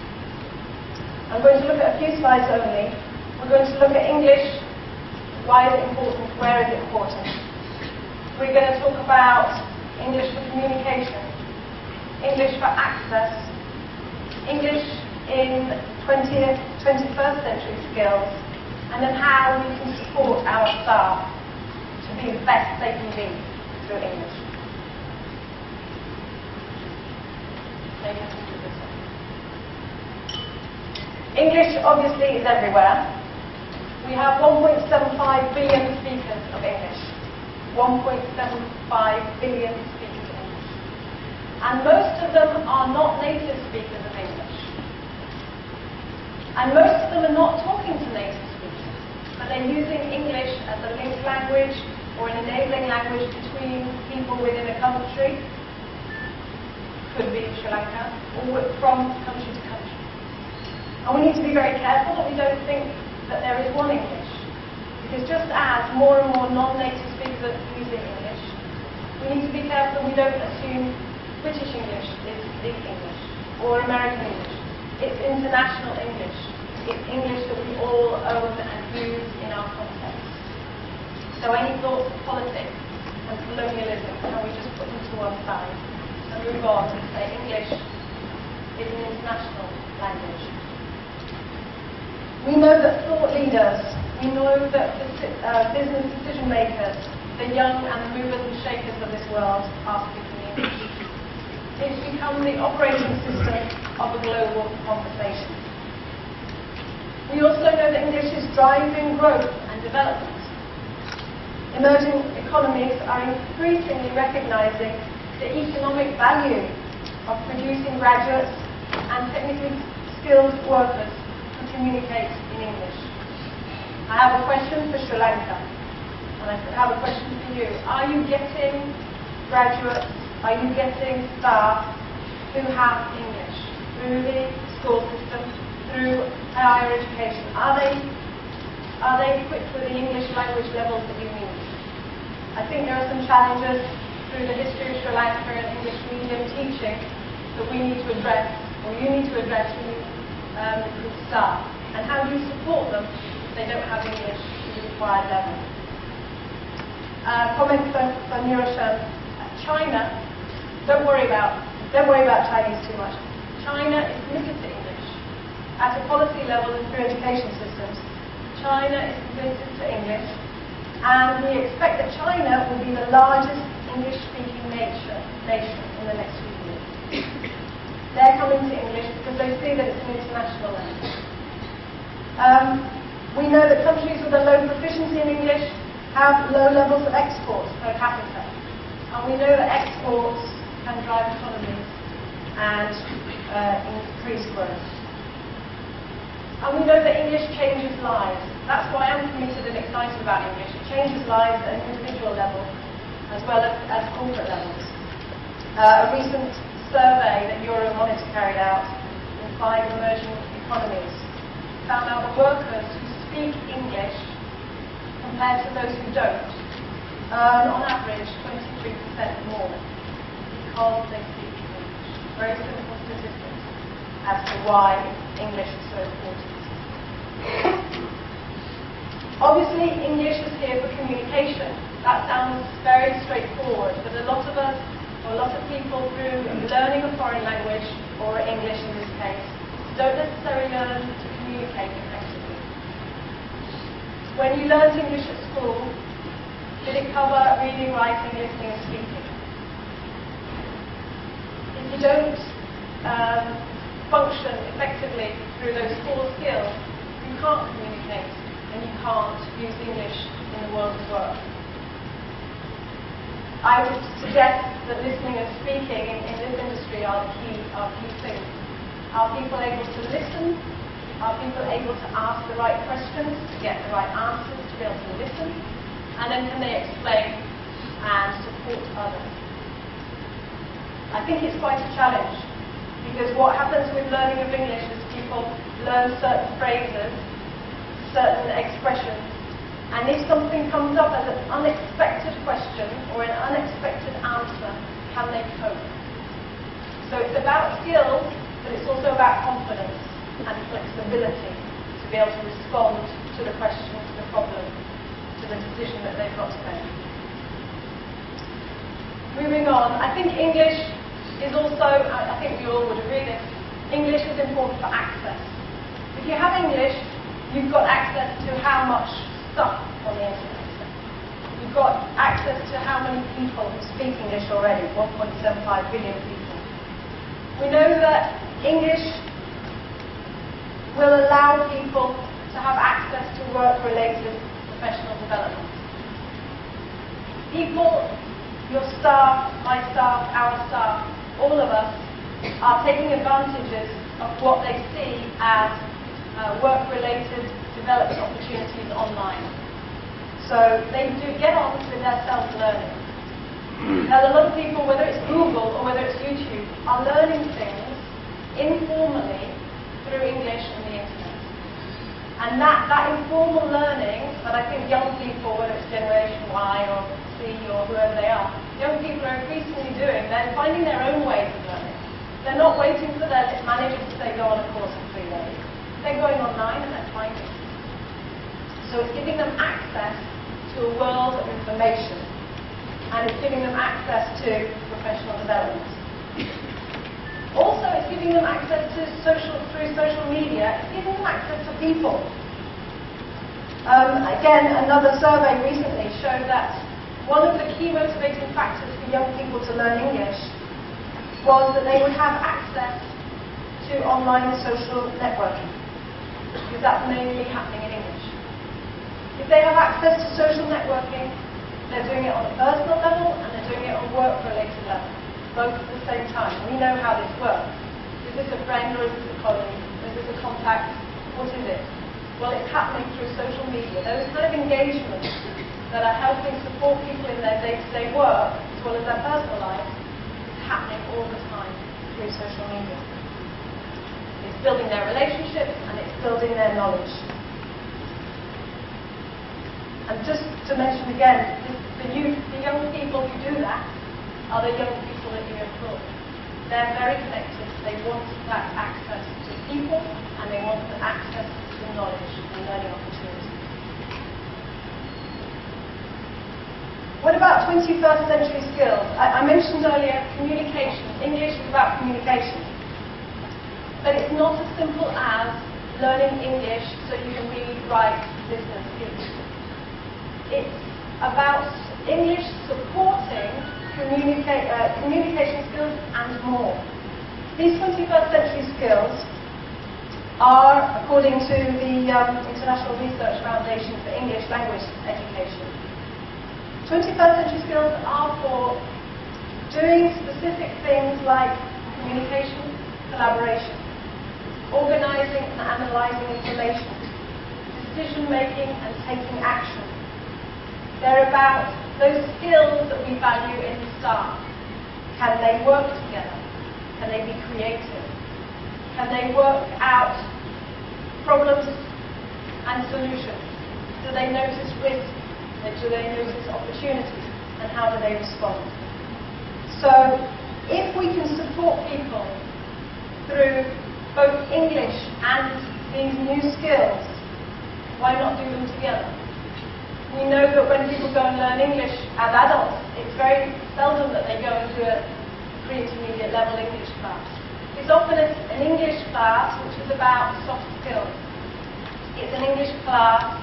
I'm going to look at a few slides only. We're going to look at English, why is it important, where is it important. We're going to talk about English for communication, English for access, English in 20th, 21st century skills, and then how we can support our staff to be the best they can be through English. English obviously is everywhere. We have 1.75 billion speakers of English. 1.75 billion speakers of English. And most of them are not native speakers of English. And most of them are not talking to native speakers, but they're using English as a link language or an enabling language between people within a country, could be Sri Lanka, or from country to country. And we need to be very careful that we don't think that there is one English. Because just as more and more non-native speakers are using English, we need to be careful we don't assume British English is the English, or American English. It's international English. It's English that we all own and use in our context. So any thoughts of politics and colonialism, can we just put them to one side and move on and say English is an international language. We know that thought leaders, we know that business decision makers, the young and the movers and shakers of this world are speaking English. It's become the operating system of a global conversation. We also know that English is driving growth and development. Emerging economies are increasingly recognizing the economic value of producing graduates and technically skilled workers who communicate in English. I have a question for Sri Lanka, and I have a question for you. Are you getting graduates, are you getting staff who have English through the school system, through higher education? Are they equipped with the English language levels that you need? I think there are some challenges through the history of Sri Lanka and English medium teaching that we need to address, or you need to address when you recruit staff. And how do you support them if they don't have English to the required level? Comment for Niroshan. China, don't worry about Chinese too much. China is committed to English. At a policy level and through education systems, China is committed to English, and we expect that China will be the largest English-speaking nation in the next few years. They're coming to English because they see that it's an international language. We know that countries with a low proficiency in English have low levels of exports per capita. And we know that exports can drive economies and increase growth. And we know that English changes lives. That's why I'm committed and excited about English. It changes lives at an individual level as well as corporate levels. A recent survey that Euromonitor carried out in 5 emerging economies found out that workers who speak English compared to those who don't earn on average 23% more because they speak English. Very simple statistics as to why English is so important. Obviously, English is here for communication. That sounds very straightforward, but a lot of us, or a lot of people through learning a foreign language, or English in this case, don't necessarily learn to communicate effectively. When you learned English at school, did it cover reading, writing, listening and speaking? If you don't function effectively through those 4 skills, you can't communicate and you can't use English in the world of work. I would suggest that listening and speaking in this industry are key things. Are people able to listen? Are people able to ask the right questions, to get the right answers, to be able to listen? And then can they explain and support others? I think it's quite a challenge, because what happens with learning of English is people learn certain phrases, certain expressions, and if something comes up as an unexpected question or an unexpected answer, can they cope? So it's about skills, but it's also about confidence and flexibility to be able to respond to the question, to the problem, to the decision that they've got to make. moving on, I think English is also, I think we all would agree this, English is important for access. If you have English, you've got access to how much stuff on the internet. You've got access to how many people who speak English already, 1.75 billion people. We know that English will allow people to have access to work-related professional development. People, your staff, my staff, our staff, all of us are taking advantages of what they see as work-related development opportunities online. So they do get on with their self-learning. Now, a lot of people, whether it's Google or whether it's YouTube, are learning things informally through English and the internet. And that informal learning that I think young people, whether it's Generation Y or Z or whoever they are, young people are increasingly doing, they're finding their own ways of learning. They're not waiting for their manager to say, go on a course for 3 days. They're going online and they're finding it. So it's giving them access to a world of information. And it's giving them access to professional development. Also, it's giving them access to through social media. It's giving them access to people. Again, another survey recently showed that one of the key motivating factors for young people to learn English was that they would have access to online social networking, because that's mainly happening in English. If they have access to social networking, they're doing it on a personal level and they're doing it on a work-related level, both at the same time. We know how this works. Is this a friend or is this a colleague? Is this a contact? What is it? Well, it's happening through social media. Those kind of engagements that are helping support people in their day-to-day work, as well as their personal lives, is happening all the time through social media. It's building their relationships and it's building their knowledge. And just to mention again, the young people who do that are the young people that you employ. They're very connected. They want that access to people and they want the access to knowledge and learning opportunities. What about 21st century skills? I mentioned earlier communication. English is about communication. But it's not as simple as learning English so you can read, write, listen, and speak. It's about English supporting communication skills and more. These 21st century skills are, according to the International Research Foundation for English Language Education, 21st century skills are for doing specific things like communication, collaboration, organizing and analyzing information, decision making and taking action. They're about those skills that we value in staff. Can they work together? Can they be creative? Can they work out problems and solutions? Do they notice risk? Do they notice opportunities? And how do they respond? So, if we can support people through both English and these new skills, why not do them together? We know that when people go and learn English as adults, it's very seldom that they go into a pre-intermediate level English class. It's often an English class which is about soft skills. It's an English class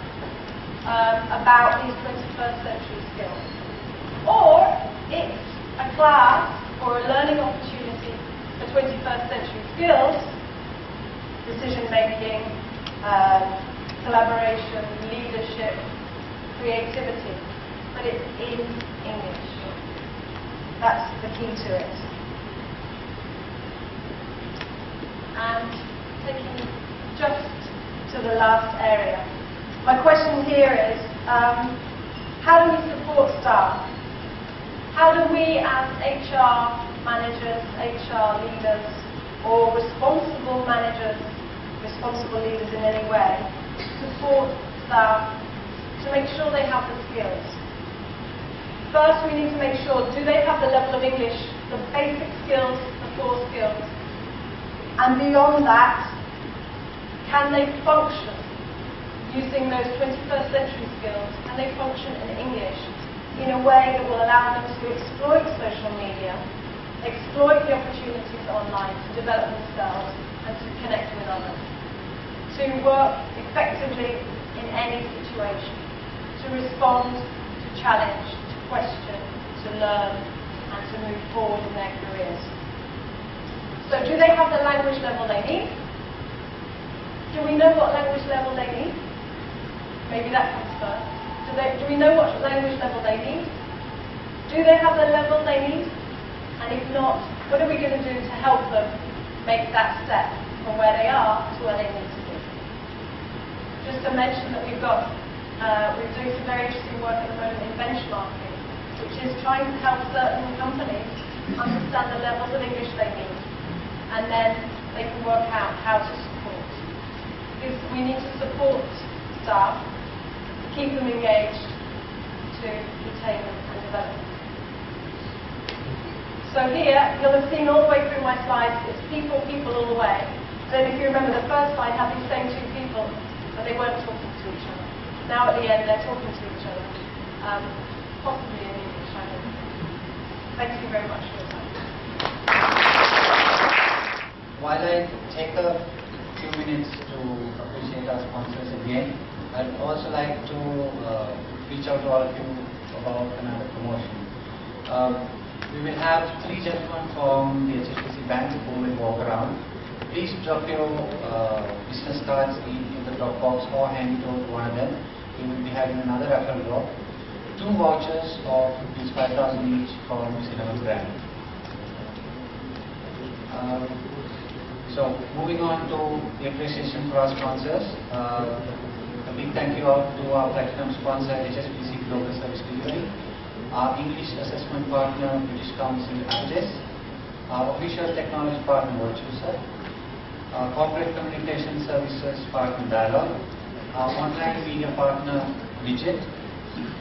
about these 21st century skills. Or it's a class or a learning opportunity for 21st century skills, decision making, collaboration, leadership, creativity, but it's in English. That's the key to it. And taking just to the last area. My question here is, how do we support staff? How do we as HR managers, HR leaders, or responsible managers, responsible leaders in any way, support staff to make sure they have the skills? First, we need to make sure, do they have the level of English, the basic skills, the core skills? And beyond that, can they function using those 21st century skills? Can they function in English in a way that will allow them to exploit social media, exploit the opportunities online to develop themselves and to connect with others, to work effectively in any situation, to respond, to challenge, to question, to learn, and to move forward in their careers. So do they have the language level they need? Do we know what language level they need? Maybe that comes first. Do we know what language level they need? Do they have the level they need? And if not, what are we going to do to help them make that step from where they are to where they need to be? Just to mention that we're doing some very interesting work at the moment in benchmarking, which is trying to help certain companies understand the levels of English they need, and then they can work out how to support. Because we need to support staff, keep them engaged, to retain them and develop them. So here, you'll have seen all the way through my slides, it's people, people all the way. I don't know if you remember the first slide had these same two people, but they weren't talking to each other. Now at the end, they're talking to each other, possibly in English, I hope. Thank you very much for your time. While I take a few minutes to appreciate our sponsors again, I'd also like to reach out to all of you about another promotion. We will have 3 gentlemen from the HSBC Bank who will walk around. Please drop your business cards in the drop box or hand it over to one of them. We will be having another raffle draw. 2 vouchers of ₹5,000 each from Cinnamon Brand. So moving on to the appreciation for our sponsors. A big thank you out to our platinum sponsor HSBC Global Service Delivery, our English assessment partner British Council APTIS, our official technology partner Virtusa, our corporate communication services partner Dialogue, our online media partner Digit,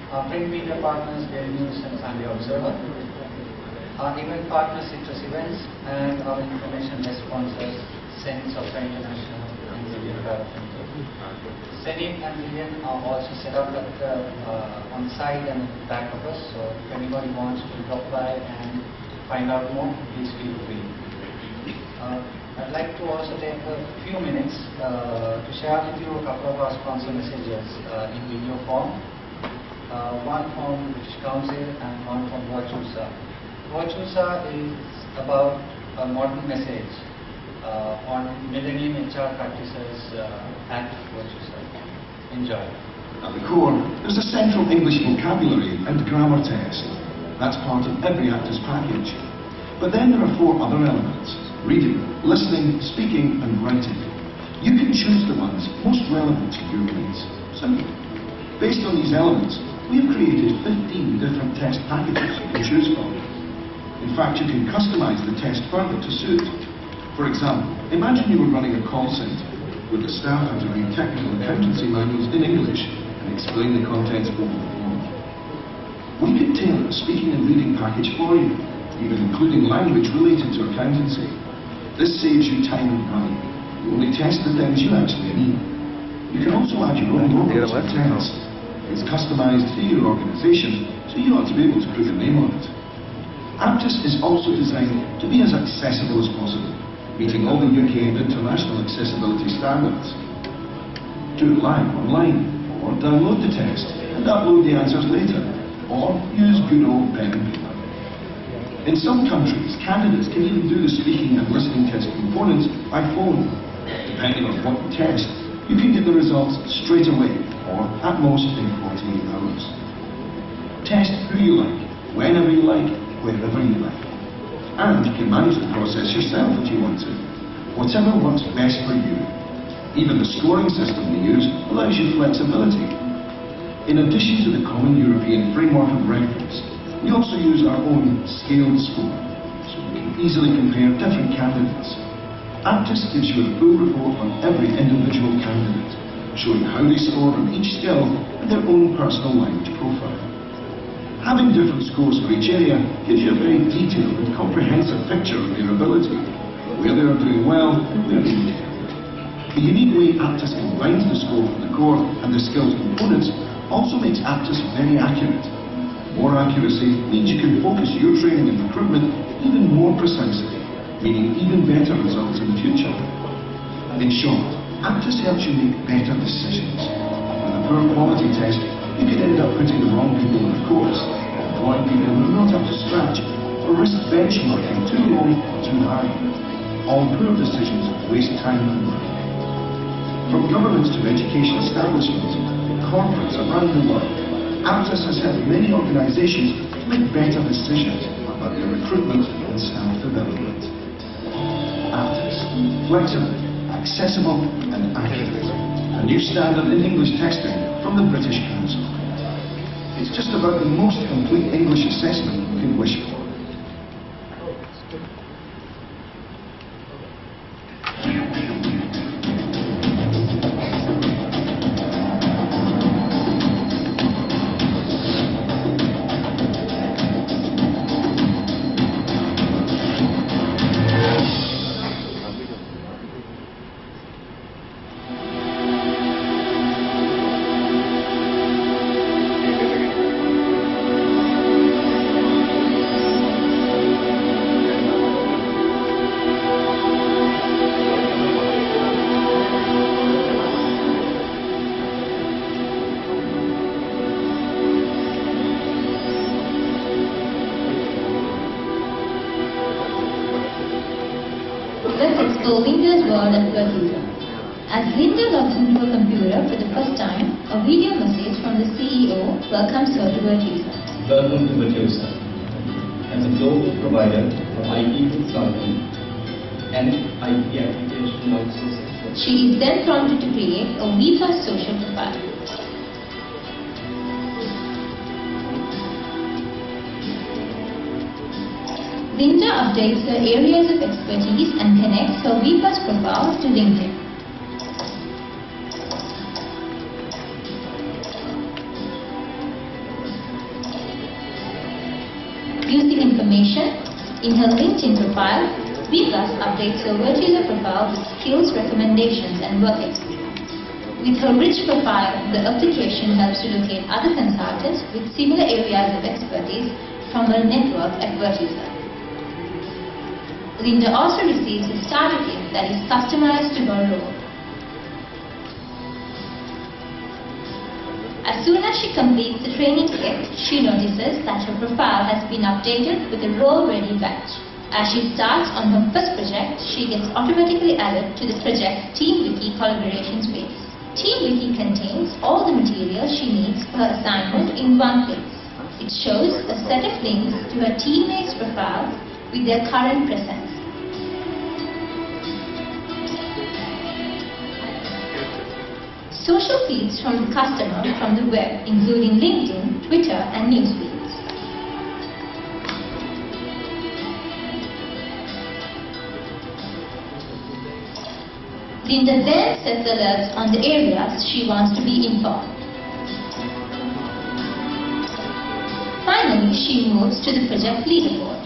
our print media partners Daily News and Sunday Observer, our event partner Citrus Events, and our information desk sponsors Senate Software International and William Private Limited. Senate and William are also set up at on the side and at the back of us, so if anybody wants to drop by and find out more, please feel free. I'd like to also take a few minutes to share with you a couple of our sponsor messages in video form. One from British Council and one from Virtusa. Virtusa is about a modern message on Millennium HR Practices at Virtusa. Enjoy. At the core, there's a central English vocabulary and grammar test. That's part of every APTIS package. But then there are 4 other elements: reading, listening, speaking and writing. You can choose the ones most relevant to your needs. Simple. Based on these elements, we have created 15 different test packages you can choose from. In fact, you can customize the test further to suit. For example, imagine you were running a call centre with the staff had to read technical accountancy manuals in English and explain the contents over the phone. We could tailor a speaking and reading package for you, even including language related to accountancy. This saves you time and money. You only test the things you actually need. You can also add your own logo to the test. It's customised to your organisation, so you ought to be able to put your name on it. APTIS is also designed to be as accessible as possible, meeting all the UK and international accessibility standards. Do it live online, or download the test and upload the answers later, or use good old pen and paper. In some countries, candidates can even do the speaking and listening test components by phone. Depending on what you test, you can get the results straight away, or at most in 48 hours. Test who you like, whenever you like, wherever you like. And you can manage the process yourself if you want to. Whatever works best for you. Even the scoring system we use allows you flexibility. In addition to the common European framework of reference, we also use our own scaled score, so we can easily compare different candidates. APTIS gives you a full report on every individual candidate, showing how they scored on each skill and their own personal language profile. Having different scores for each area gives you a very detailed and comprehensive picture of their ability, where they are doing well and where they need help. The unique way APTIS combines the score from the core and the skills components also makes APTIS very accurate. More accuracy means you can focus your training and recruitment even more precisely, meaning even better results in the future. In short, Aptus helps you make better decisions. With a poor quality test, you could end up putting the wrong people in the course, employing people who are not up to scratch, or risk benchmarking too low or too high. All poor decisions waste time and money. From governments to education establishments, corporates around the world, Aptus has helped many organisations make better decisions about their recruitment and staff development. Aptus, flexible, accessible and accurate. A new standard in English testing from the British Council. It's just about the most complete English assessment you can wish for. Let's explore Linda's world at work user. As Linda logs into her computer for the first time, a video message from the CEO welcomes her to work user. Welcome to Virtuosa. As a global provider of IT consulting and IT application outsourcing. She is then prompted to create a VPAS social profile. Linda updates her areas of expertise and connects her VPAS profile to LinkedIn. Using information in her LinkedIn profile, VPAS updates her work user profile with skills, recommendations and work experience. With her rich profile, the application helps to locate other consultants with similar areas of expertise from her network at work user. Linda also receives a starter kit that is customized to her role. As soon as she completes the training kit, she notices that her profile has been updated with a role-ready badge. As she starts on her first project, she gets automatically added to the project TeamWiki collaboration space. TeamWiki contains all the material she needs for her assignment in one place. It shows a set of links to her teammates' profiles with their current presence. Social feeds from the customer from the web, including LinkedIn, Twitter, and newsfeeds. Linda then sets alerts on the areas she wants to be informed. Finally, she moves to the project leaderboard.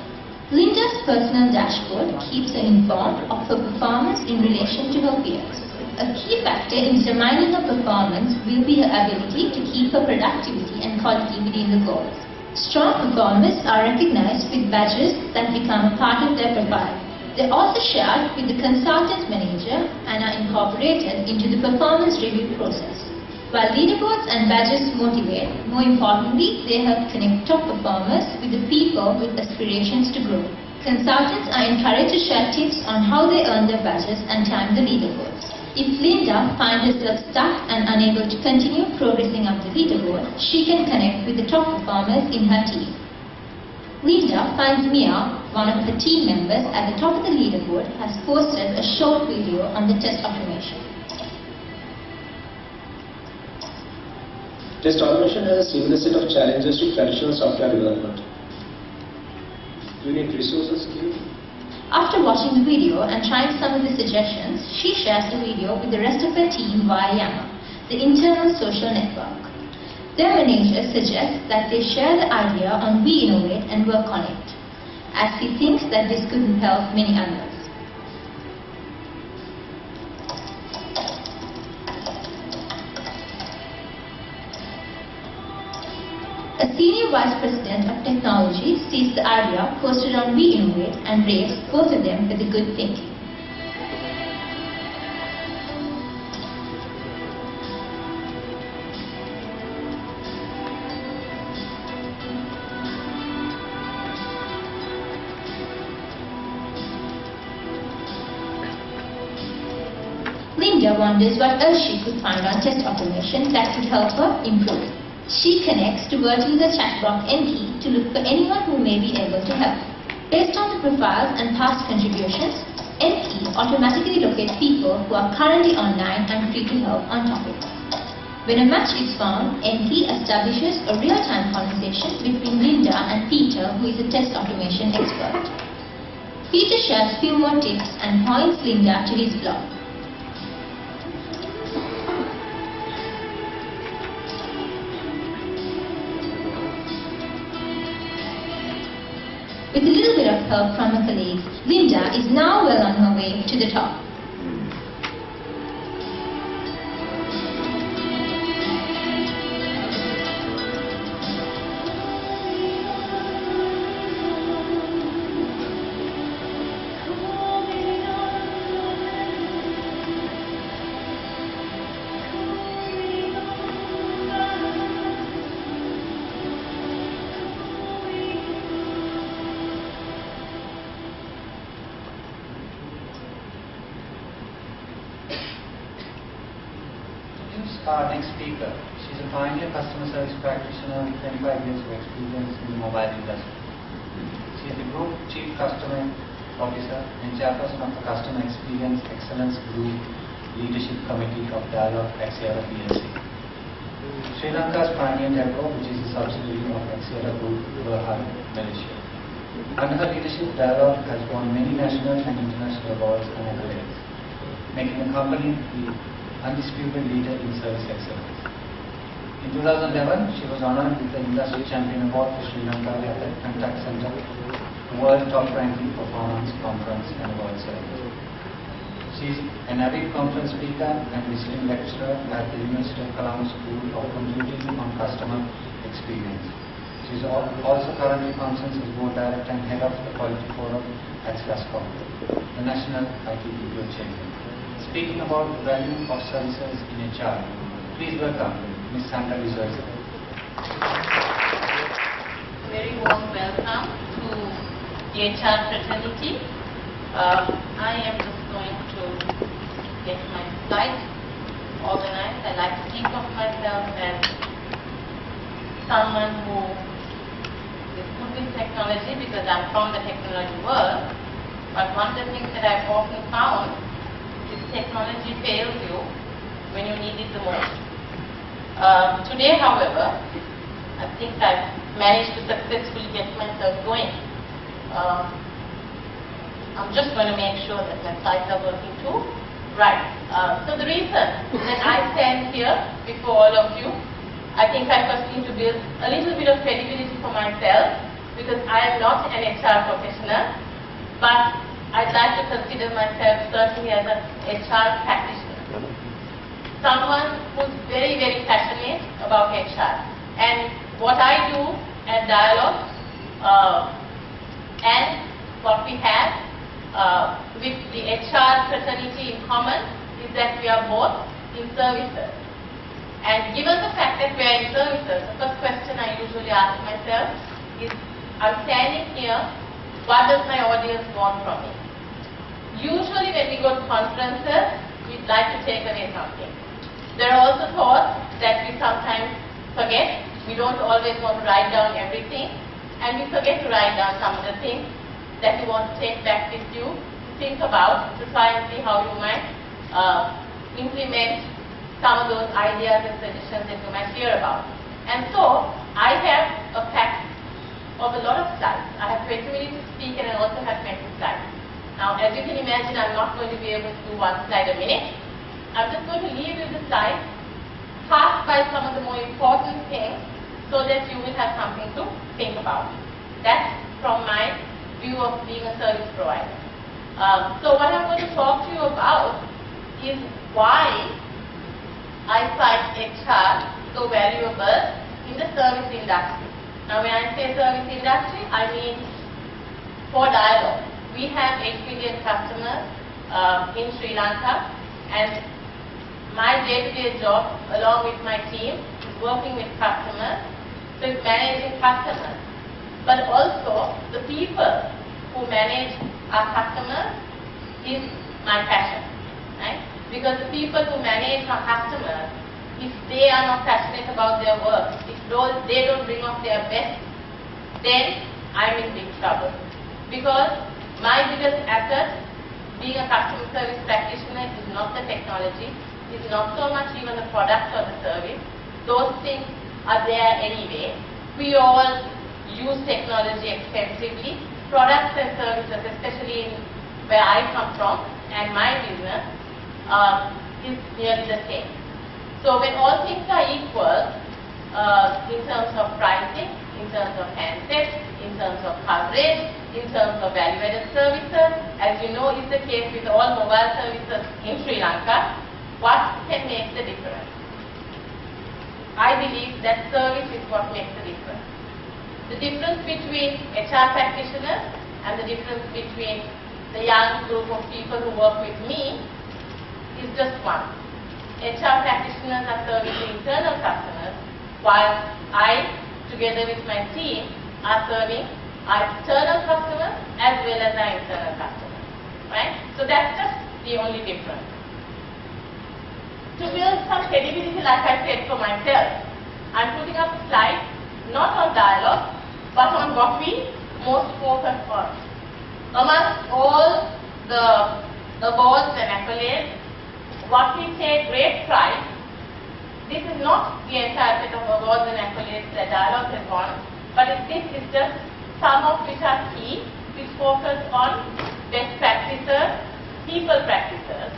Linda's personal dashboard keeps her informed of her performance in relation to her peers. A key factor in determining her performance will be her ability to keep her productivity and quality within the goals. Strong performers are recognized with badges that become a part of their profile. They are also shared with the consultant manager and are incorporated into the performance review process. While leaderboards and badges motivate, more importantly, they help connect top performers with the people with aspirations to grow. Consultants are encouraged to share tips on how they earn their badges and time the leaderboards. If Linda finds herself stuck and unable to continue progressing up the leaderboard, she can connect with the top performers in her team. Linda finds Mia, one of her team members at the top of the leaderboard, has posted a short video on the test automation. Test automation has a similar set of challenges to traditional software development. Do you need resources here? After watching the video and trying some of the suggestions, she shares the video with the rest of her team via Yammer, the internal social network. Their manager suggests that they share the idea on We Innovate and work on it, as he thinks that this could help many others. A senior vice president of technology sees the idea posted on We Innovate and raves both of them for the good thinking. Linda wonders what else she could find on test automation that could help her improve. She connects to virtually the chat box NT to look for anyone who may be able to help. Based on the profiles and past contributions, NT automatically locates people who are currently online and free to help on topics. When a match is found, NT establishes a real-time conversation between Linda and Peter, who is a test automation expert. Peter shares few more tips and points Linda to his blog. With a little bit of help from her colleagues, Linda is now well on her way to the top. Our next speaker. She's a pioneer customer service practitioner with 25 years of experience in the mobile industry. She is the Group Chief Customer Officer and Chairperson of the Customer Experience Excellence Group Leadership Committee of Dialog Axiata PLC. Sri Lanka's Pioneer Depot, which is a subsidiary of Axiata Group, Berhad, Malaysia. Under her leadership, Dialog has won many national and international awards and accolades, making the company the undisputed leader in service excellence. In 2011, she was honored with the Industry Champion Award for Sri Lanka at the Contact Center, the world top-ranking performance conference and award ceremony. She is an avid conference speaker and visiting lecturer at the University of Colombo School of Computing on Customer Experience. She is also currently functions as board director and head of the Quality Forum at SLASSCOM, the National IT BPO Champion. Speaking about the value of services in HR, please welcome Ms. Sandra Vizoisa. Very warm welcome to the HR fraternity. I am just going to get my slide organized. I like to think of myself as someone who is good with technology because I'm from the technology world. But one of the things that I've often found is technology fails you when you need it the most. Today, however, I think I've managed to successfully get myself going. I'm just going to make sure that my slides are working too. Right. So the reason that I stand here before all of you, I think I first need to build a little bit of credibility for myself because I am not an HR professional, but I'd like to consider myself certainly as an HR practitioner. Someone who's very, very passionate about HR. And what I do at Dialog and what we have with the HR fraternity in common is that we are both in services. And given the fact that we are in services, the first question I usually ask myself is, I'm standing here, what does my audience want from me? Usually when we go to conferences, we'd like to take away something. There are also thoughts that we sometimes forget. We don't always want to write down everything, and we forget to write down some of the things that you want to take back with you, to think about, to try and see how you might implement some of those ideas and suggestions that you might hear about. And so, I have a pack of a lot of slides. I have 20 minutes to speak and I also have 20 slides. Now, as you can imagine, I'm not going to be able to do one slide a minute. I'm just going to leave you the slides, pass by some of the more important things so that you will have something to think about. That's from my view of being a service provider. So what I'm going to talk to you about is why I find HR so valuable in the service industry. Now when I say service industry, I mean for dialogue. We have 8 million customers in Sri Lanka, and my day-to-day job along with my team is working with customers, so it's managing customers. But also the people who manage our customers is my passion, right? Because the people who manage our customers, if they are not passionate about their work, if they don't bring out their best, then I'm in big trouble. Because my biggest asset, being a customer service practitioner, is not the technology, is not so much even the product or the service. Those things are there anyway. We all use technology extensively. Products and services, especially in where I come from and my business, is nearly the same. So when all things are equal, in terms of pricing, in terms of handsets, in terms of coverage, in terms of value-added services, as you know is the case with all mobile services in Sri Lanka, what can make the difference? I believe that service is what makes the difference. The difference between HR practitioners and the difference between the young group of people who work with me is just one. HR practitioners are servicing internal customers, while I, together with my team, are serving our external customers as well as our internal customers. Right? So that's just the only difference. To build some credibility, like I said, for myself, I'm putting up a slide not on dialogue, but on what we most focus on. Amongst all the awards and accolades, what we take great pride, this is not the entire set of awards and accolades that Dialogue has won, but this is just some of which are key, which focus on best practices, people practices,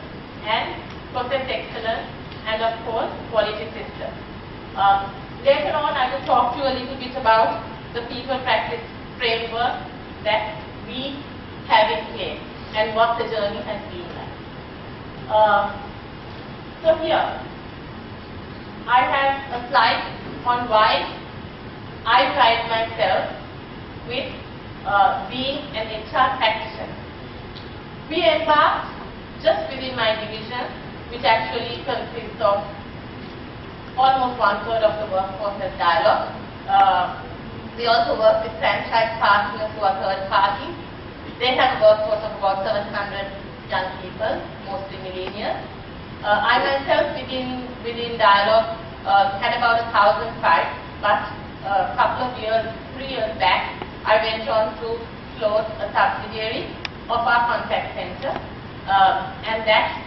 and process excellence, and of course, quality systems. Later on, I will talk to you a little bit about the people practice framework that we have in place and what the journey has been like. So here, I have a slide on why I pride myself with being an HR practitioner. We embarked just within my division, which actually consists of almost 1/3 of the workforce as Dialogue. We also work with franchise partners who are third parties. They have a workforce of about 700 young people, mostly millennials. I myself within Dialogue had about 1,005, but a couple of years, 3 years back, I went on to float a subsidiary of our contact center, and that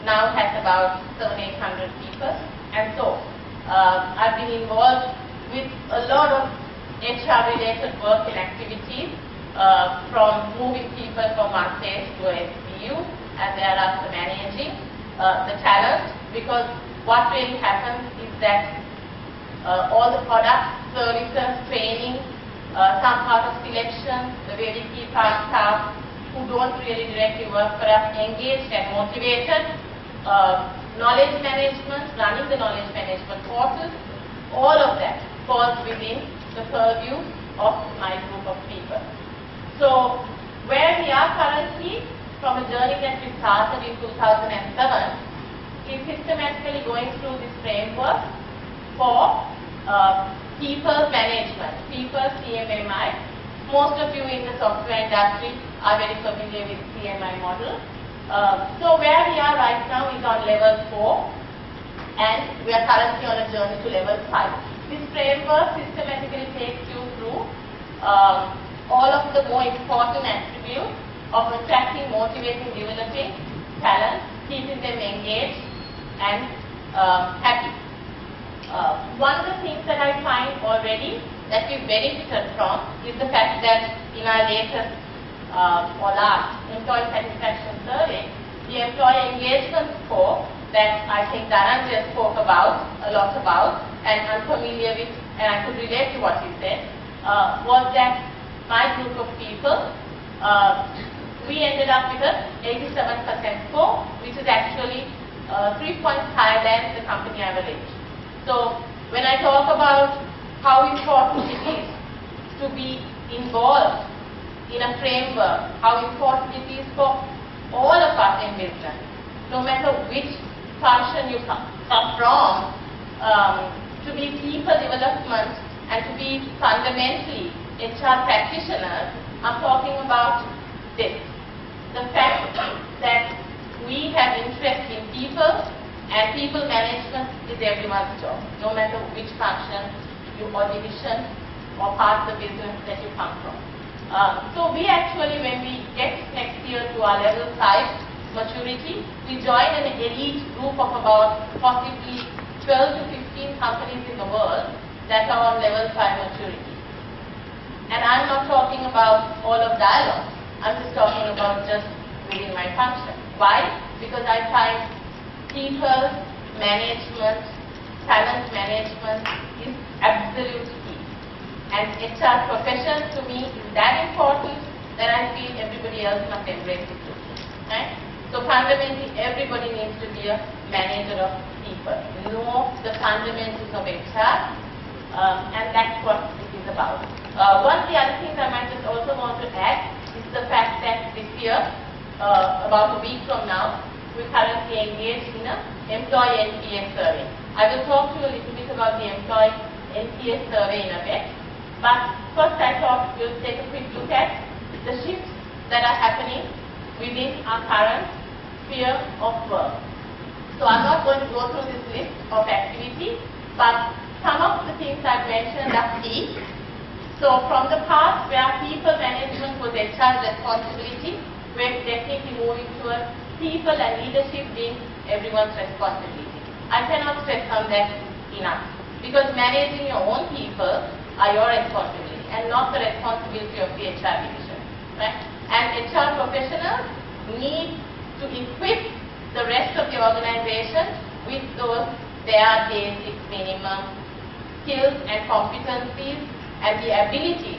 now has about 700-800 people. And so I've been involved with a lot of HR related work and activities, from moving people from one stage to a SBU and thereafter managing the talent, because what really happens is that all the products, services, training, some part of selection, the way we keep our staff who don't really directly work for us engaged and motivated, knowledge management, running the knowledge management courses, all of that falls within the purview of my group of people. So where we are currently, from a journey that we started in 2007, is systematically going through this framework for people management, people CMMI. Most of you in the software industry are very familiar with CMI model. So where we are right now is on level 4, and we are currently on a journey to level 5. This framework systematically takes you through all of the more important attributes of attracting, motivating, developing talent, keeping them engaged and happy. One of the things that I find already that we benefited from is the fact that in our latest or last employee satisfaction survey, the employee engagement score that I think Dhananjay spoke about, a lot about, and I'm familiar with, and I could relate to what he said, was that my group of people, we ended up with an 87% score, which is actually 3 points higher than the company average. So when I talk about how important it is to be involved in a framework, how important it is for all of us in business, no matter which function you come from, to be people development and to be fundamentally HR practitioners. I'm talking about this. The fact that we have interest in people, and people management is everyone's job, no matter which function or division or part of the business that you come from. So we actually, when we get next year to our level 5 maturity, we join an elite group of about possibly 12 to 15 companies in the world that are on level 5 maturity. And I'm not talking about all of dialogue. I'm just talking about just within my function. Why? Because I find people management, talent management is absolute key. And HR profession to me is that important that I feel everybody else must embrace it too. Right? So fundamentally, everybody needs to be a manager of people. Know the fundamentals of HR, and that's what it is about. One of the other things I might just also want to add is the fact that this year, about a week from now, we're currently engaged in an employee NPS survey. I will talk to you a little bit about the employee NPS survey in a bit. But first I thought we'll take a quick look at the shifts that are happening within our current sphere of work. So I'm not going to go through this list of activities, but some of the things I've mentioned are key. So from the past where people management was HR's responsibility, we're definitely moving towards people and leadership being everyone's responsibility. I cannot stress on that enough, because managing your own people are your responsibility and not the responsibility of the HR division. Right? And HR professionals need to equip the rest of the organization with those their basic minimum skills and competencies and the ability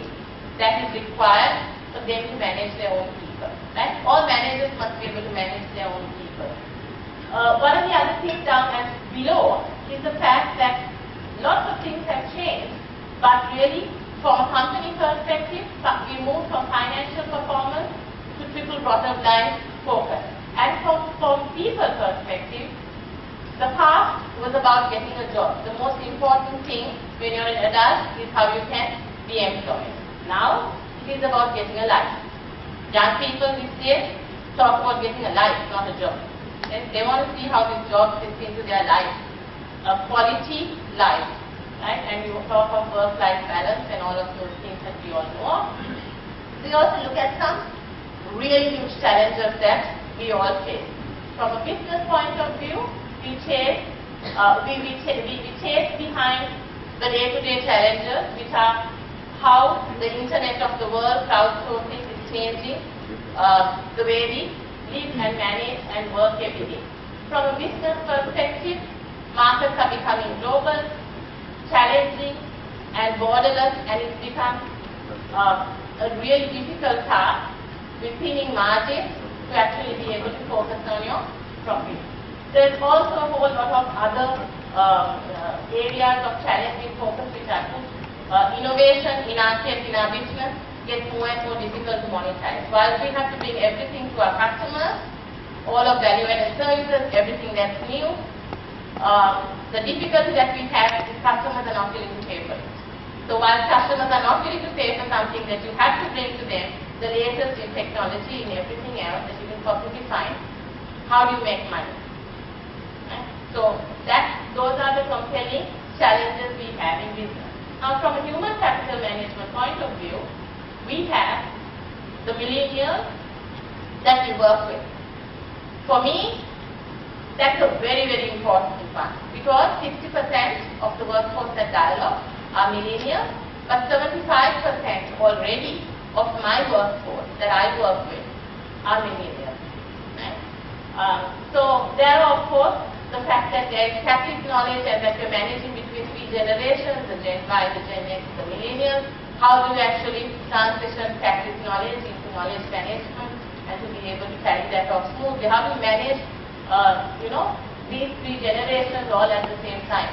that is required for them to manage their own people. Right? All managers must be able to manage their own people. One of the other things down as below is the fact that lots of things have changed, but really from a company perspective, we moved from financial performance to triple bottom line focus. And from people perspective, the past was about getting a job. The most important thing when you're an adult is how you can be employed. Now, it is about getting a life. Young people these days talk about getting a life, not a job. And they want to see how this job fits into their life. A quality life. Right? And you talk of work-life balance and all of those things that we all know. We also look at some really huge challenges that we all face. From a business point of view, we chase behind the day-to-day challenges, which are how the internet of the world, crowdsourcing, is changing the way we live and manage and work every day. From a business perspective, markets are becoming global, challenging and borderless, and it's become a really difficult task with pinning margins to actually be able to focus on your profit. There's also a whole lot of other areas of challenging focus which are put. Innovation in our case, in our business, gets more and more difficult to monetize. While we have to bring everything to our customers, all of value-added services, everything that's new, the difficulty that we have is customers are not willing to pay for it. So while customers are not willing to pay for something that you have to bring to them, the latest in technology and everything else that you can possibly find, how do you make money? Right? So those are the compelling challenges we have in business. Now from a human capital management point of view, we have the millennials that we work with. For me, that's a very, very important one, because 60% of the workforce at Dialog are millennials, but 75% already of my workforce that I work with are millennials. Right? So there are, of course, the fact that there is tacit knowledge and that we're managing between three generations, the Gen Y, the Gen X, the millennials. How do you actually transition tacit knowledge into knowledge management and to be able to carry that off smoothly? How do you manage these three generations all at the same time?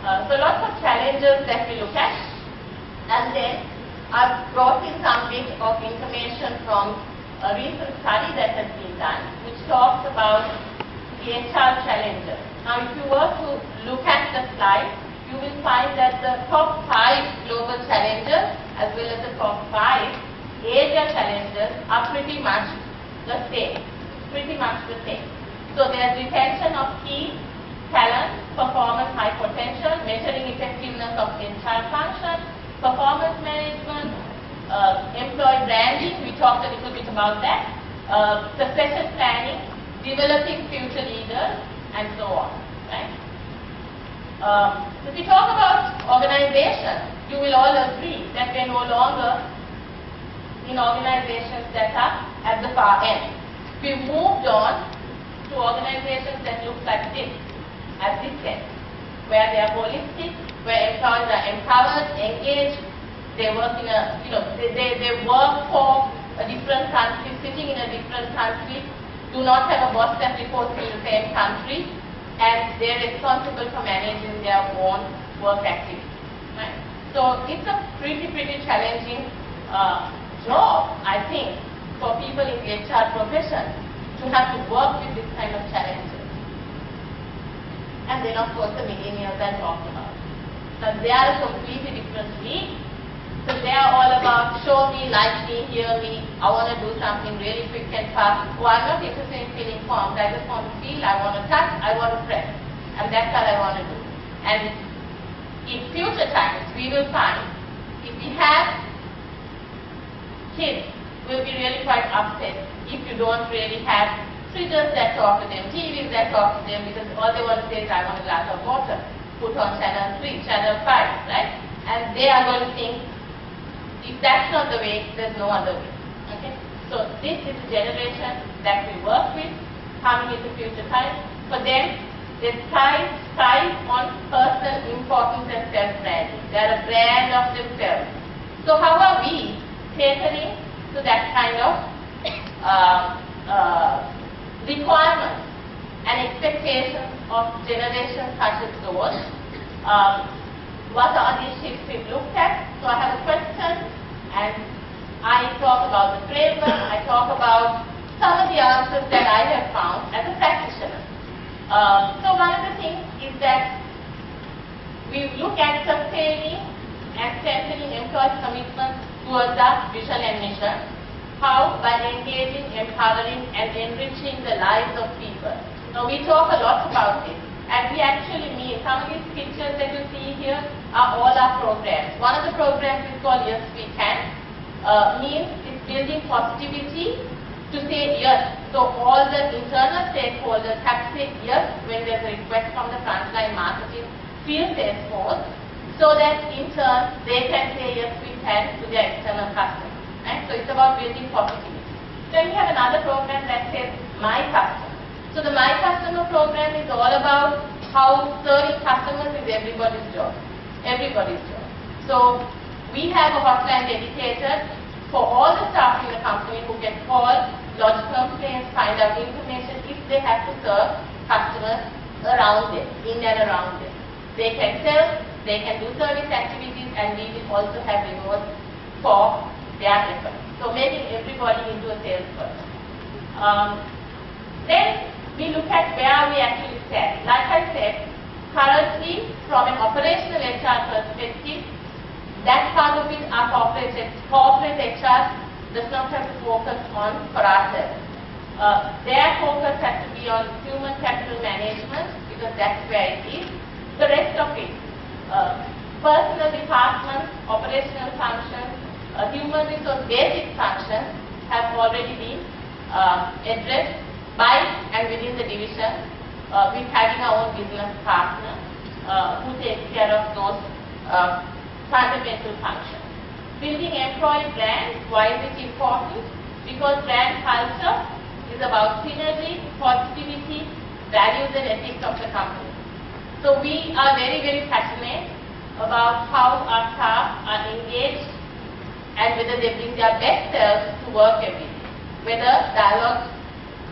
So lots of challenges that we look at, and then I've brought in some bit of information from a recent study that has been done, which talks about the HR challenges. Now, if you were to look at the slide, you will find that the top 5 global challenges as well as the top 5 area challenges are pretty much the same. So there's retention of key talent, performance high potential, measuring effectiveness of HR function, performance management, employee branding, we talked a little bit about that, succession planning, developing future leaders, and so on. Right? If we talk about organization, you will all agree that we're no longer in organizations that are at the far end. We've moved on to organizations that look like this, at this end, where they are holistic, where employees are empowered, engaged, they work in a, they work for a different country, sitting in a different country, do not have a boss that reports in the same country, and they're responsible for managing their own work activities. Right? So it's a pretty challenging job, I think, for people in the HR profession to have to work with this kind of challenges. And then of course the millennials I talked about. So they are a completely different league. So they are all about show me, like me, hear me, I want to do something really quick and fast. Oh, I'm not interested in filling forms, I just want to feel, I want to touch, I want to press. And that's what I want to do. And in future times, we will find if we have kids, we'll be really quite upset if you don't really have fridges that talk to them, TVs that talk to them, because all they want to say is, I want a glass of water. Put on channel 3, channel 5, right? And they are going to think, if that's not the way, there's no other way. Okay? So this is the generation that we work with, coming into future times. For them, they thrive on personal importance and self-branding. They are a brand of themselves. So how are we catering to that kind of requirements and expectations of generations such as those? What are these shifts we've looked at? So I have a question, and I talk about the framework, I talk about some of the answers that I have found as a practitioner. So one of the things is that we look at sustaining and strengthening employees' commitment towards our vision and mission. How? By engaging, empowering, and enriching the lives of people. Now we talk a lot about this. And we actually mean, some of these pictures that you see here are all our programs. One of the programs is called Yes We Can. Means it's building positivity to say yes. So all the internal stakeholders have to say yes when there's a request from the frontline marketing field sales force, so that in turn they can say yes we can to their external customers. Right? So it's about building positivity. Then we have another program that says My Customer. So the My Customer program is all about how serving customers is everybody's job. Everybody's job. So we have a hotline dedicated for all the staff in the company who can call, lodge complaints, find out information if they have to serve customers around them, in and around them. They can sell, they can do service activities, and we will also have rewards for their efforts. So making everybody into a salesperson. Then we look at where we actually stand. Like I said, currently from an operational HR perspective, that part of it, our corporate HR does not have to focus on for ourselves. Their focus has to be on human capital management, because that's where it is. The rest of it, personal departments, operational functions, human resource basic functions have already been addressed by and within the division, with having our own business partner who takes care of those fundamental functions. Building employee brand, why is it important? Because brand culture is about synergy, positivity, values and ethics of the company. So we are very passionate about how our staff are engaged and whether they bring their best selves to work every day. Whether dialogue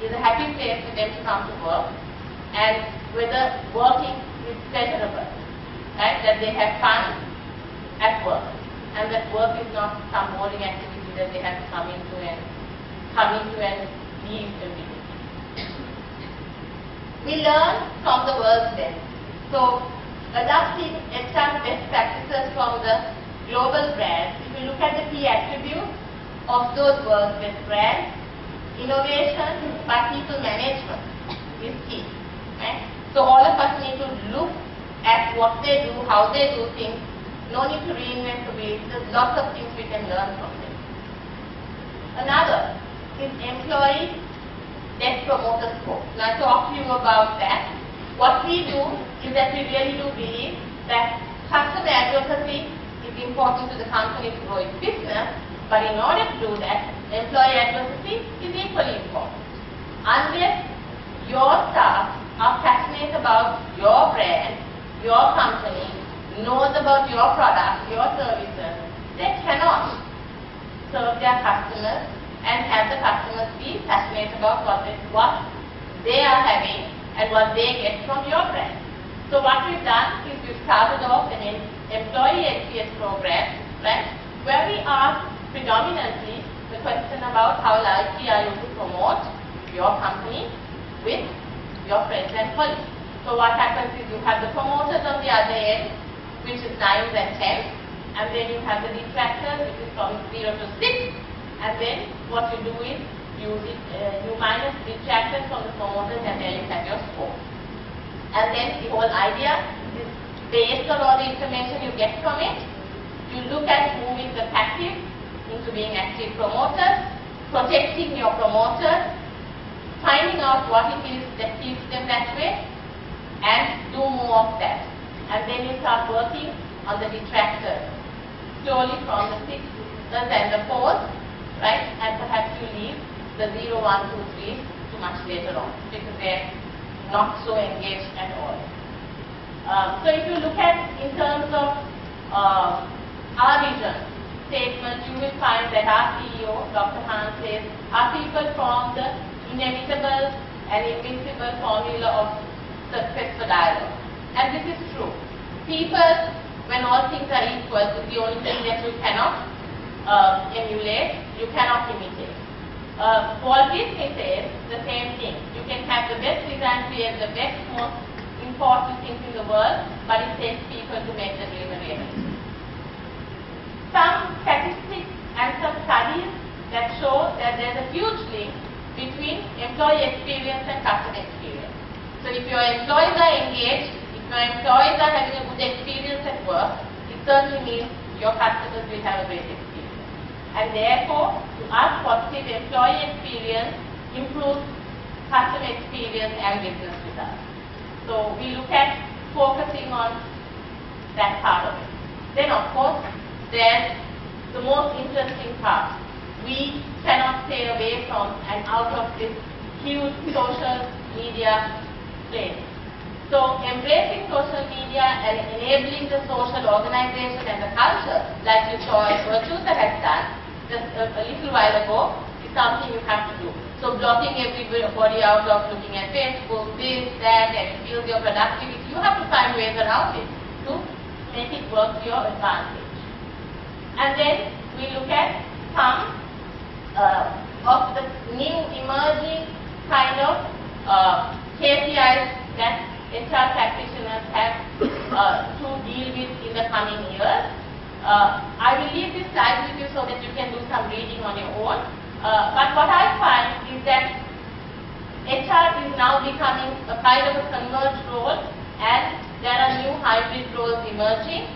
is a happy place for them to come to work, and whether working is pleasurable. right, that they have fun at work, and that work is not some boring activity that they have to come into and leave every day. We learn from the world's best. So, adopting HR best practices from the global brands, if you look at the key attributes of those world's best brands, innovation by people management is key. Right? So all of us need to look at what they do, how they do things. No need to reinvent the wheel. There's lots of things we can learn from them. Another is employee net promoter score. Now I talk to you about that. What we do is that we really do believe that customer advocacy is important to the company to grow its business, but in order to do that, employee advocacy is equally important. Unless your staff are passionate about your brand, your company, knows about your products, your services, they cannot serve their customers and have the customers be passionate about what they are having and what they get from your brand. So what we've done is we've started off an employee XPS program, right, where we ask predominantly the question about how likely are you to promote your company with your friends and colleagues. So what happens is you have the promoters on the other end, which is 9s and 10s, and then you have the detractors, which is from 0 to 6, and then what you do is you minus detractors from the promoters, and there you have your score. And then the whole idea is based on all the information you get from it, you look at moving the passive into being active promoters, protecting your promoters, finding out what it is that keeps them that way, and do more of that. And then you start working on the detractors, slowly from the 6s and the 4s, right? And perhaps you leave the 0, 1, 2, 3 to much later on, because they're not so engaged at all. So if you look at in terms of our vision statement, you will find that our CEO, Dr. Han, says, our people form the inevitable and invincible formula of success for dialogue. And this is true. People, when all things are equal, is the only thing that you cannot emulate, you cannot imitate. Walt Disney says the same thing. You can have the best design, create the best, most important things in the world, but it takes people to make the dream a reality. Some statistics and some studies that show that there's a huge link between employee experience and customer experience. So if your employees are engaged, if your employees are having a good experience at work, it certainly means your customers will have a great experience. And therefore, to us, positive employee experience improves customer experience and business results. So we look at focusing on that part of it. Then of course, there's the most interesting part. We cannot stay away from and out of this huge social media place. So embracing social media and enabling the social organization and the culture, like you saw Virtusa has done just a little while ago, is something you have to do. So blocking everybody out of looking at Facebook, this, that, and it kills your productivity. You have to find ways around it to make it work to your advantage. And then we look at some of the new emerging kind of KPIs that HR practitioners have to deal with in the coming years. I will leave this slide with you so that you can do some reading on your own. But what I find is that HR is now becoming a kind of a converged role, and there are new hybrid roles emerging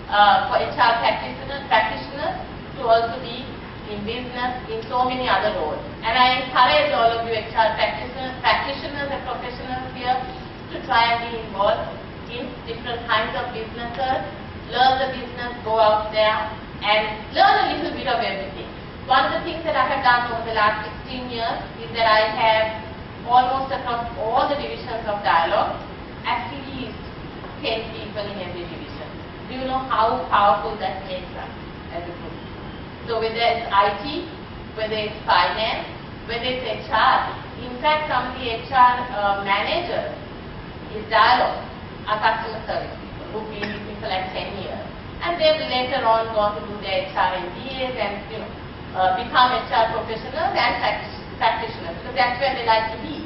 for HR practitioners to also be in business, in so many other roles. And I encourage all of you HR practitioners and professionals here to try and be involved in different kinds of businesses, learn the business, go out there and learn a little bit of everything. One of the things that I have done over the last 16 years is that I have almost across all the divisions of Dialogue at least 10 people in every division. Do you know how powerful that makes us as a group? So whether it's IT, whether it's finance, whether it's HR, in fact some of the HR managers is Dialogue, our customer service people who've been for like 10 years. And they've later on gone to do their HR MBAs and become HR professionals and practitioners, because that's where they like to be.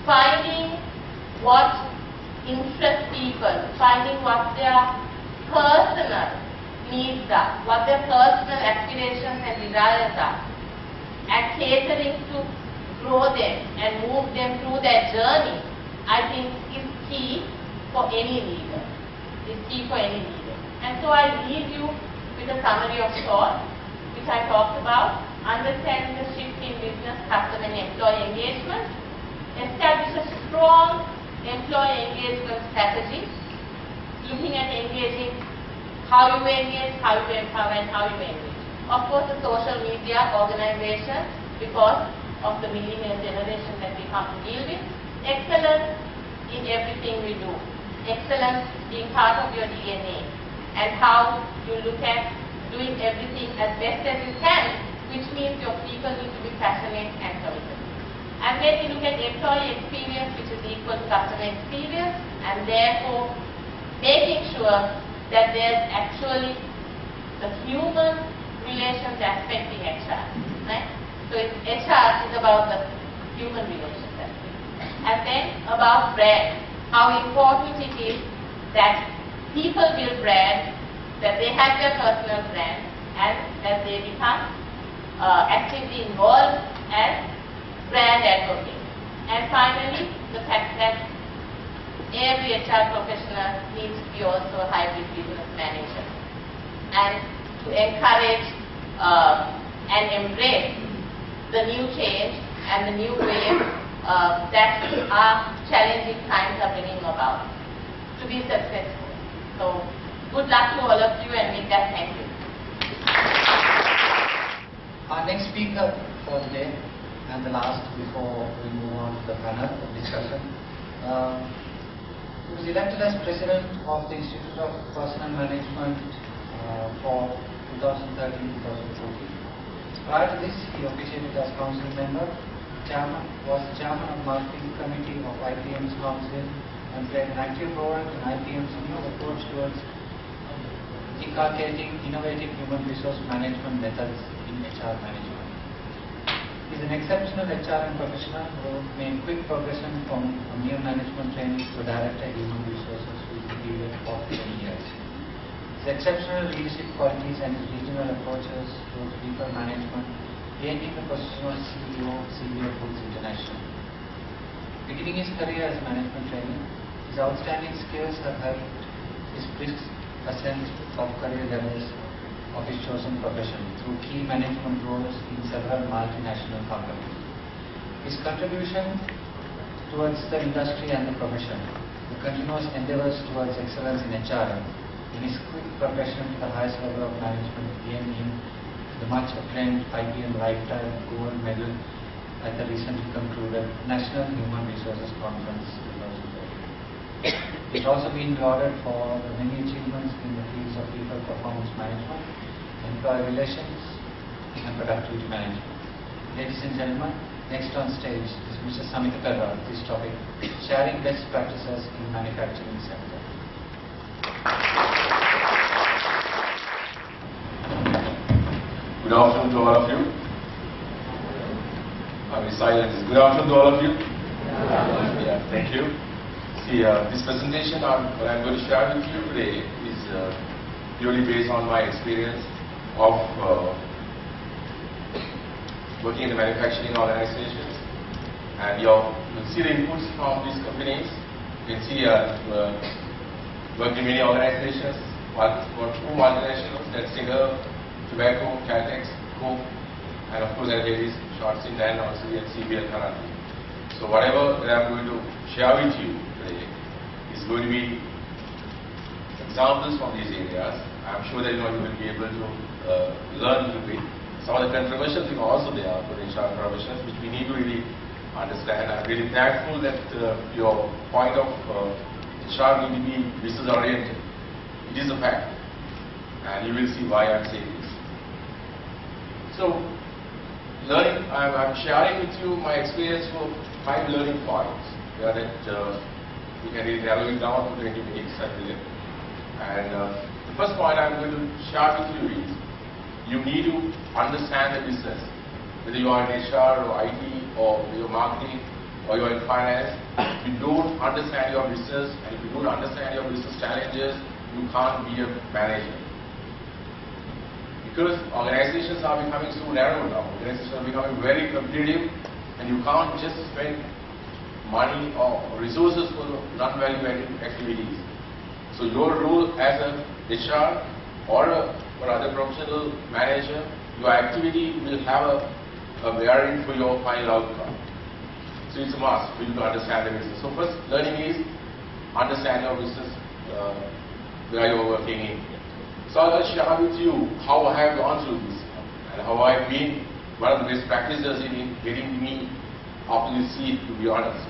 Finding what interests people, finding what their personal needs are, what their personal aspirations and desires are, and catering to grow them and move them through their journey, I think is key for any leader. And so I leave you with a summary of thought, which I talked about: understanding the shift in business, customer and employee engagement, establish a strong employee engagement strategy, looking at engaging, how you engage, how you empower, and how you engage. Of course, the social media organization, because of the millennial generation that we come to deal with. Excellence in everything we do. Excellence being part of your DNA. And how you look at doing everything as best as you can, which means your people need to be passionate and committed. And then you look at employee experience, which is equal to customer experience, and therefore making sure that there's actually the human relations aspect in HR. Right? So HR is about the human relations aspect. And then about brand, how important it is that people build brand, that they have their personal brand, and that they become actively involved as brand advocates. And finally, the fact that every HR professional needs to be also a hybrid business manager, and to encourage and embrace the new change and the new wave that our challenging times are bringing about to be successful. So, good luck to all of you, and with that, thank you. Our next speaker for the day, and the last before we move on to the panel of discussion, he was elected as president of the Institute of Personnel Management for 2013-2014. Prior to this, he officiated as council member, was chairman of marketing committee of IPM's council, and played an active role in IPM's new approach towards inculcating innovative human resource management methods in HR management. He is an exceptional HRM professional who made quick progression from a mere management training to director of human resources within a period of 10 years. His exceptional leadership qualities and his regional approaches towards people management gained him the position of CEO of CBA Foods International. Beginning his career as management trainee, his outstanding skills have helped his brisk ascent of career levels of his chosen profession through key management roles in several multinational companies. His contribution towards the industry and the profession, the continuous endeavors towards excellence in HRM, and his quick progression to the highest level of management gained him the much acclaimed IBM Lifetime Gold Medal at the recently concluded National Human Resources Conference 2013. It has also been lauded for the many achievements in the fields of people performance management, employee relations, and productivity management. Ladies and gentlemen, next on stage is Mr. Samita Perra with this topic, sharing best practices in manufacturing sector. Good afternoon to all of you. Silence. Good afternoon to all of you. Yeah, thank you. See, this presentation what I'm going to share with you today is purely based on my experience of working in the manufacturing organizations, and you'll see the inputs from these companies. You can see worked in many organizations, two multinationals, that's Singer, Tobacco, Caltex, Coke, and of course I did short stint and also at CBL Karate. So whatever that I'm going to share with you today is going to be examples from these areas. I'm sure that you will be able to learn a little bit. Some of the controversial things are also there for the HR professionals, which we need to really understand. I'm really thankful that your point of HR need to be business oriented. It is a fact, and you will see why I'm saying this. So, learning, I'm sharing with you my experience for 5 learning points. Yeah, that we can really narrow it down to 20 minutes, I believe. And the first point I'm going to share with you is, you need to understand the business. Whether you are in HR or IT or your marketing or you are in finance, if you don't understand your business and if you don't understand your business challenges, you can't be a manager. Because organizations are becoming so narrow now, organizations are becoming very competitive, and you can't just spend money or resources for non-value-adding activities. So your role as a HR or other professional manager, your activity will have a bearing for your final outcome. So it's a must for you to understand the business. So first learning is understand your business where you're working in. So I'll share with you how I have gone through this and how I've been one of the best practices in getting me up to this seat, to be honest.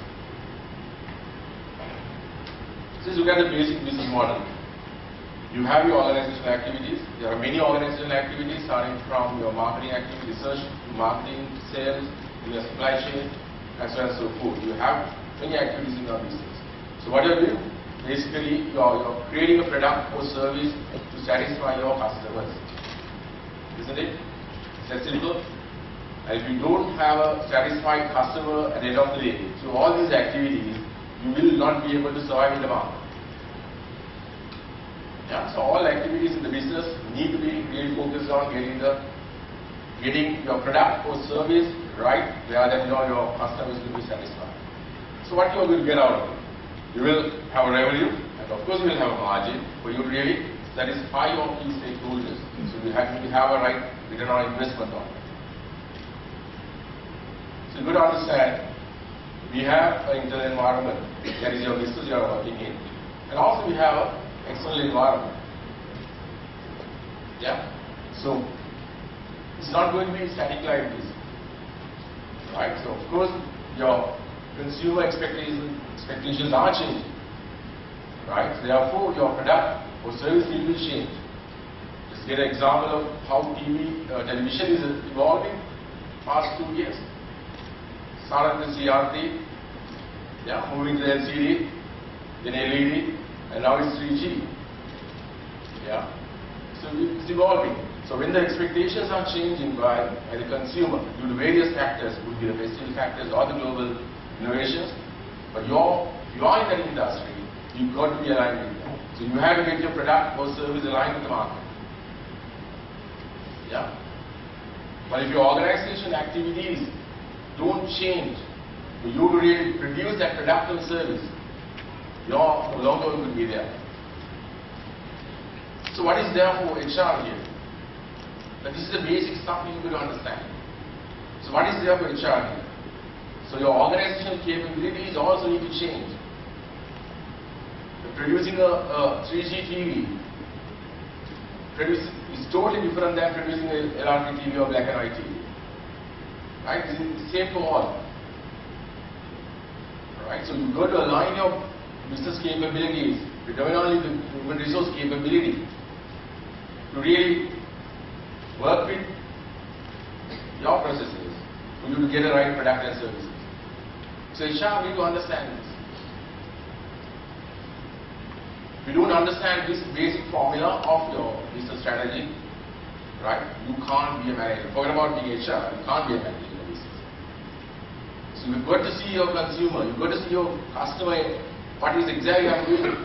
Let's look at the basic business model. You have your organizational activities. There are many organizational activities starting from your marketing activity, research, marketing, sales, your supply chain, and so on and so forth. You have many activities in your business. So what you're doing? Basically, you're creating a product or service to satisfy your customers. Isn't it? It's that simple. And if you don't have a satisfied customer at the end of the day, through all these activities, you will not be able to survive in the market. Yeah, so all activities in the business need to be really focused on getting your product or service right, where then your customers will be satisfied. So what you are going to get out of it? You will have a revenue, and of course you will have a margin, but you really satisfy your key stakeholders. So you have a right return on investment on it. So you got to understand, we have an internal environment, that is your business you are working in, and also we have an external environment. Yeah? So it's not going to be static like this. Right? So of course your consumer expectations are changing. Right? So therefore your product or service will be changed. Just get an example of how television is evolving past 2 years. Started with CRT, yeah, moving to LCD, then LED, and now it's 3G. Yeah. So it's evolving. So when the expectations are changing by the consumer due to various factors, would be the physical factors or the global innovations, but if you are in that industry, you've got to be aligned with that. So you have to get your product or service aligned with the market. Yeah. But if your organization activities don't change for you to really produce that product or service, you're no longer going to be there. So what is there for HR here? But this is the basic stuff you need to understand. So what is there for HR here? So your organizational capabilities also need to change. Producing a 3G TV is totally different than producing a LRT TV or black and white TV. Right? It's the same for all. Right? So you've got to align your business capabilities, predominantly the human resource capability, to really work with your processes for you to get the right product and services. So HR need to understand this. If you don't understand this basic formula of your business strategy, right, you can't be a manager. Forget about being HR, you can't be a manager in the business. So you've got to see your consumer, you've got to see your customer, what is exactly I'm doing.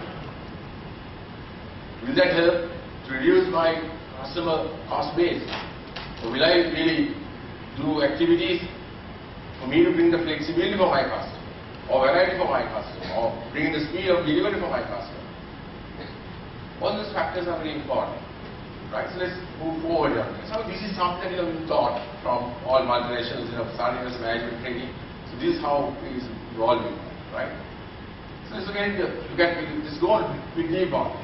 Will that help to reduce my customer cost base? Or will I really do activities for me to bring the flexibility for my customer, or variety for my customer, or bring the speed of delivery for my customer? All those factors are very important. Right? So let's move forward here. So this is something we taught from all multinationals, starting as management training. So this is how it is evolving, right? So let's let's go on big deep on.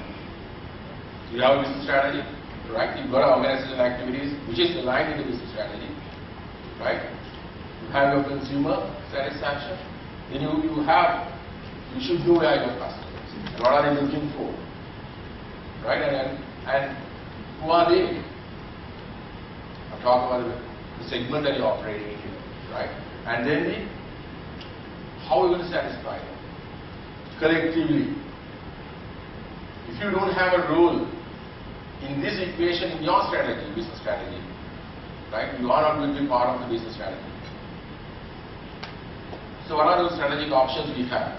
You have a business strategy, right? You've got organizational activities which is aligned with the business strategy, right? You have your consumer satisfaction. Then you should know where your customers and what are they looking for, right? And who are they? I'm talking about the segment that you're operating in here, right? And then how are you going to satisfy them collectively? If if you don't have a role in this equation in your strategy, business strategy, right, you are not going to be part of the business strategy. So what are those strategic options we have?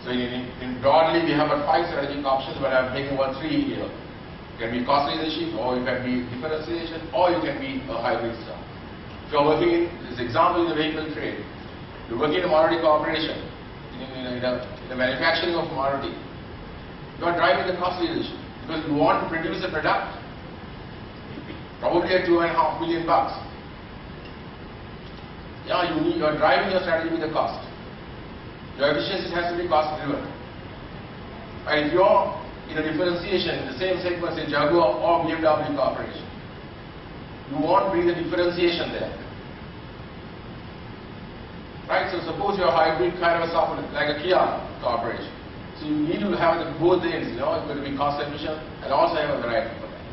So in broadly we have 5 strategic options, but I'm taking 3 here. It can be cost leadership, or it can be differentiation, or it can be a hybrid stuff. If you're working in this example in the vehicle trade, you're working in a Maruti corporation, in the manufacturing of Maruti, you are driving the cost leadership because you want to produce a product probably at $2.5 million. Yeah, you are driving your strategy with the cost. Your efficiency has to be cost driven. And if you're in a differentiation in the same segment as Jaguar or BMW corporation, you want to bring the differentiation there. Right? So suppose you're a hybrid kind of a software like a Kia corporation. So you need to have both ends, it's going to be cost efficient and also have a variety for that.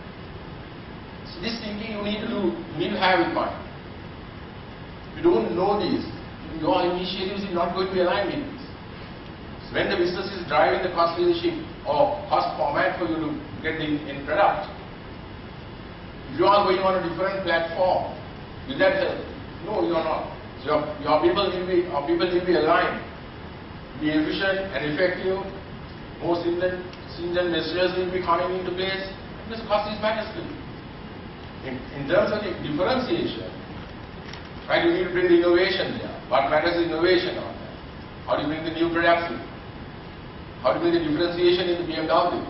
So this thinking you need to have in mind. If you don't know this, your initiatives is not going to be aligned with this. So when the business is driving the cost leadership or cost format for you to get the end product, if you are going on a different platform, will that help? No, you are not. So your people will be aligned, be efficient and effective. More stringent measures will be coming into place. This cost is matters to you. In terms of the differentiation, right? You need to bring the innovation there. What matters is innovation on that. How do you bring the new products in? How do you bring the differentiation in the BMW?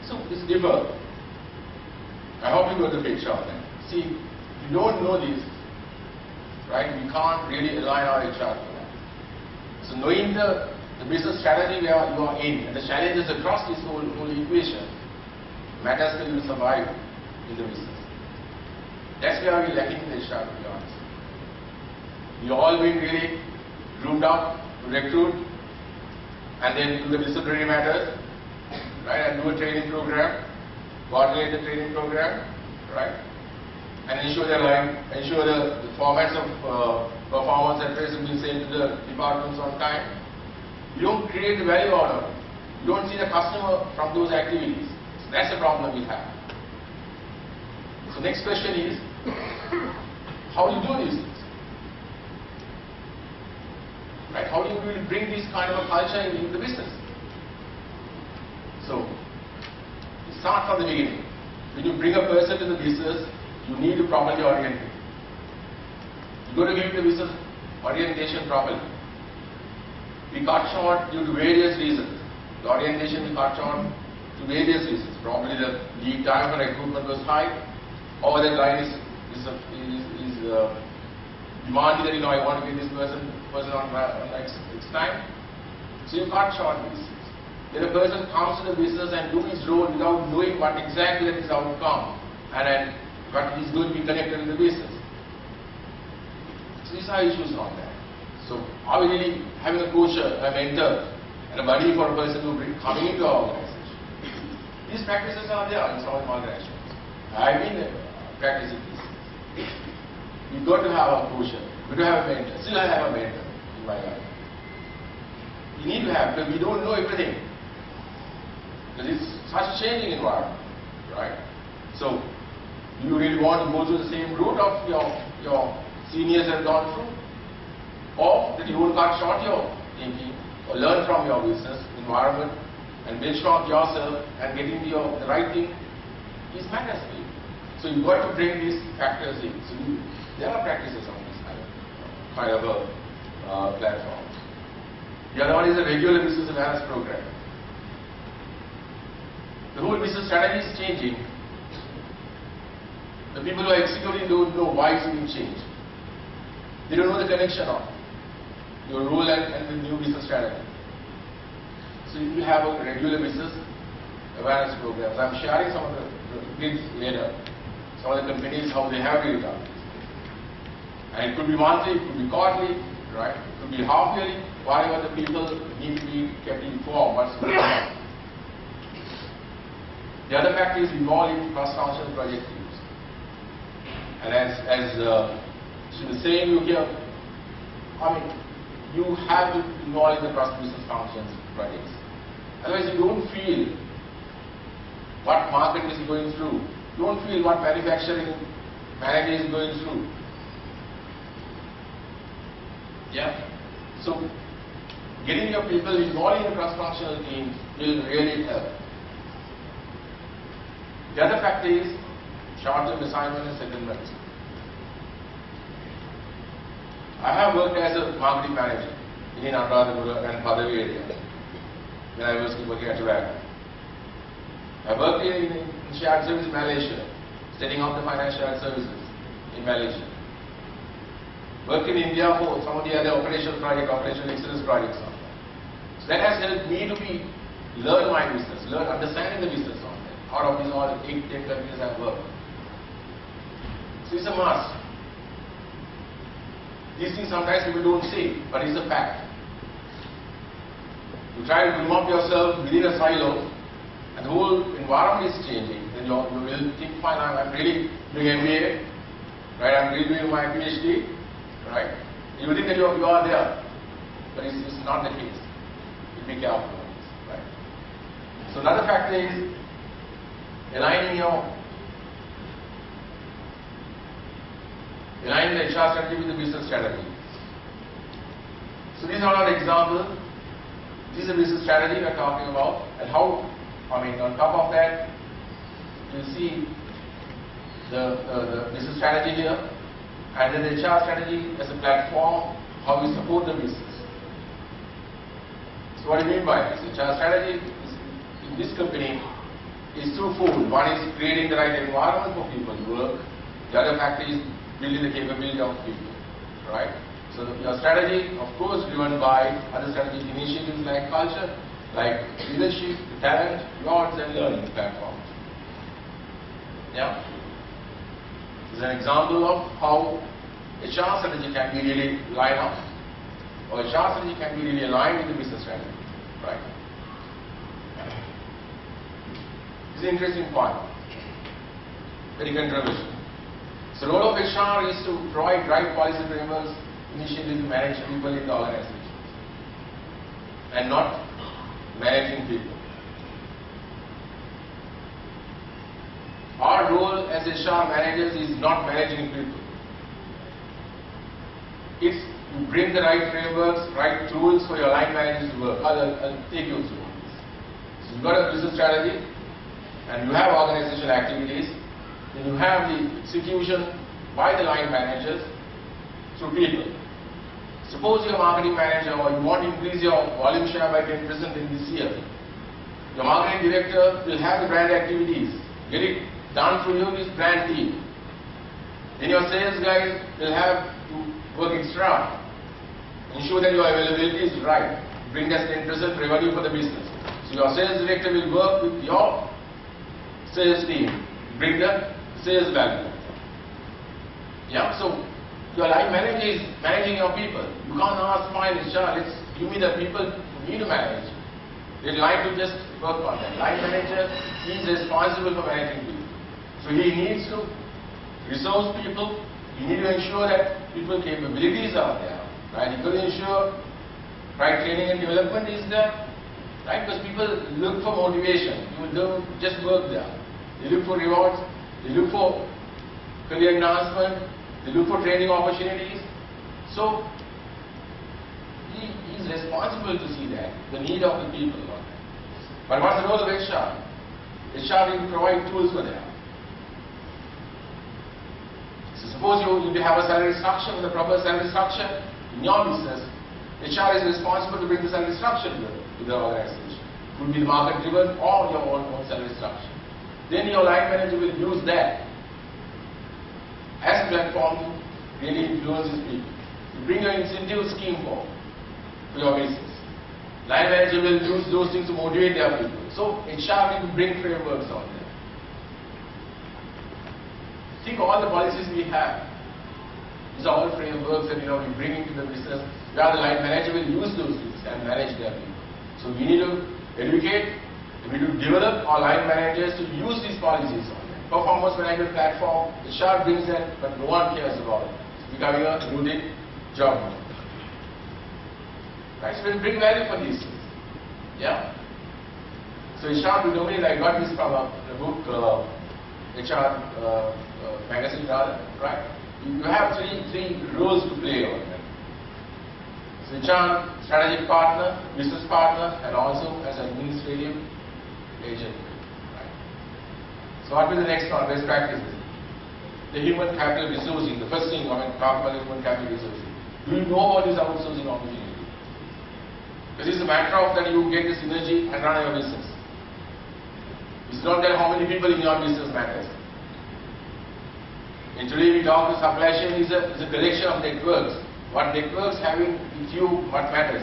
So it's different. I hope you got the picture on that. See, if you don't know this, right, we can't really align our HR to that. So knowing the business strategy where you are in and the challenges across this whole equation matters for you to survive in the business. That's where we're lacking in the HR, to be honest. We've all been really groomed up to recruit and then do the disciplinary matters, right, and do a training program, coordinate the training program, right, and ensure the formats of performance and trace will be sent to the departments on time. You don't create the value out of it. You don't see the customer from those activities. So that's the problem we have. So next question is, how do you do these things? Right? How do you really bring this kind of a culture into the business? So, start from the beginning. When you bring a person to the business, you need to properly orient him. You've got to give the business orientation properly. We cut short due to various reasons. The orientation we cut short to various reasons. Probably the lead time for recruitment was high, or the guy is demanding that, I want to get this person on next time. So you cut short these things. Then a person comes to the business and do his role without knowing what exactly that is outcome and then what is going to be connected to the business. So these are issues on that. So are we really having a coach, a mentor, and a buddy for a person who is coming into our organization? These practices are there in some organizations. I've been practicing this. You've got to have a coach, you've got to have a mentor. Still I have a mentor in my life. You need to have, because we don't know everything. Because it's such a changing environment, right? So, do you really want to go through the same route of your seniors have gone through? Or that you will cut short your thinking or learn from your business environment and benchmark yourself and getting the right thing is matters to you. So you've got to bring these factors in. So there are practices on this kind of a platform. The other one is a regular business awareness program. The whole business strategy is changing. The people who are executing don't know why it's being changed. They don't know the connection of your role and the new business strategy. So you will have a regular business awareness programs. I'm sharing some of the things later. Some of the companies, how they have it done. And it could be monthly, it could be quarterly, right? It could be half yearly. Whatever the people need to be kept informed what's going on. The other factor is involving cross-functional project teams. And as she was saying, you have to involve in the cross-business functions projects. Otherwise you don't feel what market is going through. You don't feel what manufacturing manager is going through. Yeah? So, getting your people involved in a cross-functional team will really help. The other factor is short-term assignment and settlement. I have worked as a marketing manager in Anuradhapura and Padavi area when I was working at Tobacco. I worked in shared service in Malaysia, setting up the financial services in Malaysia. Worked in India for some of the other operational excellence projects. So that has helped me to learn my business, understanding the business on that. Out of these all 8-10 countries I've worked. So it's a must. These things sometimes people don't say, but it's a fact. You try to groom up yourself within a silo, and the whole environment is changing. Then you will think, fine, I'm really doing MBA, right? I'm really doing my PhD, right? You will think that you are there, but it's not the case. You be careful of this, right? So another factor is aligning the HR strategy with the business strategy. So these are all examples. This is a business strategy we are talking about, and how, on top of that, you see the business strategy here, and then the HR strategy as a platform, how we support the business. So what do you mean by this? HR strategy in this company is twofold. One is creating the right environment for people to work. The other factor is building the capability of people, right? So your strategy, of course, driven by other strategic initiatives like culture, like leadership, talent, rewards, and learning platforms. Yeah? This is an example of how HR strategy can be really lined up, or HR strategy can be really aligned with the business strategy, right? This is an interesting point, very controversial. So the role of HR is to provide right policy frameworks, initiatives to manage people in the organization, and not managing people. Our role as HR managers is not managing people. It's to bring the right frameworks, right tools for your line managers to work. I'll take you through this. So you've got a business strategy, and you have organizational activities, then you have the execution by the line managers through people. Suppose you're a marketing manager, or you want to increase your volume share by 10% in this year. Your marketing director will have the brand activities, get it done through your brand team. Then your sales guys will have to work extra, ensure that your availability is right, bring us 10% revenue for the business. So your sales director will work with your sales team, bring the sales value. Yeah, so your line manager is managing your people. You can't ask, fine, HR, let's give me the people who need to manage. They'd like to just work on that. Line manager is responsible for managing people. So he needs to resource people. You need to ensure that people's capabilities are there, right? You got to ensure right training and development is there, right? Because people look for motivation. You don't just work there. They look for rewards. They look for career enhancement. They look for training opportunities. So he is responsible to see that, the need of the people. But what's the role of HR? HR will provide tools for that. So suppose you have a salary structure with a proper salary structure in your business. HR is responsible to bring the salary structure to the organization. It could be the market driven or your own salary structure. Then your line manager will use that as a platform to really influence his people. You bring an incentive scheme for your business. Line manager will use those things to motivate their people. So HR will bring frameworks on them. Think all the policies we have. These are all frameworks that we bring into the business, where the line manager will use those things and manage their people. So we need to educate, we need to develop our line managers to use these policies on them. Performance management platform, HR brings that, but no one cares about it. It's becoming a routine job. Right? So we'll bring value for these things. Yeah? So HR predominantly, I got this from a book, HR magazine rather, right? You have three roles to play on that. So HR, strategic partner, business partner, and also as an administrative agent. Right? So what will the next one? Best practices. The human capital resourcing. The first thing I talk about is human capital resourcing. Do you know about this outsourcing opportunity? Because it's a matter of that you get the synergy and run your business. It's not that how many people in your business matters. And today we talk to supply chain is a collection of networks. What networks having with you, what matters.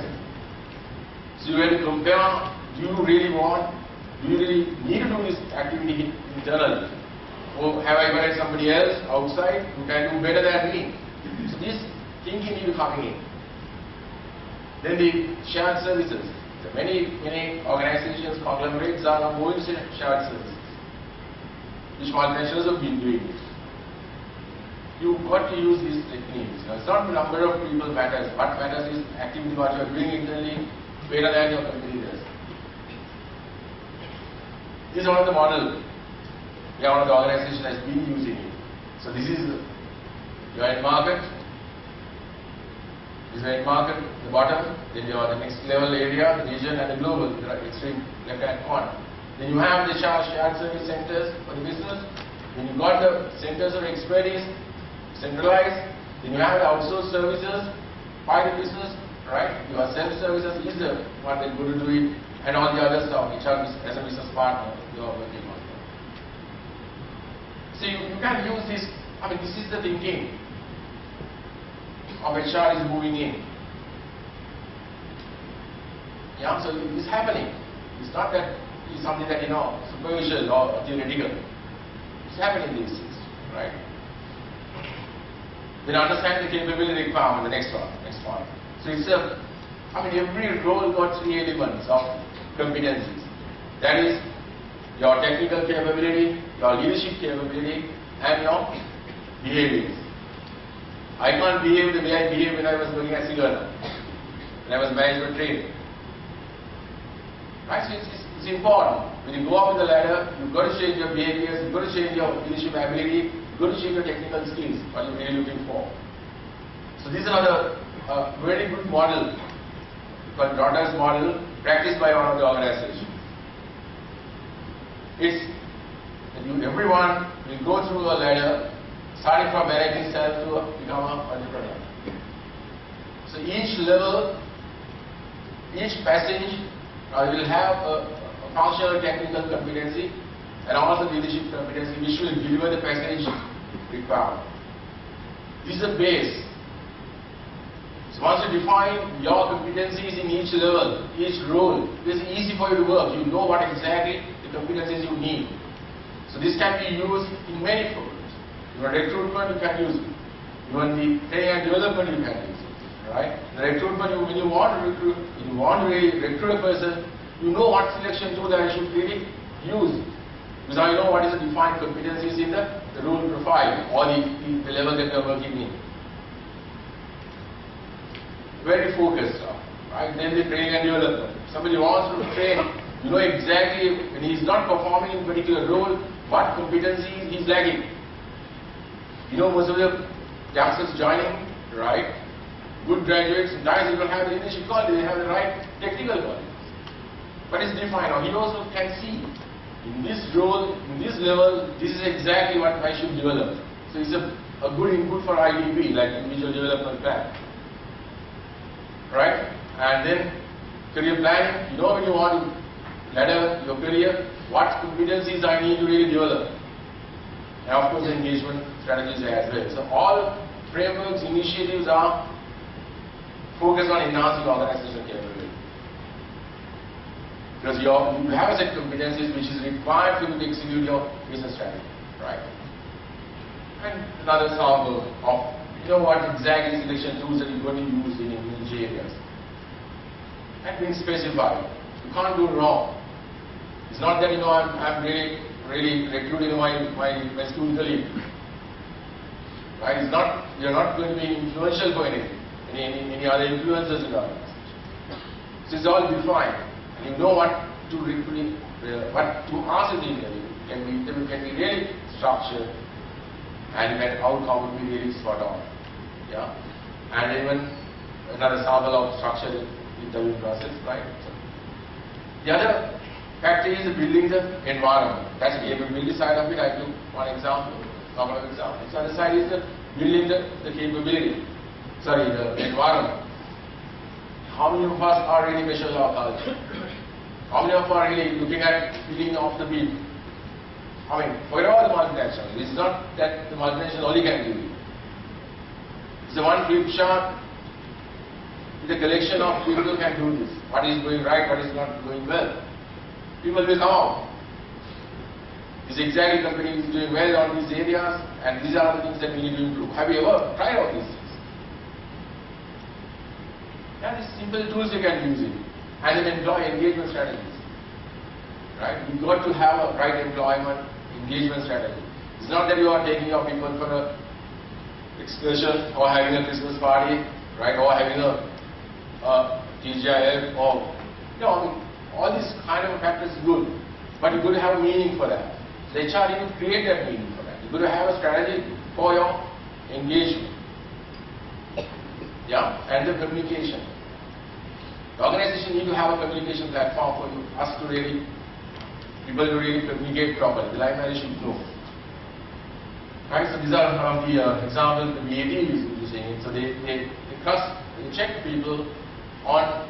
So you have to compare, do you really need to do this activity internally? Or have I got somebody else outside who can do better than me? So this thinking is coming in. Then the shared services. So many organizations, conglomerates are now going to shared services, which multinationals have been doing it. You've got to use these techniques. Now, it's not the number of people matters. What matters is activity what you are doing internally better than your competitors. This is one of the models. Yeah, one of the organization has been using it. So this is your end market. This is the end market, the bottom. Then you have the next level area, the region, and the global, the extreme left-hand corner. Then you have the shared service centers for the business. Then you got the centers of expertise, centralized. Then you have the outsourced services by the business, right? Your self-services is the one that's going to do it, and all the other stuff, which are as a business partner you are working on. So you can use this. I mean, this is the thinking of HR is moving in. Yeah, so it's happening. It's not that it's something that superficial or theoretical. It's happening these days, right? Then understand the capability requirement, the next one. So it's every role got three elements of competencies. That is your technical capability, your leadership capability, and your behaviors. I can't behave the way I behaved when I was working at Sigurd, when I was management trained. Right? So it's important. When you go up the ladder, you've got to change your behaviors, you've got to change your leadership ability, you've got to change your technical skills, what you're really looking for. So this is another very good model, called Daughter's model, practiced by one of the organizations. It's everyone will go through a ladder, starting from managing self to become an entrepreneur. So each level, each passage will have a functional technical competency and also leadership competency which will deliver the passage required. This is the base. So once you define your competencies in each level, each role, it's easy for you to work. You know what exactly the competencies you need. So this can be used in many programs. Even recruitment, you can use it. Even the training and development, you can use it. Right? The recruitment, when you want to recruit, really recruit a person, you know what selection tool that I should really use. Because I know what is the defined competencies in the role profile or the level that you are working in. Very focused, right? Then the training and development. Somebody wants to train, you know exactly when he is not performing in a particular role, what competencies he is lacking. You know, most of the youngsters joining, right? Good graduates, sometimes they don't have the leadership quality, they have the right technical qualities. But it's defined, or he also can see in this role, in this level, this is exactly what I should develop. So it's a good input for IDP, like individual development plan. Right? And then career planning, you know when you want to ladder your career, what competencies I need to really develop. And of course engagement strategies as well. So all frameworks, initiatives are focused on enhancing organizational capability. Because you have a set of competencies which is required for you to execute your business strategy. Right? And another example of what exactly selection tools that you're going to use in each areas. And being specified. You can't go wrong. It's not that I'm really recruiting my student colleague. Right? It's not, you're not going to be influential for any other influencers in the organization. So it's all defined. And you know what what to ask in the interview can be really structured, and then outcome would be really spot on. Yeah, and even another sample of structured interview process, right? So, the other factor is building the environment. That's the capability side of it. I took one example, couple of examples. The other side is the building the capability. Sorry, the environment. How many of us are really measuring our culture? How many of us are really looking at feeling of the people? I mean, forget about the multinational. It's not that the multinational only can do it. It's the one flip chart. It's a collection of people who can do this. What is going right, what is not going well. People will come out. This exactly company is doing well on these areas, and these are the things that we need to improve. Have you ever tried all these things? Yeah, these simple tools you can use it. And then employee engagement strategies. Right? You've got to have a right employment engagement strategy. It's not that you are taking your people for a excursion or having a Christmas party, right? Or having a TGIF or, you know, I mean, all these kind of factors is good. But you've got to have a meaning for that. The HR need to create that meaning for that. You've got to have a strategy for your engagement. Yeah, and the communication. The organization need to have a communication platform for us to really, people to really communicate properly. The line manager should know. Right, so these are some of the examples the BAT is using. So they check people on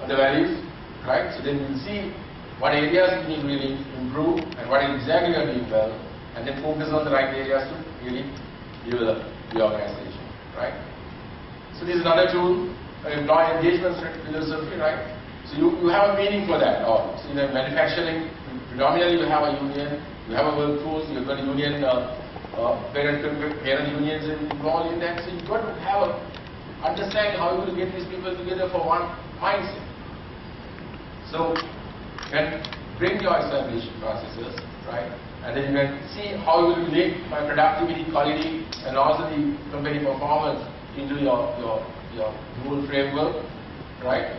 the values, right? So then we'll see what areas we need to really improve and what exactly are doing well, and then focus on the right areas to really develop the organization, right? So this is another tool, employee engagement philosophy, right? So you have a meaning for that. So in the manufacturing, predominantly you have a union, you have a workforce, you've got a union, parent unions involved in that. So you've got to have understand how you will get these people together for one mindset. So you can bring your established processes, right? And then you can see how you will link my productivity, quality, and also the company performance into your rule framework, right?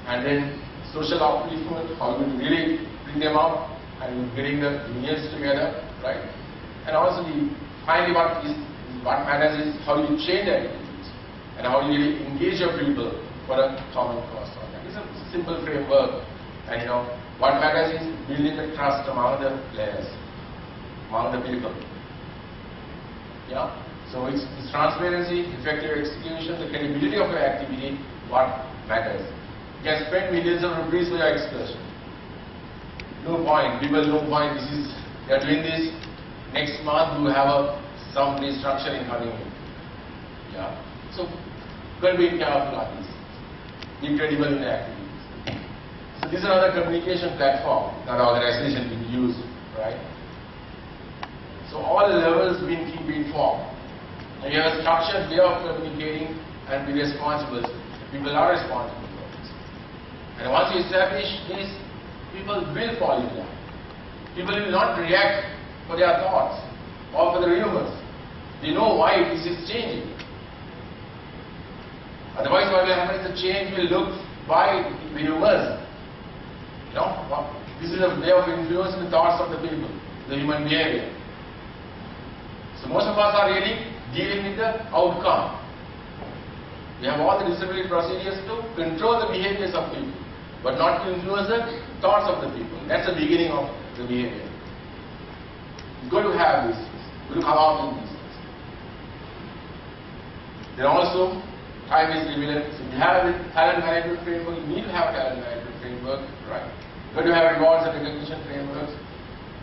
And then social upliftment, how you will really bring them out and bring the unions together, right? And also finally what matters is how you change the activities and how you really engage your people for a common cause. It's a simple framework, and what matters is building the trust among the players, among the people. Yeah. So it's transparency, effective execution, the credibility of your activity, what matters. You can spend millions of rupees for your excursion. No point. People no point. They are doing this. Next month you have some restructuring coming in. Yeah. So don't be careful on this. Be credible in the activities. So this is another communication platform that organization will use, right? So all the levels being formed. And you have a structured way of communicating and be responsible. People are responsible for this. And once you establish this, people will fall in line. People will not react for their thoughts or for the rumors. They know why this is changing. Otherwise, what will happen is the change will look by the rumors. This is a way of influencing the thoughts of the people, the human behavior. So most of us are really dealing with the outcome. We have all the disciplinary procedures to control the behaviors of people, but not to influence the thoughts of the people. That's the beginning of the behavior. It's good to have these things, good to come out in these things. Then also, time is limited. So you have a talent management framework, you need to have a talent management framework, right? Good to have rewards and recognition frameworks,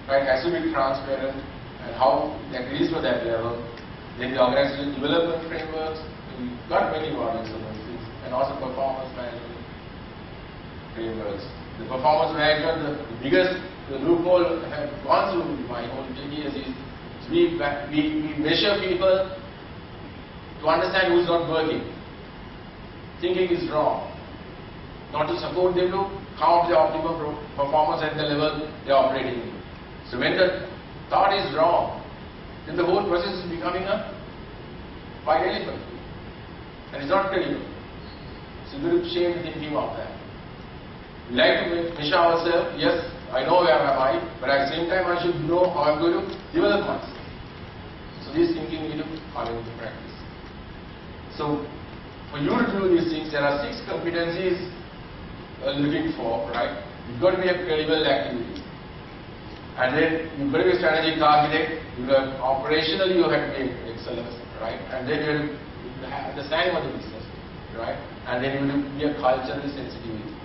right? It has to be transparent and how that is for that level. Then the organizational development frameworks, we've got many models of those things, and also performance management frameworks. The performance management, the biggest loophole I have gone through my whole 10 years is we measure people to understand who's not working. Thinking is wrong. Not to support them to come up with the optimum performance at the level they are operating in. So when the thought is wrong, then the whole process is becoming a white elephant. And it's not credible. So you have to change the thinking of that. We like to measure ourselves. Yes, I know where am I, but at the same time I should know how I'm going to develop myself. So this thinking we need to come into practice. So for you to do these things, there are 6 competencies looking for, right? You've got to be a credible activity. And then you've got to be a strategic architect. Operationally you have to be excellent, right? And then you have understanding of the business, right? And then you will be a cultural sensitivity.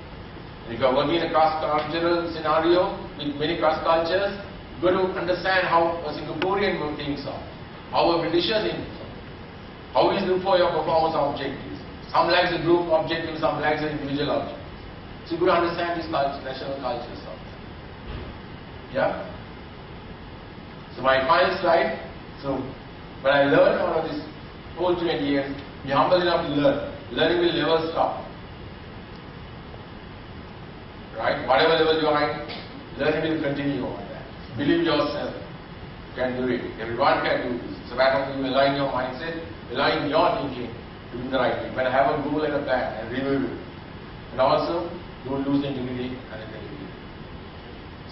If you are working in a cross-cultural scenario with many cross-cultures, you've got to understand how a Singaporean things are, how a Britisher thinks, how we look for your performance objectives. Some likes the group objective, some likes the individual objective. So you got to understand these national cultures. Yeah? So my final slide. So when I learned out of this whole 20 years, be humble enough to learn. Learning will never stop. Right? Whatever level you are in, learning will continue on that. Believe yourself. You can do it. Everyone can do this. It's a matter of you aligning your mindset, aligning your thinking to do the right thing. But have a goal and a plan and review it. And also, don't lose integrity and integrity.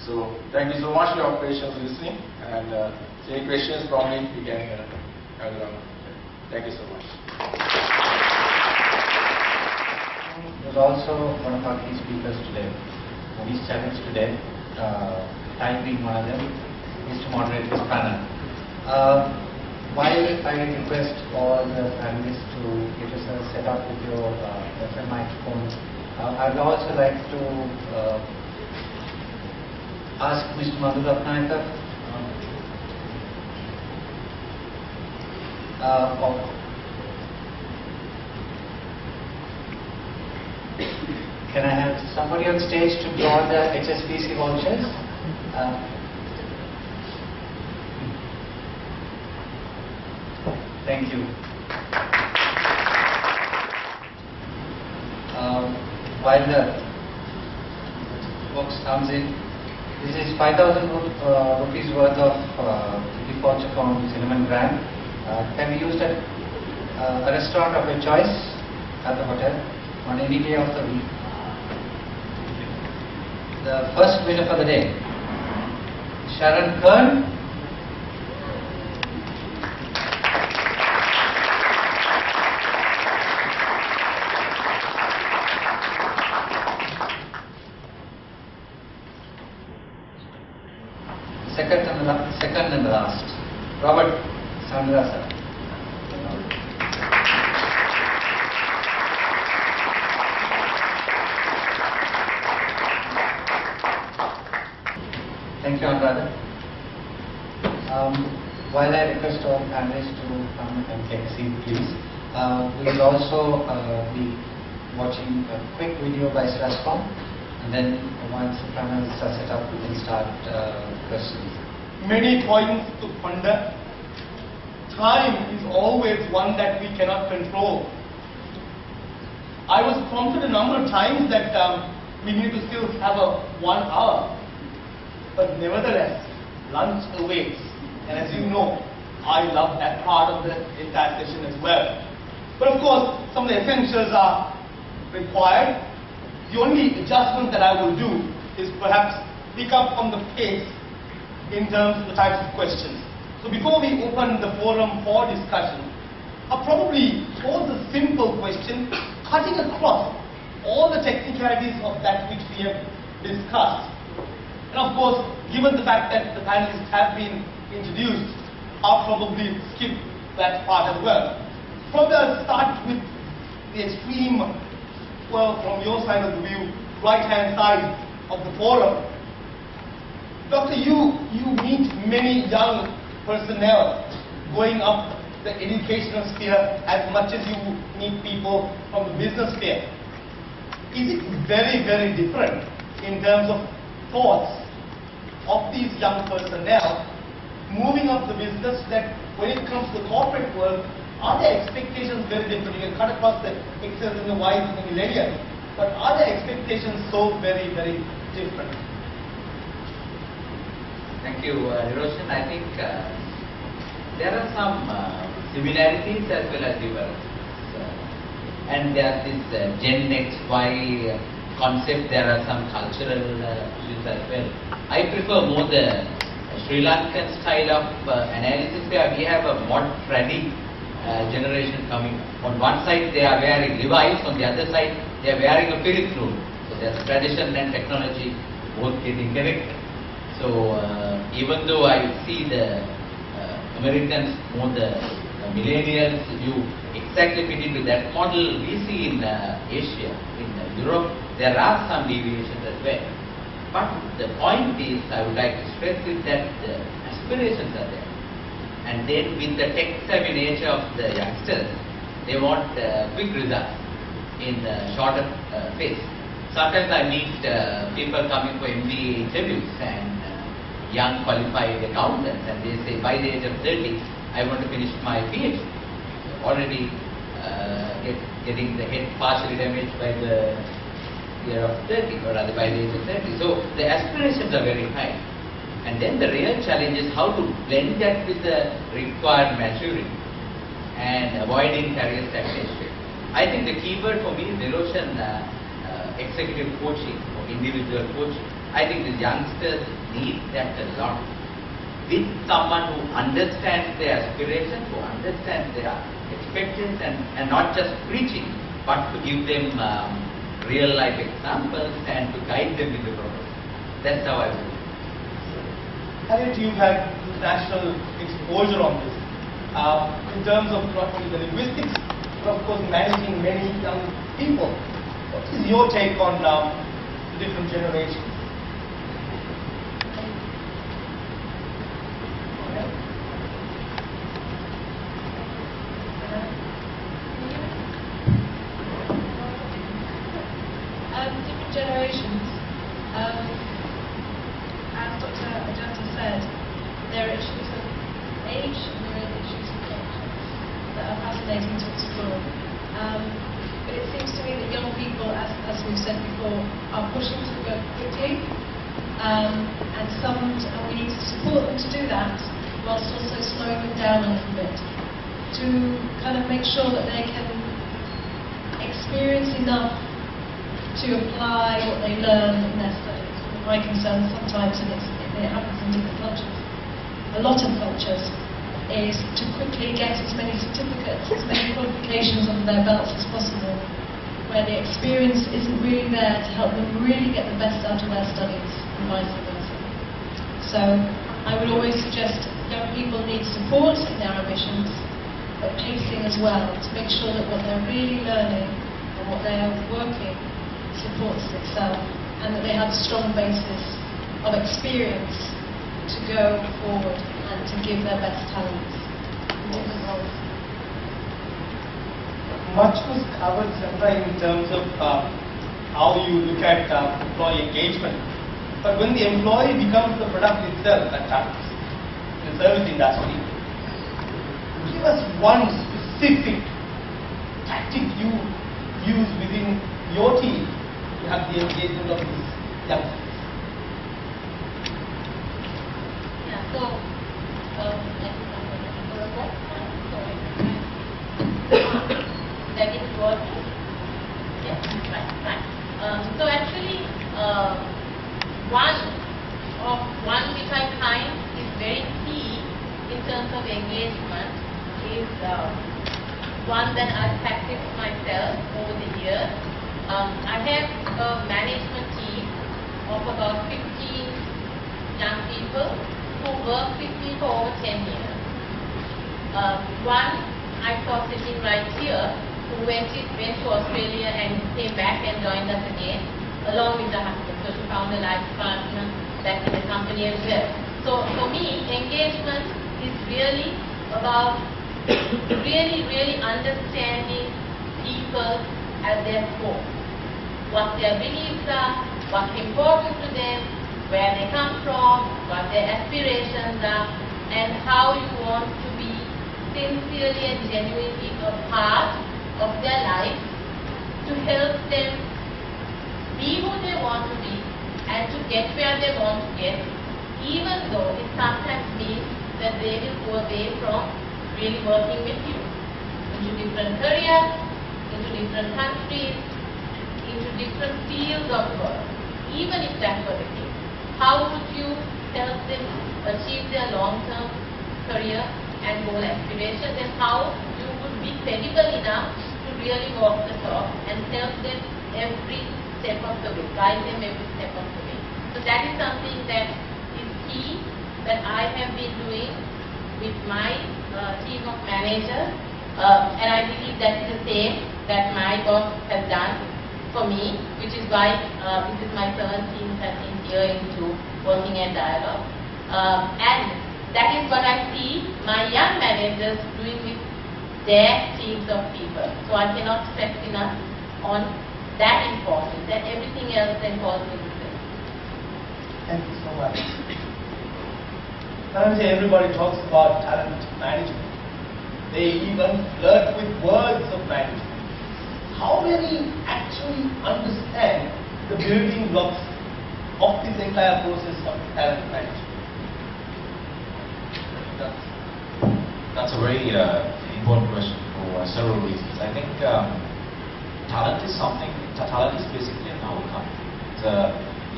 So, thank you so much for your patience listening. And any questions from me, we can have it on. Thank you so much. Was also one of our key speakers today. His challenge today, time being one of them, is to moderate this panel. While I request all the panelists to get yourself set up with your FM microphones, I would also like to ask Mr. Madhu Ratnayakar can I have somebody on stage to draw the HSBC vouchers? Thank you. While the box comes in, this is 5,000 rupees worth of gift voucher from Cinnamon Grand. Can be used at a restaurant of your choice at the hotel on any day of the week. The first winner for the day, Sharon Kern. Second and the last, Robert Sandra. Thank you, Anuradha. While I request all panelists to come and take a seat, please, we will also be watching a quick video by SLASSCOM, and then once the panels are set up, we can start questions. Many points to ponder. Time is always one that we cannot control. I was prompted a number of times that we need to still have a 1 hour. But nevertheless, lunch awaits. And as you know, I love that part of the entire session as well. But of course, some of the essentials are required. The only adjustment that I will do is perhaps pick up on the pace in terms of the types of questions. So before we open the forum for discussion, I'll probably pose a simple question, cutting across all the technicalities of that which we have discussed. And of course, given the fact that the panelists have been introduced, I'll probably skip that part as well. Probably I'll start with the extreme, well, from your side of the view, right-hand side of the forum. Doctor, you meet many young personnel going up the educational sphere as much as you meet people from the business sphere. Is it very, very different in terms of thoughts of these young personnel moving up the business, that when it comes to the corporate world, are their expectations very different? You can cut across the X's and the Y's and the millennials, but are their expectations so very, very different? Thank you, Hiroshin. I think there are some similarities as well as differences. And there is this Gen X, Y concept, there are some cultural issues as well. I prefer more the Sri Lankan style of analysis, where we have a more trendy generation coming. On one side they are wearing Levi's, on the other side they are wearing a Pirithroom. So there's tradition and technology both getting connected. So even though I see the Americans, more the millennials, you exactly fit into that model we see in Asia, in Europe, there are some deviations as well. But the point is, I would like to stress is that the aspirations are there. And then with the tech-savvy nature of the youngsters, they want quick results in shorter phase. Sometimes I meet people coming for MBA interviews and young qualified accountants, and they say by the age of 30, I want to finish my PhD. Already getting the head partially damaged by the year of 30, or rather by the age of 30. So the aspirations are very high. And then the real challenge is how to blend that with the required maturity and avoiding career stagnation. I think the keyword for me is Nirosan, executive coaching or individual coaching. I think the youngsters need that a lot. With someone who understands their aspirations, who understands their expectations, and not just preaching, but to give them real life examples and to guide them in the process. That's how I would. Harriet, you've had national exposure on this. In terms of not only the linguistics, but of course managing many young people. What is your take on different generations? Different generations. As Dr. Ajanta said, there are issues of age and there are issues of culture that are fascinating to explore. But it seems to me that young people, as we've said before, are pushing to go quickly, and we need to support them to do that, whilst also slowing them down a little bit, to kind of make sure that they can experience enough to apply what they learn in their studies. My concern sometimes, and it happens in different cultures, a lot of cultures, is to quickly get as many certificates, as many qualifications under their belts as possible, where the experience isn't really there to help them really get the best out of their studies, and vice versa. So I would always suggest young people need support in their ambitions, but pacing as well, to make sure that what they're really learning and what they're working supports itself, and that they have a strong basis of experience to go forward and to give their best talents in different roles. Much was covered, Sandra, in terms of how you look at employee engagement. But when the employee becomes the product itself at times, in the service industry, give us one specific tactic you use within your team to have the engagement of these young people. Yeah, so that is working. Yes, right. So actually, one which I find is very key in terms of engagement is one that I've practiced myself over the years. I have a management team of about 15 young people who work with me for over 10 years. One I saw sitting right here, who went to Australia and came back and joined us again, along with the husband. So she found a life partner back in the company as well. So for me, engagement is really about really understanding people at their core. What their beliefs are, what's important to them, where they come from, what their aspirations are, and how you want to be sincerely and genuinely a part of their life to help them be who they want to be and to get where they want to get, even though it sometimes means that they will go away from really working with you into different careers, into different countries, into different fields fields of work, even if that were the case, how would you help them achieve their long-term career and goal aspirations, and how you would be credible enough to really walk the talk and help them every step of the way, guide them every step of the way. So that is something that is key that I have been doing with my team of managers, and I believe that is the same that my boss has done for me, which is why this is my 17th year into working at Dialogue. And that is what I see my young managers doing with their teams of people. So I cannot stress enough on that importance, and everything else then falls into place. Thank you so much. Currently everybody talks about talent management. They even flirt with words of management. How many actually understand the building blocks of this entire process of talent management? That's a very important question for several reasons. I think talent is basically an outcome.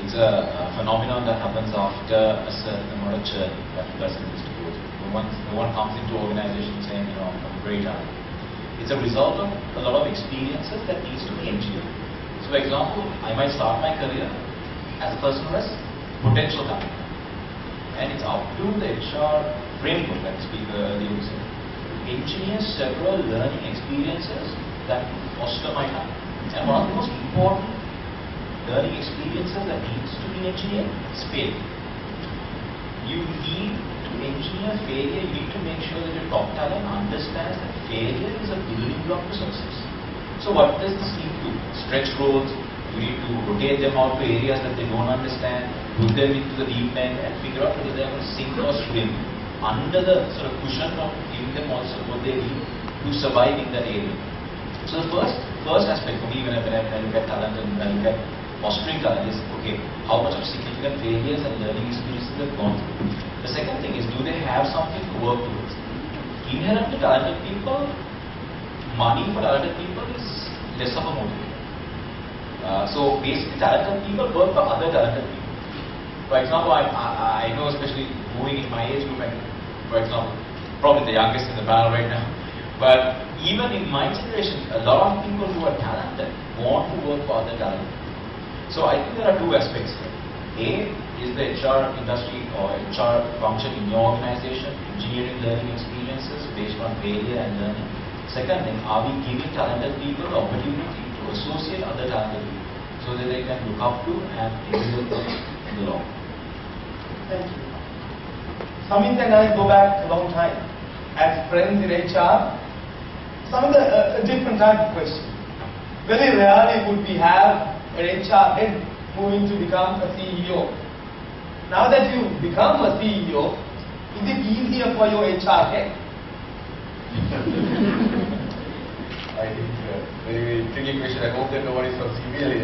It's a phenomenon that happens after a certain amount of journey that a person needs to go through. No one comes into organization saying, I'm great at it. It's a result of a lot of experiences that needs to be engineered. So for example, I might start my career as a person who has potential talent. And it's up to the HR framework, that speaker earlier said, to engineer several learning experiences that foster my talent. And one of the most important learning experiences that needs to be engineered is failure. You need to engineer failure. You need to make sure that your top talent understands that failure is a building block to success. So what does this need to do? Stretch growth. You need to rotate them out to areas that they don't understand, put them into the deep end and figure out whether they're going to sink or swim under the sort of cushion of giving them also what they need to survive in that area. So the first aspect for me when I look at talent and when I look at fostering talent is, okay, how much of significant failures and learning experiences they've gone through. The second thing is, do they have something to work towards? Inherently talented people, money for talented people is less of a motivator. So basically talented people work for other talented people. For example, I know, especially moving in my age group, and for example, probably the youngest in the panel right now, but even in my generation, a lot of people who are talented want to work for other talented people. So I think there are two aspects here. A is the HR industry or HR function in your organization, engineering learning experiences based on failure and learning. Second thing, are we giving talented people the opportunity to associate other talented people so that they can look up to and emulate them in the long? Thank you. Samit and I go back a long time. As friends in HR, Samit, a different type of question. Very rarely would we have an HR head moving to become a CEO. Now that you become a CEO, is it easier for your HR head? I think very tricky question. I hope that nobody is from CBL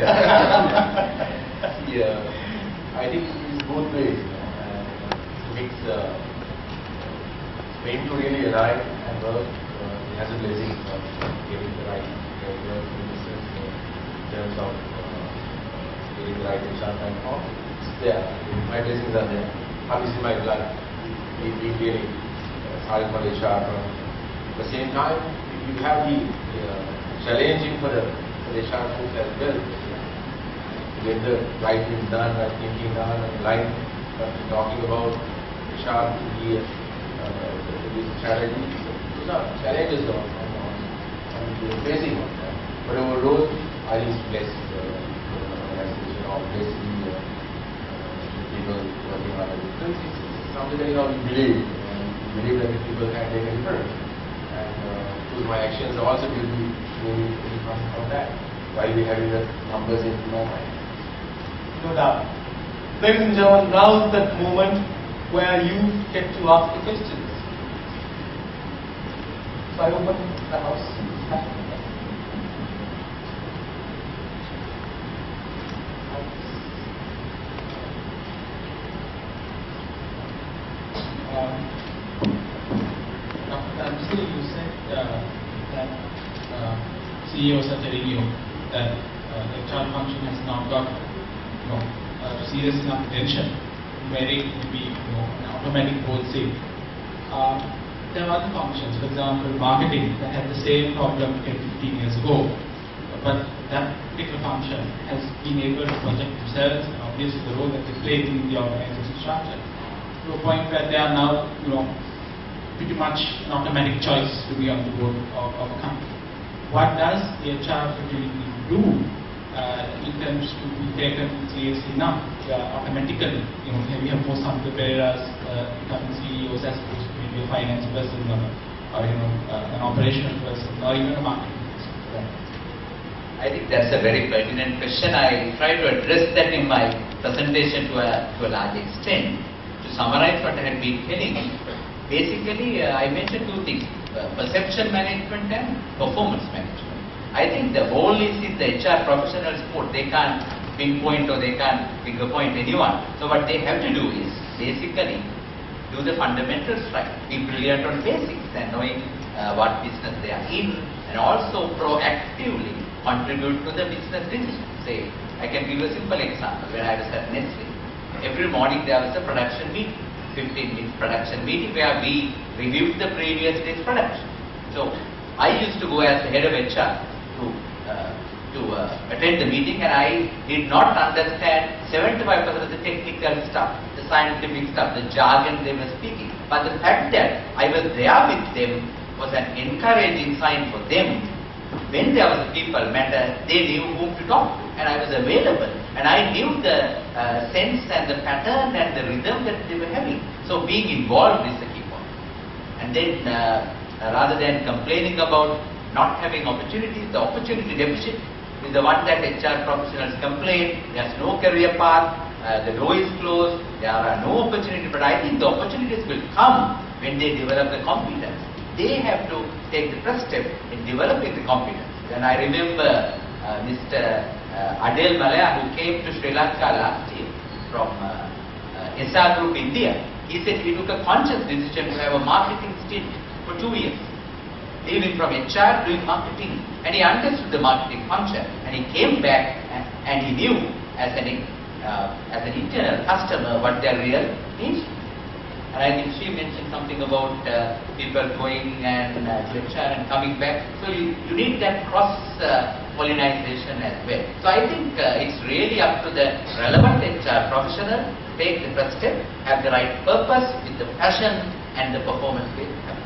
here. I think it's both ways. It's Spain to really align and work. It has a blessing of getting the right work in business in terms of getting the right HR platform. It's there. My blessings are there. Obviously, my blood. We really hard for HR. At the same time, you have the challenging for the HR folks as well. To get the right things done, right thinking done, and line. But talking about HR to be strategy, those are challenges on facing on that. But overall, I think it's blessed organization or blessed people working on it. It's something that we believe. We believe that people can make a difference. And through my actions also will be moving from that while we having the numbers in my mind. No doubt. Ladies and gentlemen, now is that moment where you get to ask the questions. So I open the house. Dr. you said that CEOs are telling you that HR function has not got serious enough attention, where it will be an automatic wholesale. There are other functions, for example, marketing that had the same problem 10-15 years ago, but that particular function has been able to project themselves and obviously the role that they play in the organization structure to a point where they are now, pretty much an automatic choice to be on the board of a company. What does the HR fraternity do in terms to be taken seriously enough? Automatically, we have most of the bearers becoming CEOs as opposed to maybe a finance person or an operational person or even a marketing person. I think that's a very pertinent question. I tried to address that in my presentation to a large extent. To summarize what I had been telling, basically I mentioned two things, perception management and performance management. I think the whole is in the HR professionals' sport. They can't pinpoint or they can't finger point anyone. So what they have to do is basically do the fundamentals right, be brilliant on basics and knowing what business they are in, and also proactively contribute to the business decision. Say, I can give you a simple example. When I was at Nestle, every morning there was a production meeting, 15-minute production meeting where we reviewed the previous day's production. So I used to go as the head of HR to attend the meeting, and I did not understand 75% of the technical stuff, the scientific stuff, the jargon they were speaking. But the fact that I was there with them was an encouraging sign for them. When there was people matter, they knew whom to talk to, and I was available, and I knew the sense and the pattern and the rhythm that they were having. So being involved is the key point. And then rather than complaining about not having opportunities, the opportunity deficit is the one that HR professionals complain. There's no career path, the door is closed, there are no opportunities. But I think the opportunities will come when they develop the competence. They have to take the first step in developing the competence. And I remember Mr. Adel Malaya, who came to Sri Lanka last year from SR Group India. He said he took a conscious decision to have a marketing stint for 2 years, leaving from HR, doing marketing, and he understood the marketing function, and he came back and he knew as an internal customer what their real needs. And I think she mentioned something about people going and to HR and coming back. So you need that cross-pollinization as well. So I think it's really up to the relevant HR professional to take the first step, have the right purpose with the passion and the performance will come.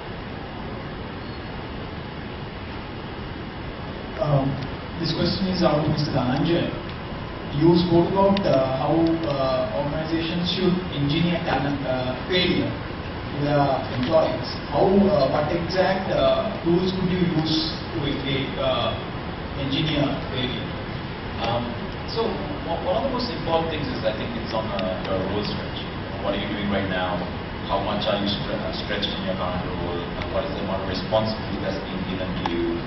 This question is out to Mr. Dhananjay. You spoke about how organizations should engineer talent failure to their employees. What exact tools could you use to engineer failure? So one of the most important things is, I think it's on your role stretch. What are you doing right now? How much are you stretched in your current role? What is the amount of responsibility that's being given to you?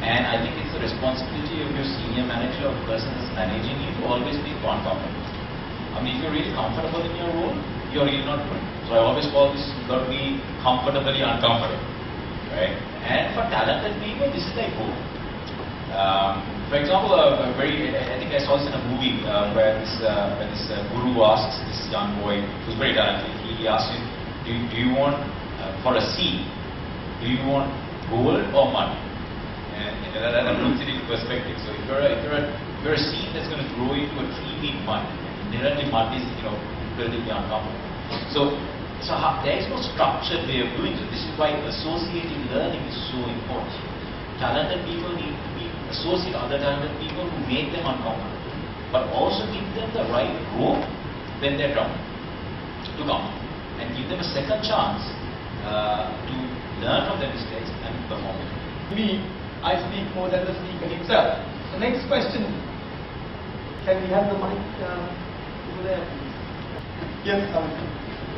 And I think it's the responsibility of your senior manager or the person that's managing you to always be comfortable. I mean, if you're really comfortable in your role, you're really not doing. So I always call this, you've got to be comfortably uncomfortable, right? And for talented people, this is like hope. For example, I think I saw this in a movie where this guru asks this young boy, who's very talented, he asks him, do you want, for a seed, do you want gold or money? And that puts it into perspective. So if you're a seed that's going to grow into a tree, need mud. Inherently, mud is incredibly uncomfortable. So there is no structured way of doing it. This is why associative learning is so important. Talented people need to be associate other talented people who make them uncomfortable, but also give them the right rope when they're down to come, and give them a second chance to learn from their mistakes and perform it. I speak more than the speaker himself. The next question. Can we have the mic over there? Yes,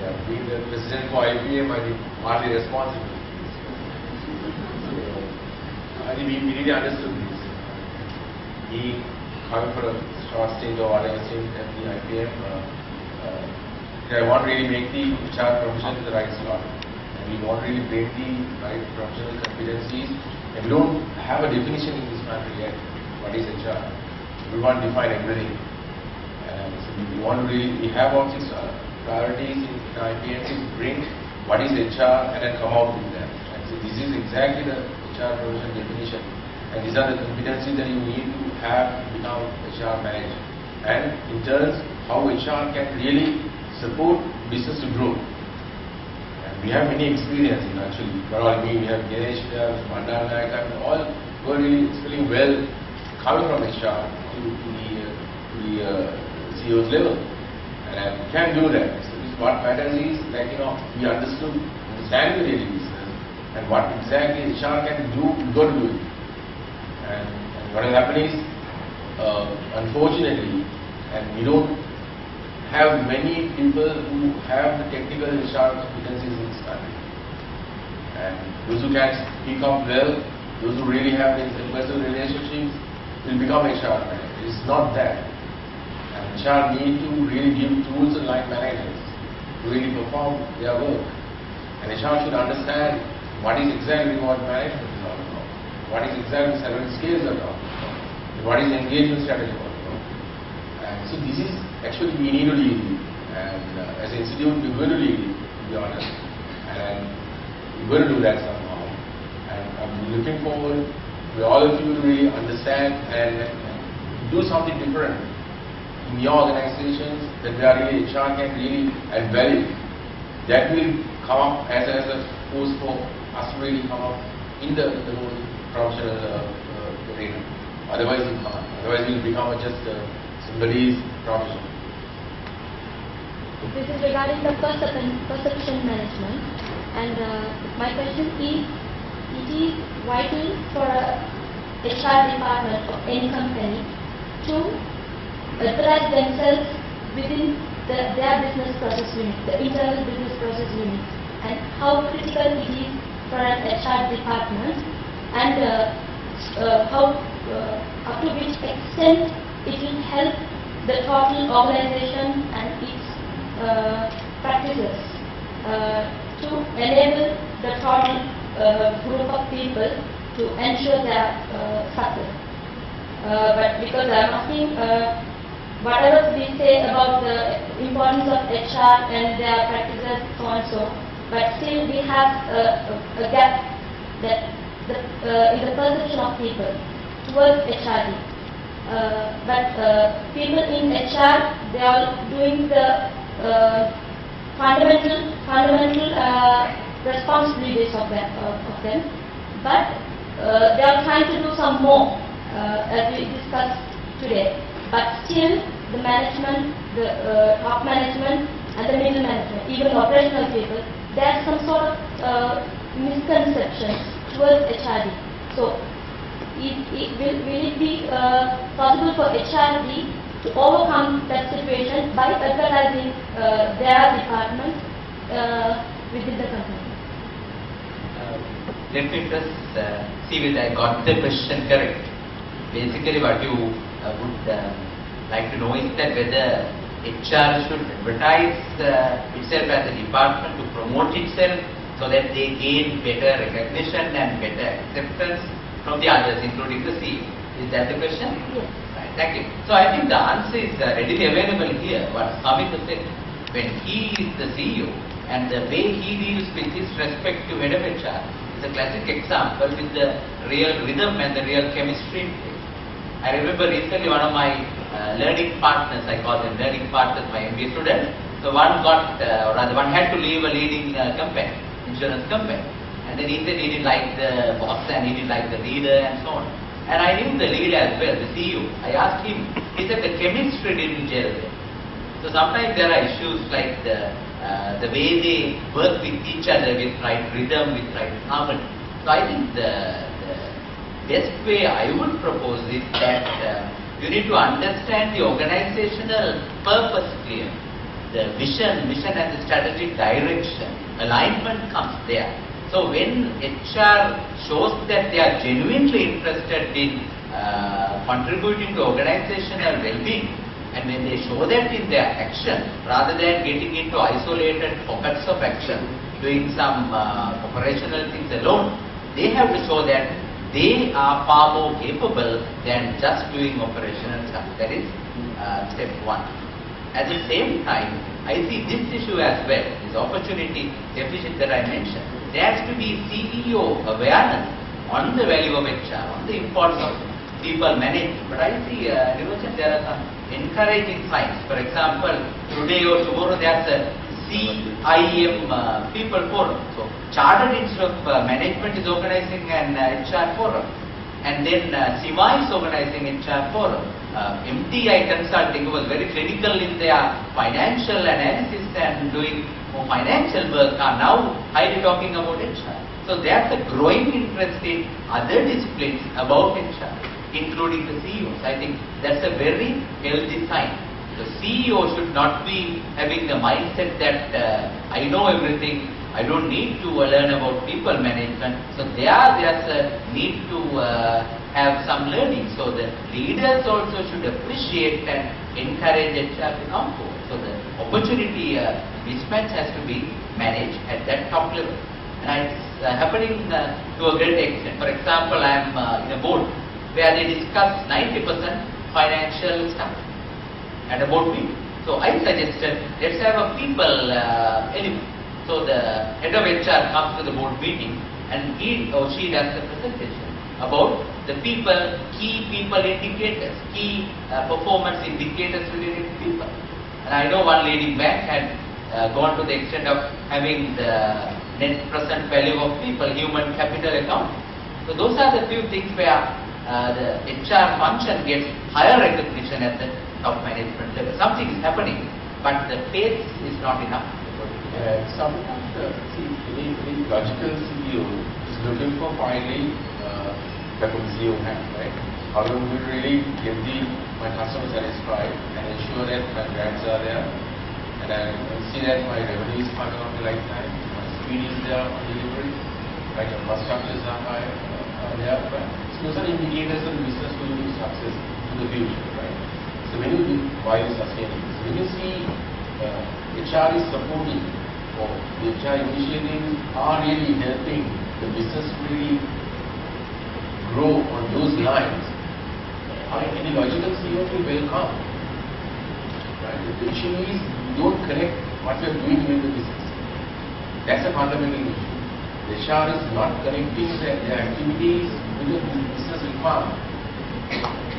Yeah, being the president for IPM, I think partly responsible. I think we really understood this. He coming for a short stint or whatever stint at the IPM, I want to really make the HR profession the right slot. And we want to really bring the right professional competencies. And we don't have a definition in this matter yet. What is HR? we want to define everything. And so we have all 6 priorities in IPM to bring what is HR and then come out with that. And so this is exactly the HR profession definition. And these are the competencies that you need to have to become HR manager. And in turn, how HR can really support business to grow. And we have many experiences actually. Not only me, we have Ganesh, we have Mandana Nayak, and all were really extremely well coming from HR to the CEO's level. And we can do that. So what matters is that we understand the daily business and what exactly HR can do, we got to do it. And what will happen is, unfortunately, and we don't have many people who have the technical HR competencies in this country. And those who can speak up well, those who really have the interpersonal relationships will become HR managers. It's not that. And HR need to really give tools to line managers to really perform their work. And HR should understand what is exactly what management is all about, what is exactly salary scales are about, and what is engagement strategy all about. And so this is actually we need to lead it. And as an institute we're going to lead it, to be honest. And we're going to do that somehow. And I'm looking forward to all of you to really understand and do something different in your organizations that we are really HR can really add value. That will come up as a force for us to really come up in the whole professional arena. Otherwise we can't. Otherwise we'll become just somebody's profession. This is regarding the perception management, and my question is, it is vital for a HR department of any company to authorize themselves within their business process unit, the internal business process unit, and how critical it is for an HR department, and how up to which extent it will help the total organization and its practices to enable the total group of people to ensure their success. But because I am asking, whatever we say about the importance of HR and their practices, so and so, but still we have a gap that in the perception of people towards HRD. But people in HR, they are doing the fundamental responsibilities of them, but they are trying to do some more, as we discussed today. But still, the management, the top management and the middle management, even the operational people, there are some sort of misconceptions towards HRD. So, will it be possible for HRD to overcome that situation by advertising their department within the company? Let me first see whether I got the question correct. Basically what you would like to know is that whether HR should advertise itself as a department to promote itself so that they gain better recognition and better acceptance from the others, including the CEO. Is that the question? Yes. Right, thank you. So I think the answer is readily available here. What Samita said, when he is the CEO and the way he deals with his respective head of HR is a classic example with the real rhythm and the real chemistry in place. I remember recently one of my learning partners, I call them learning partners, my MBA students. So one had to leave a leading company, insurance company. And then he said he didn't like the boss and he didn't like the leader and so on. And I knew the leader as well, the CEO. I asked him, he said the chemistry didn't gel there. So sometimes there are issues like the way they work with each other with right rhythm, with right harmony. So I think the best way I would propose is that you need to understand the organizational purpose clear. The vision and the strategic direction, alignment comes there. So when HR shows that they are genuinely interested in contributing to organizational well-being, and when they show that in their action, rather than getting into isolated pockets of action, doing some operational things alone, they have to show that they are far more capable than just doing operational stuff. That is step one. At the same time, I see this issue as well, this opportunity deficit that I mentioned. There has to be CEO awareness on the value of HR, on the importance of people management. But I see, there are some encouraging signs. For example, today or tomorrow there's a CIM People Forum. So, Chartered Institute of Management is organizing an HR forum. And then CIMA is organizing HR forum. MTI Consulting was very clinical in their financial analysis and doing more financial work are now highly talking about HR. So there's a growing interest in other disciplines about HR, including the CEOs. I think that's a very healthy sign. The CEO should not be having the mindset that I know everything, I don't need to learn about people management. So there's a need to have some learning. So the leaders also should appreciate and encourage HR to come forward. So the opportunity mismatch has to be managed at that top level. And it's happening to a great extent. For example, I am in a board where they discuss 90% financial stuff at a board meeting. So I suggested, let's have a people element. So the head of HR comes to the board meeting and he or she does the presentation about the people, key people indicators, key performance indicators related to people. And I know one leading bank had gone to the extent of having the net present value of people, human capital account. So those are the few things where the HR function gets higher recognition at the top management level. Something is happening, but the pace is not enough. Sometimes any logical CEO is looking for finally the CEO hand, right? How do we really get my customer satisfied and ensure that my grants are there, and I see that my revenue is coming on the right time, my speed is there on delivery, right? My structures are high, there. So those are indicators of the business will be success in the future, right? So when you why is sustaining? So when you see HR is supporting, or the HR initiatives are really helping the business really grow on those lines, any logical CEO will welcome. Right? The issue is you don't connect what you are doing with the business. That's a fundamental issue. The HR is not connecting their activities with the business requirement.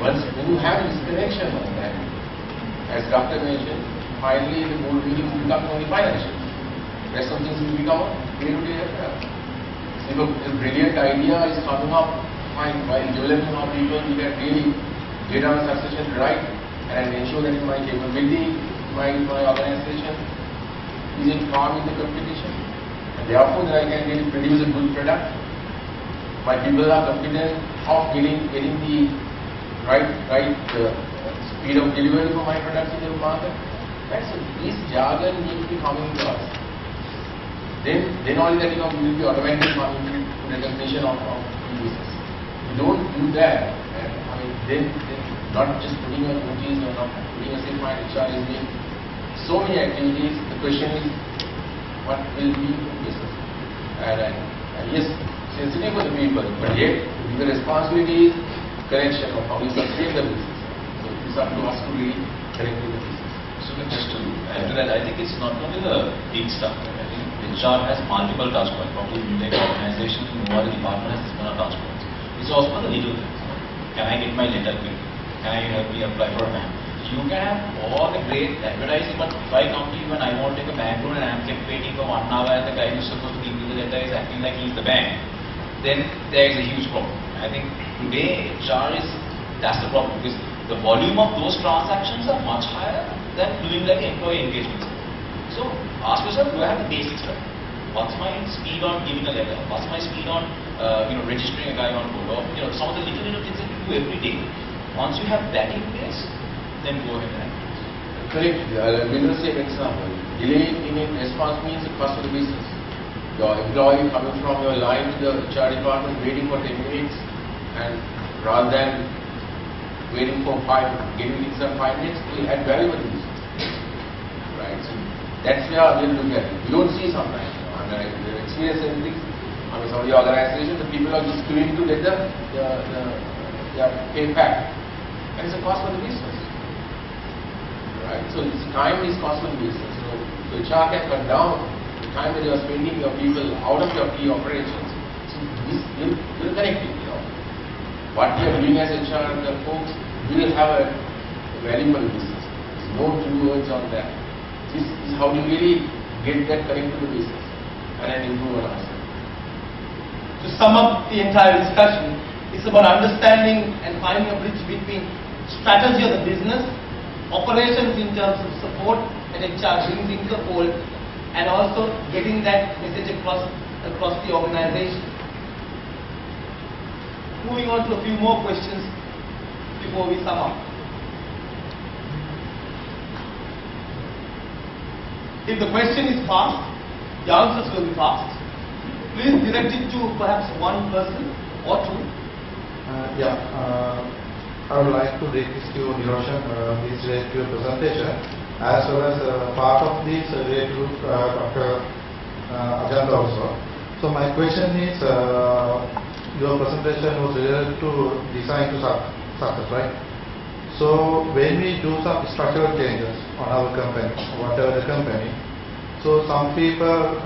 When you have this connection on that, as Dr. mentioned, finally the board meeting will become only financial. Rest of things will become a day-to-day affair. So if a brilliant idea is coming up, fine, while developing our people, we can really get our succession right and ensure that my capability, my organization is in farm in the competition. And therefore, that I can really produce a good product. My people are confident of getting the right speed of delivery for my products in the market. Right? So this jargon needs to be coming to us. Then only that we will be automatically coming to recognition of the business. If you don't do that, then not just putting on OTs or not putting a safe mind HR is doing so many activities. The question is, what will be the business? And yes, sensitive for the people, but yet the responsibility is connection of how we sustain the business. So it's up to us to really connect with the business. So just to add to that, I think it's not only the big stuff. I think HR has multiple touch points. Probably you take organization, more department has similar touch points. It's also the little things. Can I get my letter quick? Can I help me apply for a bank? You can have all the great advertising, but if I come to you and I want to take a bank loan and I'm kept waiting for 1 hour and the guy who's supposed to give me the letter is acting like he's the bank, then there is a huge problem. I think today that's the problem, because the volume of those transactions are much higher than doing like employee engagement. So ask yourself, do I have the basics right? What's my speed on giving a letter? What's my speed on registering a guy on board? Or some of the little things that you do every day. Once you have that in place, then go ahead and act. Correct. I'll give you the same example. Delay in response means the cost of the business. Your employee coming from your line to the HR department waiting for 10 minutes, and rather than waiting for giving things up 5 minutes, will add value to the business. Right? So that's where we'll look at it. We don't see sometimes. I experience everything. I mean, some of the organizations, the people are just queuing to get their pay back. And it's a cost for the business. Right? So it's time is cost for the business. So HR can cut down the time that you are spending your people out of your key operations. So this will connect it, What we are doing as HR, the folks will have a valuable business. There's no two words on that. This is how you really get that connect to the business and then improve on ourselves. To sum up the entire discussion, it's about understanding and finding a bridge between strategy of the business, operations in terms of support and HR brings into the fold, and also getting that message across the organization. Moving on to a few more questions before we sum up. If the question is fast, the answers will be fast. Please direct it to perhaps one person or two. I would like to request you, Niroshan, this related to your presentation, as well as part of this related to Dr. Ajanta also. So my question is, your presentation was related to design to success, right? So when we do some structural changes on our company, whatever the company, so some people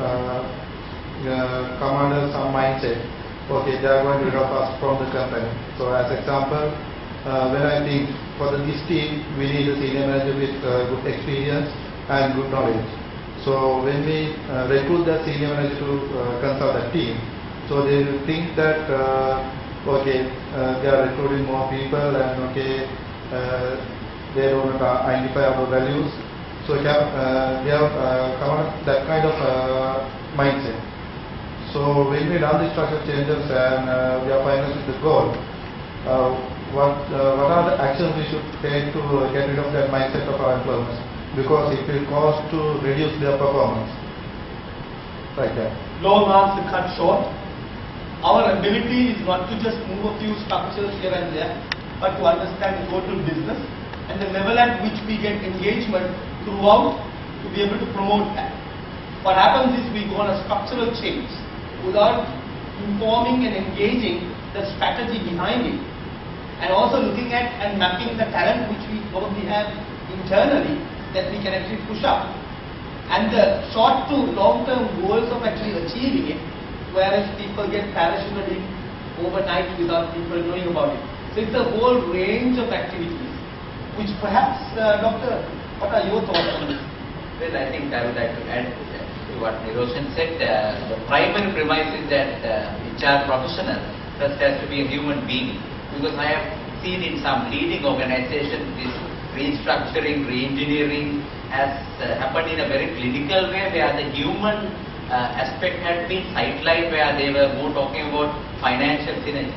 come under some mindset, okay, they are going to drop us from the company. So as example, when I think for this team, we need a senior manager with good experience and good knowledge. So when we recruit the senior manager to consult the team, so they will think that okay, they are recruiting more people and okay, they don't identify our values. So they have come on that kind of mindset. So when we run the structural changes and we are finalizing the goal, what are the actions we should take to get rid of that mindset of our employees? Because it will cost to reduce their performance. Like that. Long answer cut short. Our ability is not to just move a few structures here and there, but to understand the total business and the level at which we get engagement throughout to be able to promote that. What happens is we go on a structural change without informing and engaging the strategy behind it, and also looking at and mapping the talent which we probably have internally that we can actually push up, and the short to long term goals of actually achieving it, whereas people get parachuted in overnight without people knowing about it. So it's a whole range of activities which perhaps, Doctor, what are your thoughts on this? Well, I think I would like to add to what Niroshan said. The primary premise is that HR professional first has to be a human being. Because I have seen in some leading organizations this restructuring, re-engineering has happened in a very clinical way, where the human aspect had been sidelined, where they were more talking about financial synergy.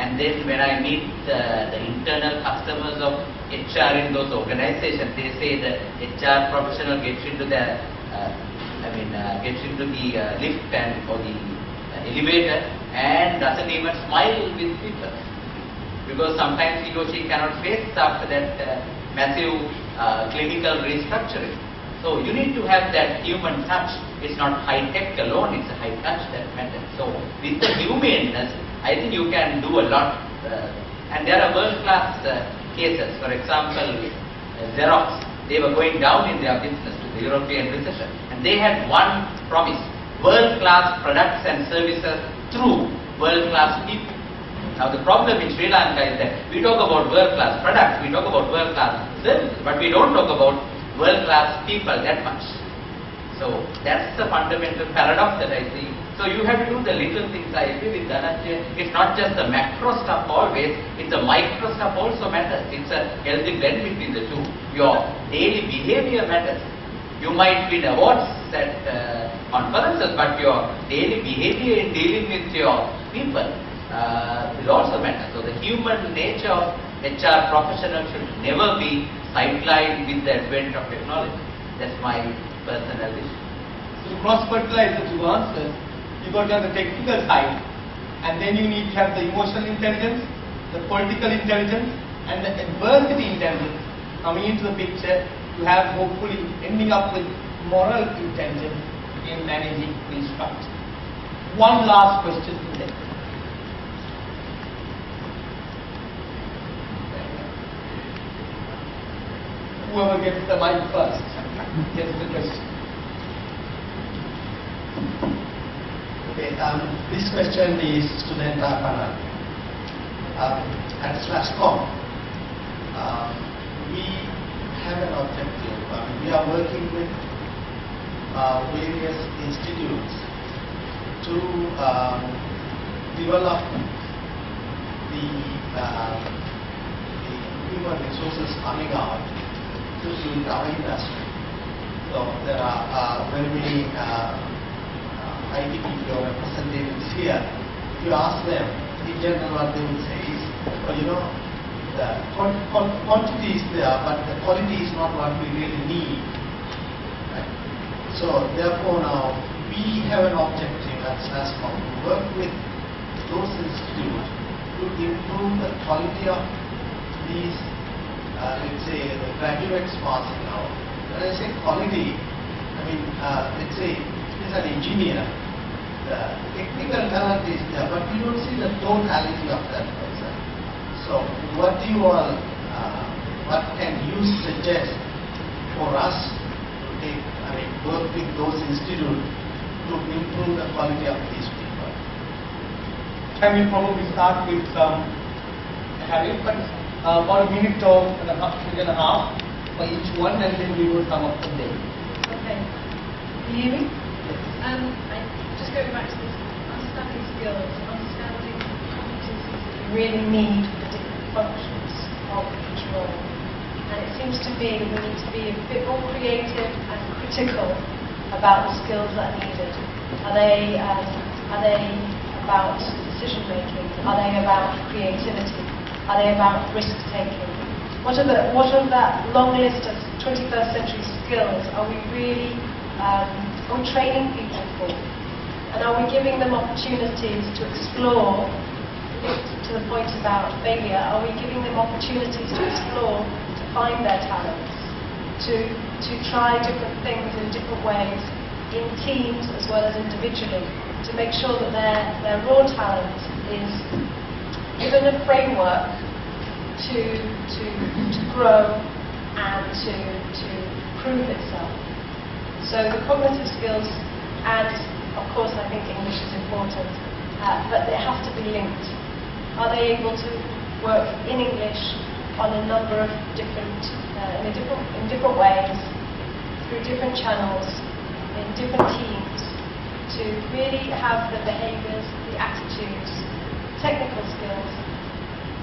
And then when I meet the internal customers of HR in those organizations, they say the HR professional gets into the lift and or the elevator and doesn't even smile with people. Because sometimes he or she cannot face up that massive clinical restructuring. So you need to have that human touch. It's not high tech alone, it's a high touch that matters. So with the humaneness, I think you can do a lot. And there are world-class cases. For example, Xerox, they were going down in their business to the European recession. And they had one promise, world-class products and services through world-class people. Now the problem in Sri Lanka is that we talk about world-class products, we talk about world-class services, but we don't talk about world-class people that much. So that's the fundamental paradox that I see. So you have to do the little things. I agree with Dhananjay. It's not just the macro stuff always, it's the micro stuff also matters. It's a healthy blend between the two. Your daily behavior matters. You might win awards at conferences, but your daily behavior in dealing with your people will also matter. So the human nature of HR professionals should never be sidelined with the advent of technology. That's my personal wish. So to cross-fertilize the two answers, you've got to have the technical side, and then you need to have the emotional intelligence, the political intelligence, and the adversity intelligence coming into the picture to have hopefully ending up with moral intelligence in managing these structures. one last question today. Whoever gets the mic first gets the question. Okay, this question is student panel. At SLASSCOM, we have an objective. We are working with various institutes to develop the human resources coming out to suit our industry. So there are very many IT people representatives here. If you ask them, in general what they would say is, well, you know, the quantity is there, but the quality is not what we really need. Right? So therefore now, we have an objective at SLASSCOM to work with those institutes to improve the quality of these, let's say, the graduates passing out. When I say quality, I mean, let's say, he's an engineer. The technical talent is there, but we don't see the totality of that person. So, what do you all, what can you suggest for us to take, work with those institutes to improve the quality of these people? Can we probably start with Harry, but about a minute or and a half for each one, and then we will come up from there. Okay. Can you hear me? Just going back to this understanding skills, understanding competencies that you really need for the different functions of each role. And it seems to me we need to be a bit more creative and critical about the skills that are needed. Are they about decision making? Are they about creativity? Are they about risk taking? What are that long list of 21st century skills are we really are we training people for? And are we giving them opportunities to explore, to the point about failure, are we giving them opportunities to explore, to find their talents, to try different things in different ways, in teams as well as individually, to make sure that their raw talent is given a framework to grow and to prove itself. So the cognitive skills, and of course I think English is important, but they have to be linked. Are they able to work in English on a number of different, in different ways, through different channels, in different teams, to really have the behaviours, the attitudes, technical skills,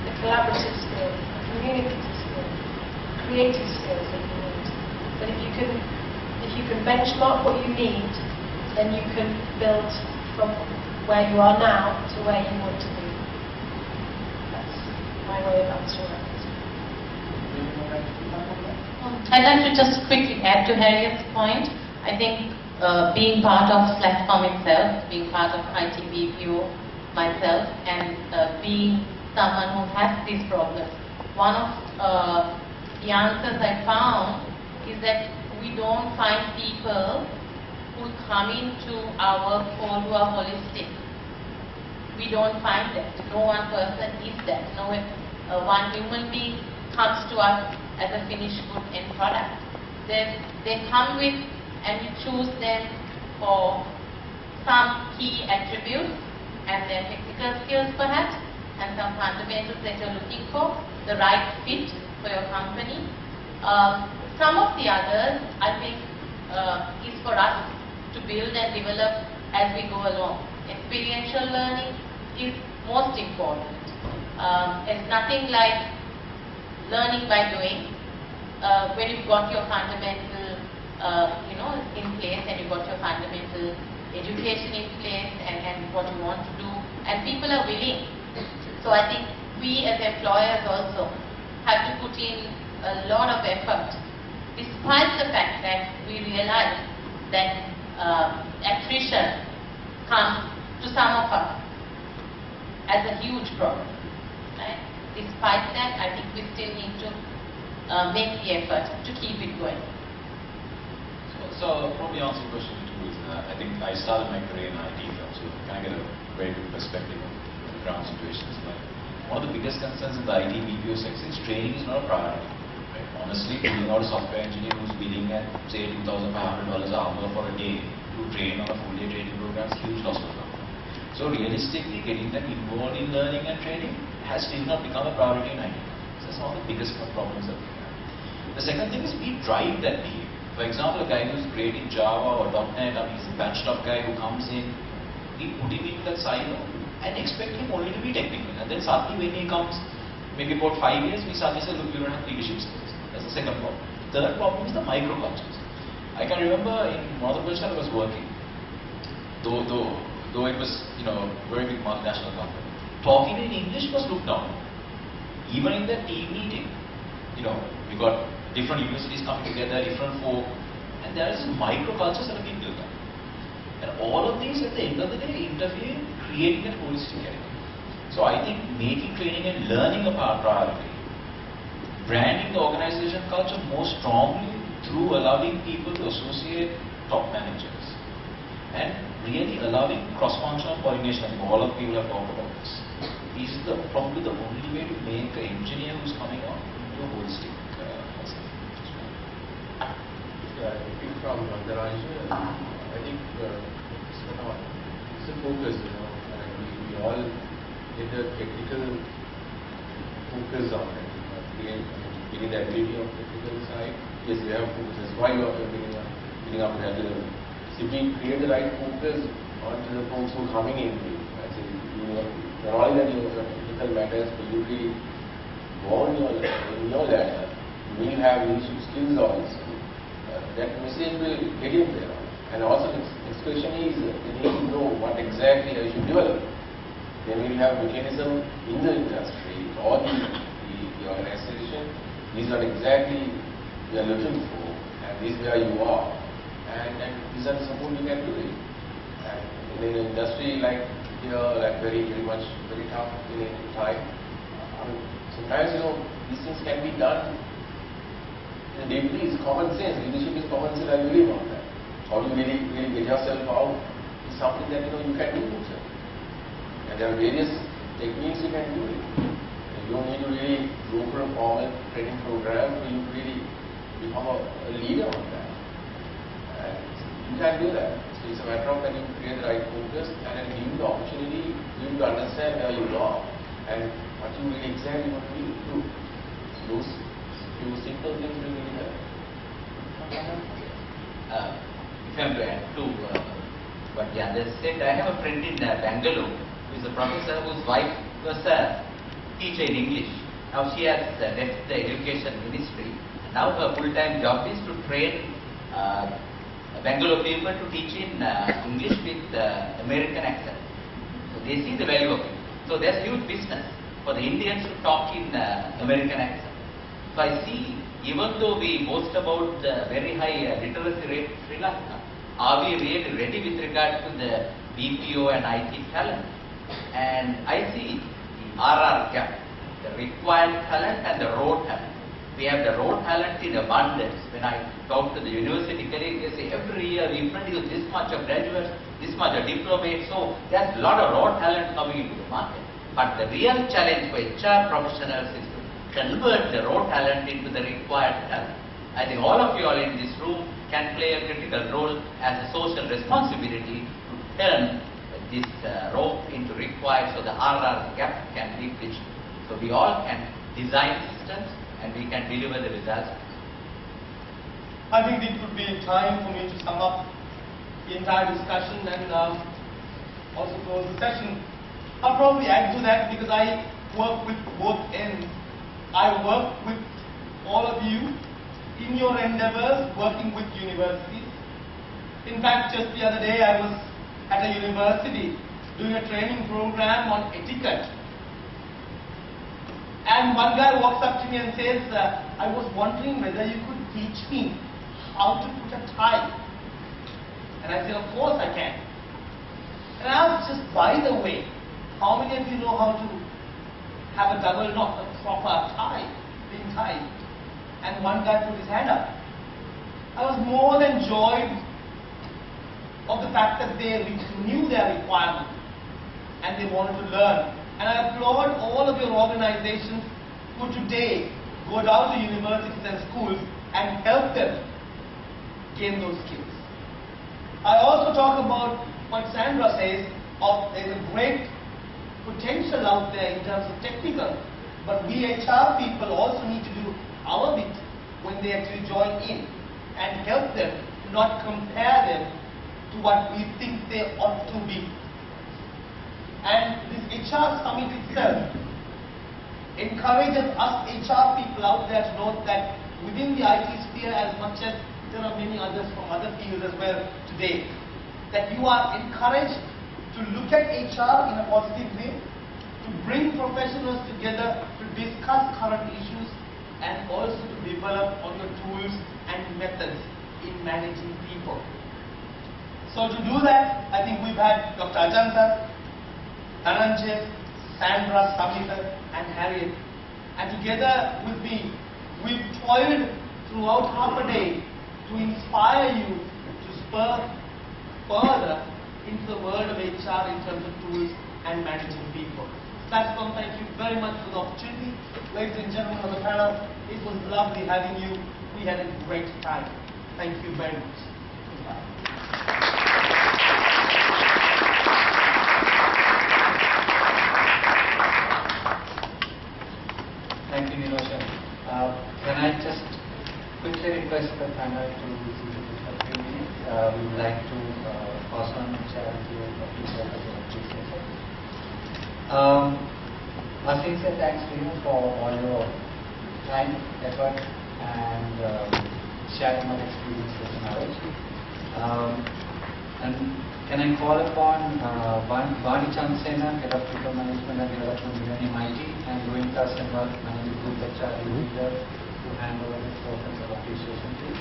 the collaborative skills, the communicative skills, creative skills that you need. But if you can benchmark what you need, then you can build from where you are now to where you want to be. That's my way of answering that. I'd like to just quickly add to Harriet's point. I think being part of SLASSCOM itself, being part of ITBPO myself, and being someone who has these problems, one of the answers I found is that we don't find people who come into our work who are holistic. We don't find that. No one person is that. No one human being comes to us as a finished good end product. They come with, and we choose them for some key attributes and their technical skills perhaps, and some fundamentals that you're looking for, the right fit for your company. Some of the others, I think, is for us to build and develop as we go along. Experiential learning is most important. It's nothing like learning by doing. When you've got your fundamental, in place, and you've got your fundamental education in place, and what you want to do, and people are willing. So I think we as employers also have to put in a lot of effort, despite the fact that we realize that attrition comes to some of us as a huge problem. Right? Despite that, I think we still need to make the effort to keep it going. So probably answer your question too is I think I started my career in IT firm, so can I get a very good perspective of the ground situations. But one of the biggest concerns in the IT BPO sector is training is not a priority. Right? Honestly, pulling out a software engineer who's billing at say $2,500 an hour for a day to train on a full day training program is huge loss for the company. So realistically, getting them involved in learning and training has still not become a priority in IT. So that's one of the biggest problems that we have. The second thing is we drive that behavior. For example, a guy who's great in Java or .NET, he's a patched up guy who comes in, we put him into that silo and expect him only to be technical. And then suddenly when he comes, maybe about 5 years, we suddenly say, look, you don't have leadership skills. That's the second problem. Third problem is the microcultures. I can remember in one of the projects I was working, though it was, very big multinational company, talking in English was looked down. Even in the team meeting, we got different universities coming together, different folk, and there are some microcultures that have been built up. And all of these at the end of the day interfere in creating that holistic category. So I think making training and learning a priority, branding the organization culture more strongly through allowing people to associate top managers and really allowing cross-functional coordination. I think all of people have talked about this. Is probably the only way to make an engineer who's coming on into a holistic Looking from Mandaraj, I think it's a focus, and we all get a technical focus on it. Getting the ability of technical side, yes, we have focus. That's why you are building up that level. So if we create the right focus onto the folks who are coming in, I say, not only that your technical matters, but you really go on in your ladder. You will have leadership skills also. That message will get in there. And also the next question is, you need to know what exactly I should develop. Then we will have mechanism in the industry or the organization. These are exactly we are looking for, and this is where you are. And these are the support you can do it. And in an industry like here, like very tough in time, sometimes these things can be done. Deeply is common sense. Leadership is common sense. I believe on that. How do you really get yourself out is something that you can do yourself. And there are various techniques you can do it. And you don't need to really go for a formal training program for you to really become a leader on that. And you can do that. So it's a matter of that you create the right focus and then give you the opportunity for you to understand where you are and what you really exactly want to do. So those few simple things will be there. If I am to add to what the others said, I have a friend in Bangalore who is a professor whose wife was a teacher in English. Now she has left the education ministry. Now her full-time job is to train Bangalore people to teach in English with American accent. So they see the value of it. So there's huge business for the Indians to talk in American accent. So I see, even though we boast about the very high literacy rate in Sri Lanka, are we really ready with regard to the BPO and IT talent? And I see the RR gap, the required talent and the raw talent. We have the raw talent in abundance. When I talk to the university colleagues, they say every year we produce this much of graduates, this much of diplomates. So there's a lot of raw talent coming into the market. But the real challenge for HR professionals is convert the raw talent into the required talent. I think all of you all in this room can play a critical role as a social responsibility to turn this raw into required so the RR gap can be bridged. So we all can design systems and we can deliver the results. I think it would be time for me to sum up the entire discussion and also close the session. I'll probably add to that because I work with both ends. I work with all of you in your endeavors working with universities. In fact, just the other day I was at a university doing a training program on etiquette. And one guy walks up to me and says, I was wondering whether you could teach me how to put a tie. And I said, of course I can. And I asked, just by the way, how many of you know how to have a double knot, a proper tie, being tied? And one guy put his hand up. I was more than joyed of the fact that they knew their requirement and they wanted to learn. And I applaud all of your organizations who today go down to universities and schools and help them gain those skills. I also talk about what Sandra says of there's a great potential out there in terms of technical, but we HR people also need to do our bit when they actually join in and help them, not compare them to what we think they ought to be. And this HR summit itself encourages us HR people out there to know that within the IT sphere, as much as there are many others from other fields as well today, that you are encouraged to look at HR in a positive way, to bring professionals together to discuss current issues and also to develop on your tools and methods in managing people. So to do that, I think we've had Dr. Ajanta, Dhananjay, Sandra, Samita and Harriet, and together with me, we've toiled throughout half a day to inspire you to spur further into the world of HR in terms of tools and managing people. SLASSCOM, thank you very much for the opportunity. Ladies and gentlemen of the panel, it was lovely having you. We had a great time. Thank you very much. Thank you, Niroshan. Can I just quickly request the panel to visit a few minutes? We would like to pass on the charity of the people of the appreciation. A sincere thanks to you for all your time, effort, and sharing of experiences and knowledge. And can I call upon Vani Chandsena, Head of People Management and Development Millennium IT, and Govinda Senwal, Managing Group HR Leader, to hand over the tokens of appreciation, please.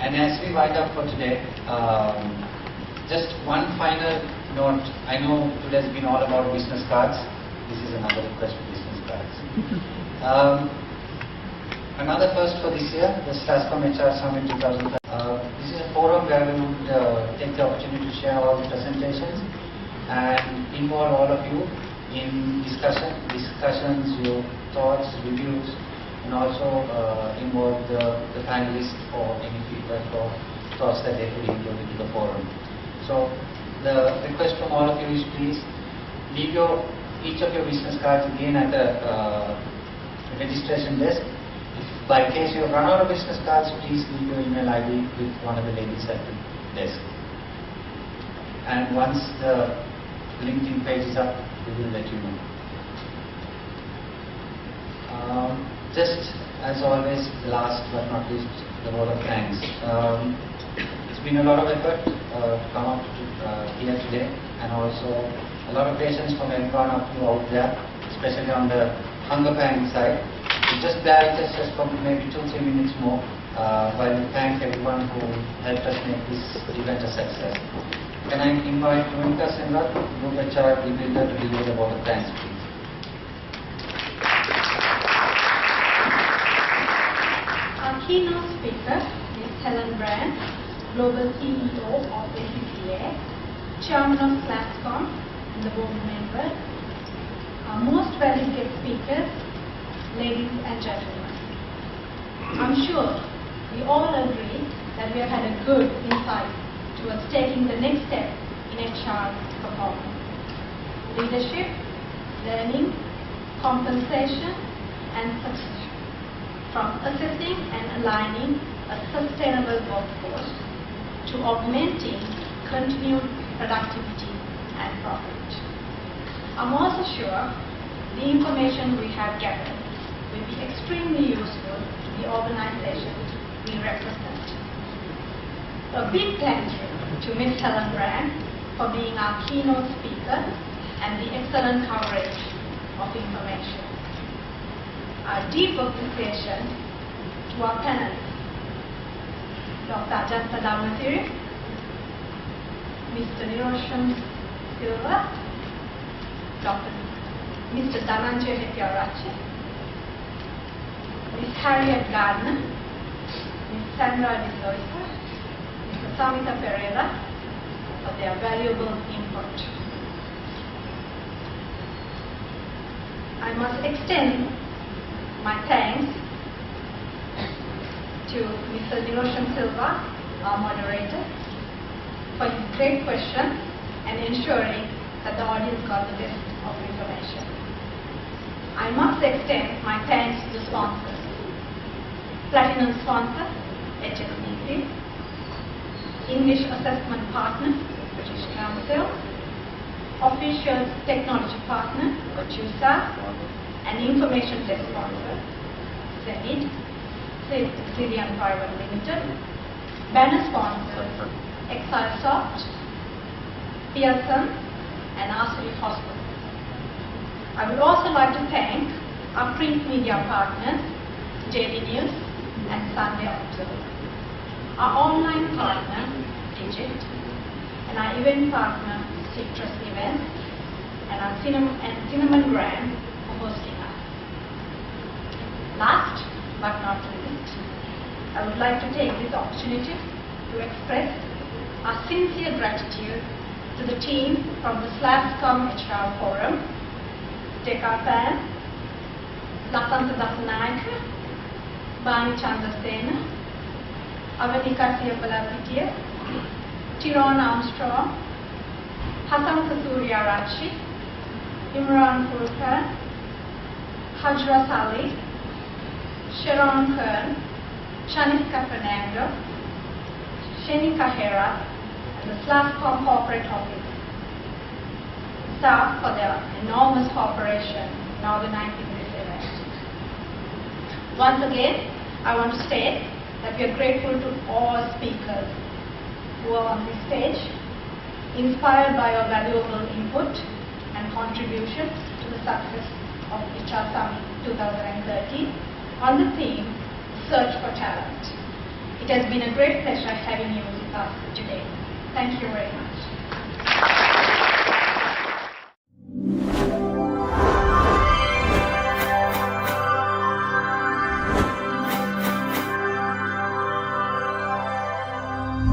And as we wind up for today, just one final note. I know today has been all about business cards. This is another request for business cards. Another first for this year, the SLASSCOM HR Summit 2005. This is a forum where we would take the opportunity to share all the presentations and involve all of you in discussions, your thoughts, reviews, and also involve the panelists for any feedback or thoughts that they could include into the forum. So the request from all of you is please leave each of your business cards again at the registration desk. If by case you have run out of business cards, please leave your email ID with one of the ladies at the desk. And once the LinkedIn page is up, we will let you know. Just as always, last but not least, the word of thanks. It's been a lot of effort to come up here today, and also a lot of patience from everyone of you out there, especially on the hunger pang side. So just bear with us just for maybe 2-3 minutes more while we thank everyone who helped us make this event a success. Can I invite Govinda Senwal, Group HR Leader, to deliver the word of thanks, please? Our keynote speaker is Helen Brand, Global CEO of ACCA, Chairman of SLASSCOM and the board member. Our most valued guest speakers, ladies and gentlemen. I'm sure we all agree that we have had a good insight towards taking the next step in HR performance. Leadership, learning, compensation, and succession. From assessing and aligning a sustainable workforce to augmenting continued productivity and profit. I'm also sure the information we have gathered will be extremely useful to the organizations we represent. A big thank you to Ms. Helen Brand for being our keynote speaker and the excellent coverage of information. Our deep appreciation to our panelists, Dr. Ajanta Dharmasiri, Mr. Niroshan Silva, Mr. Dhananjay Hettiarachchi, Ms. Harriet Gardner, Ms. Sandra De Soisa, Mr. Samita Pereira for their valuable input. I must extend my thanks to Mr. Niroshan Silva, our moderator, for his great question and ensuring that the audience got the best of information. I must extend my thanks to the sponsors. Platinum sponsor, HSBC, English Assessment Partner, British Council, Official Technology Partner, CHUSA, and Information Tech Sponsor, CENID, Syrian Private Limited, banner sponsors, ExileSoft, Pearson, and Arcely Hospital. I would also like to thank our print media partners, JD News and Sunday Observer, our online partner, Digit, and our event partner, Citrus Events, and our Cinnamon Grand for hosting us. Last but not least, I would like to take this opportunity to express our sincere gratitude to the team from the SLASSCOM HR Forum, Dekapan, Lasantha Dasanayaka, Bani Chandrasena, Avanika Siyapalapitiya, Tyrone Armstrong, Hassan Kasuriarachi, Imran Furqan, Hajra Saleh, Sharon Kern, Shaniska Fernando, Shenika Hera, and the SLASSCOM corporate office staff for their enormous cooperation in organizing this event. Once again, I want to state that we are grateful to all speakers who are on this stage, inspired by your valuable input and contribution to the success of HR Summit 2013 on the theme, Search for Talent. It has been a great pleasure having you with us today. Thank you very much.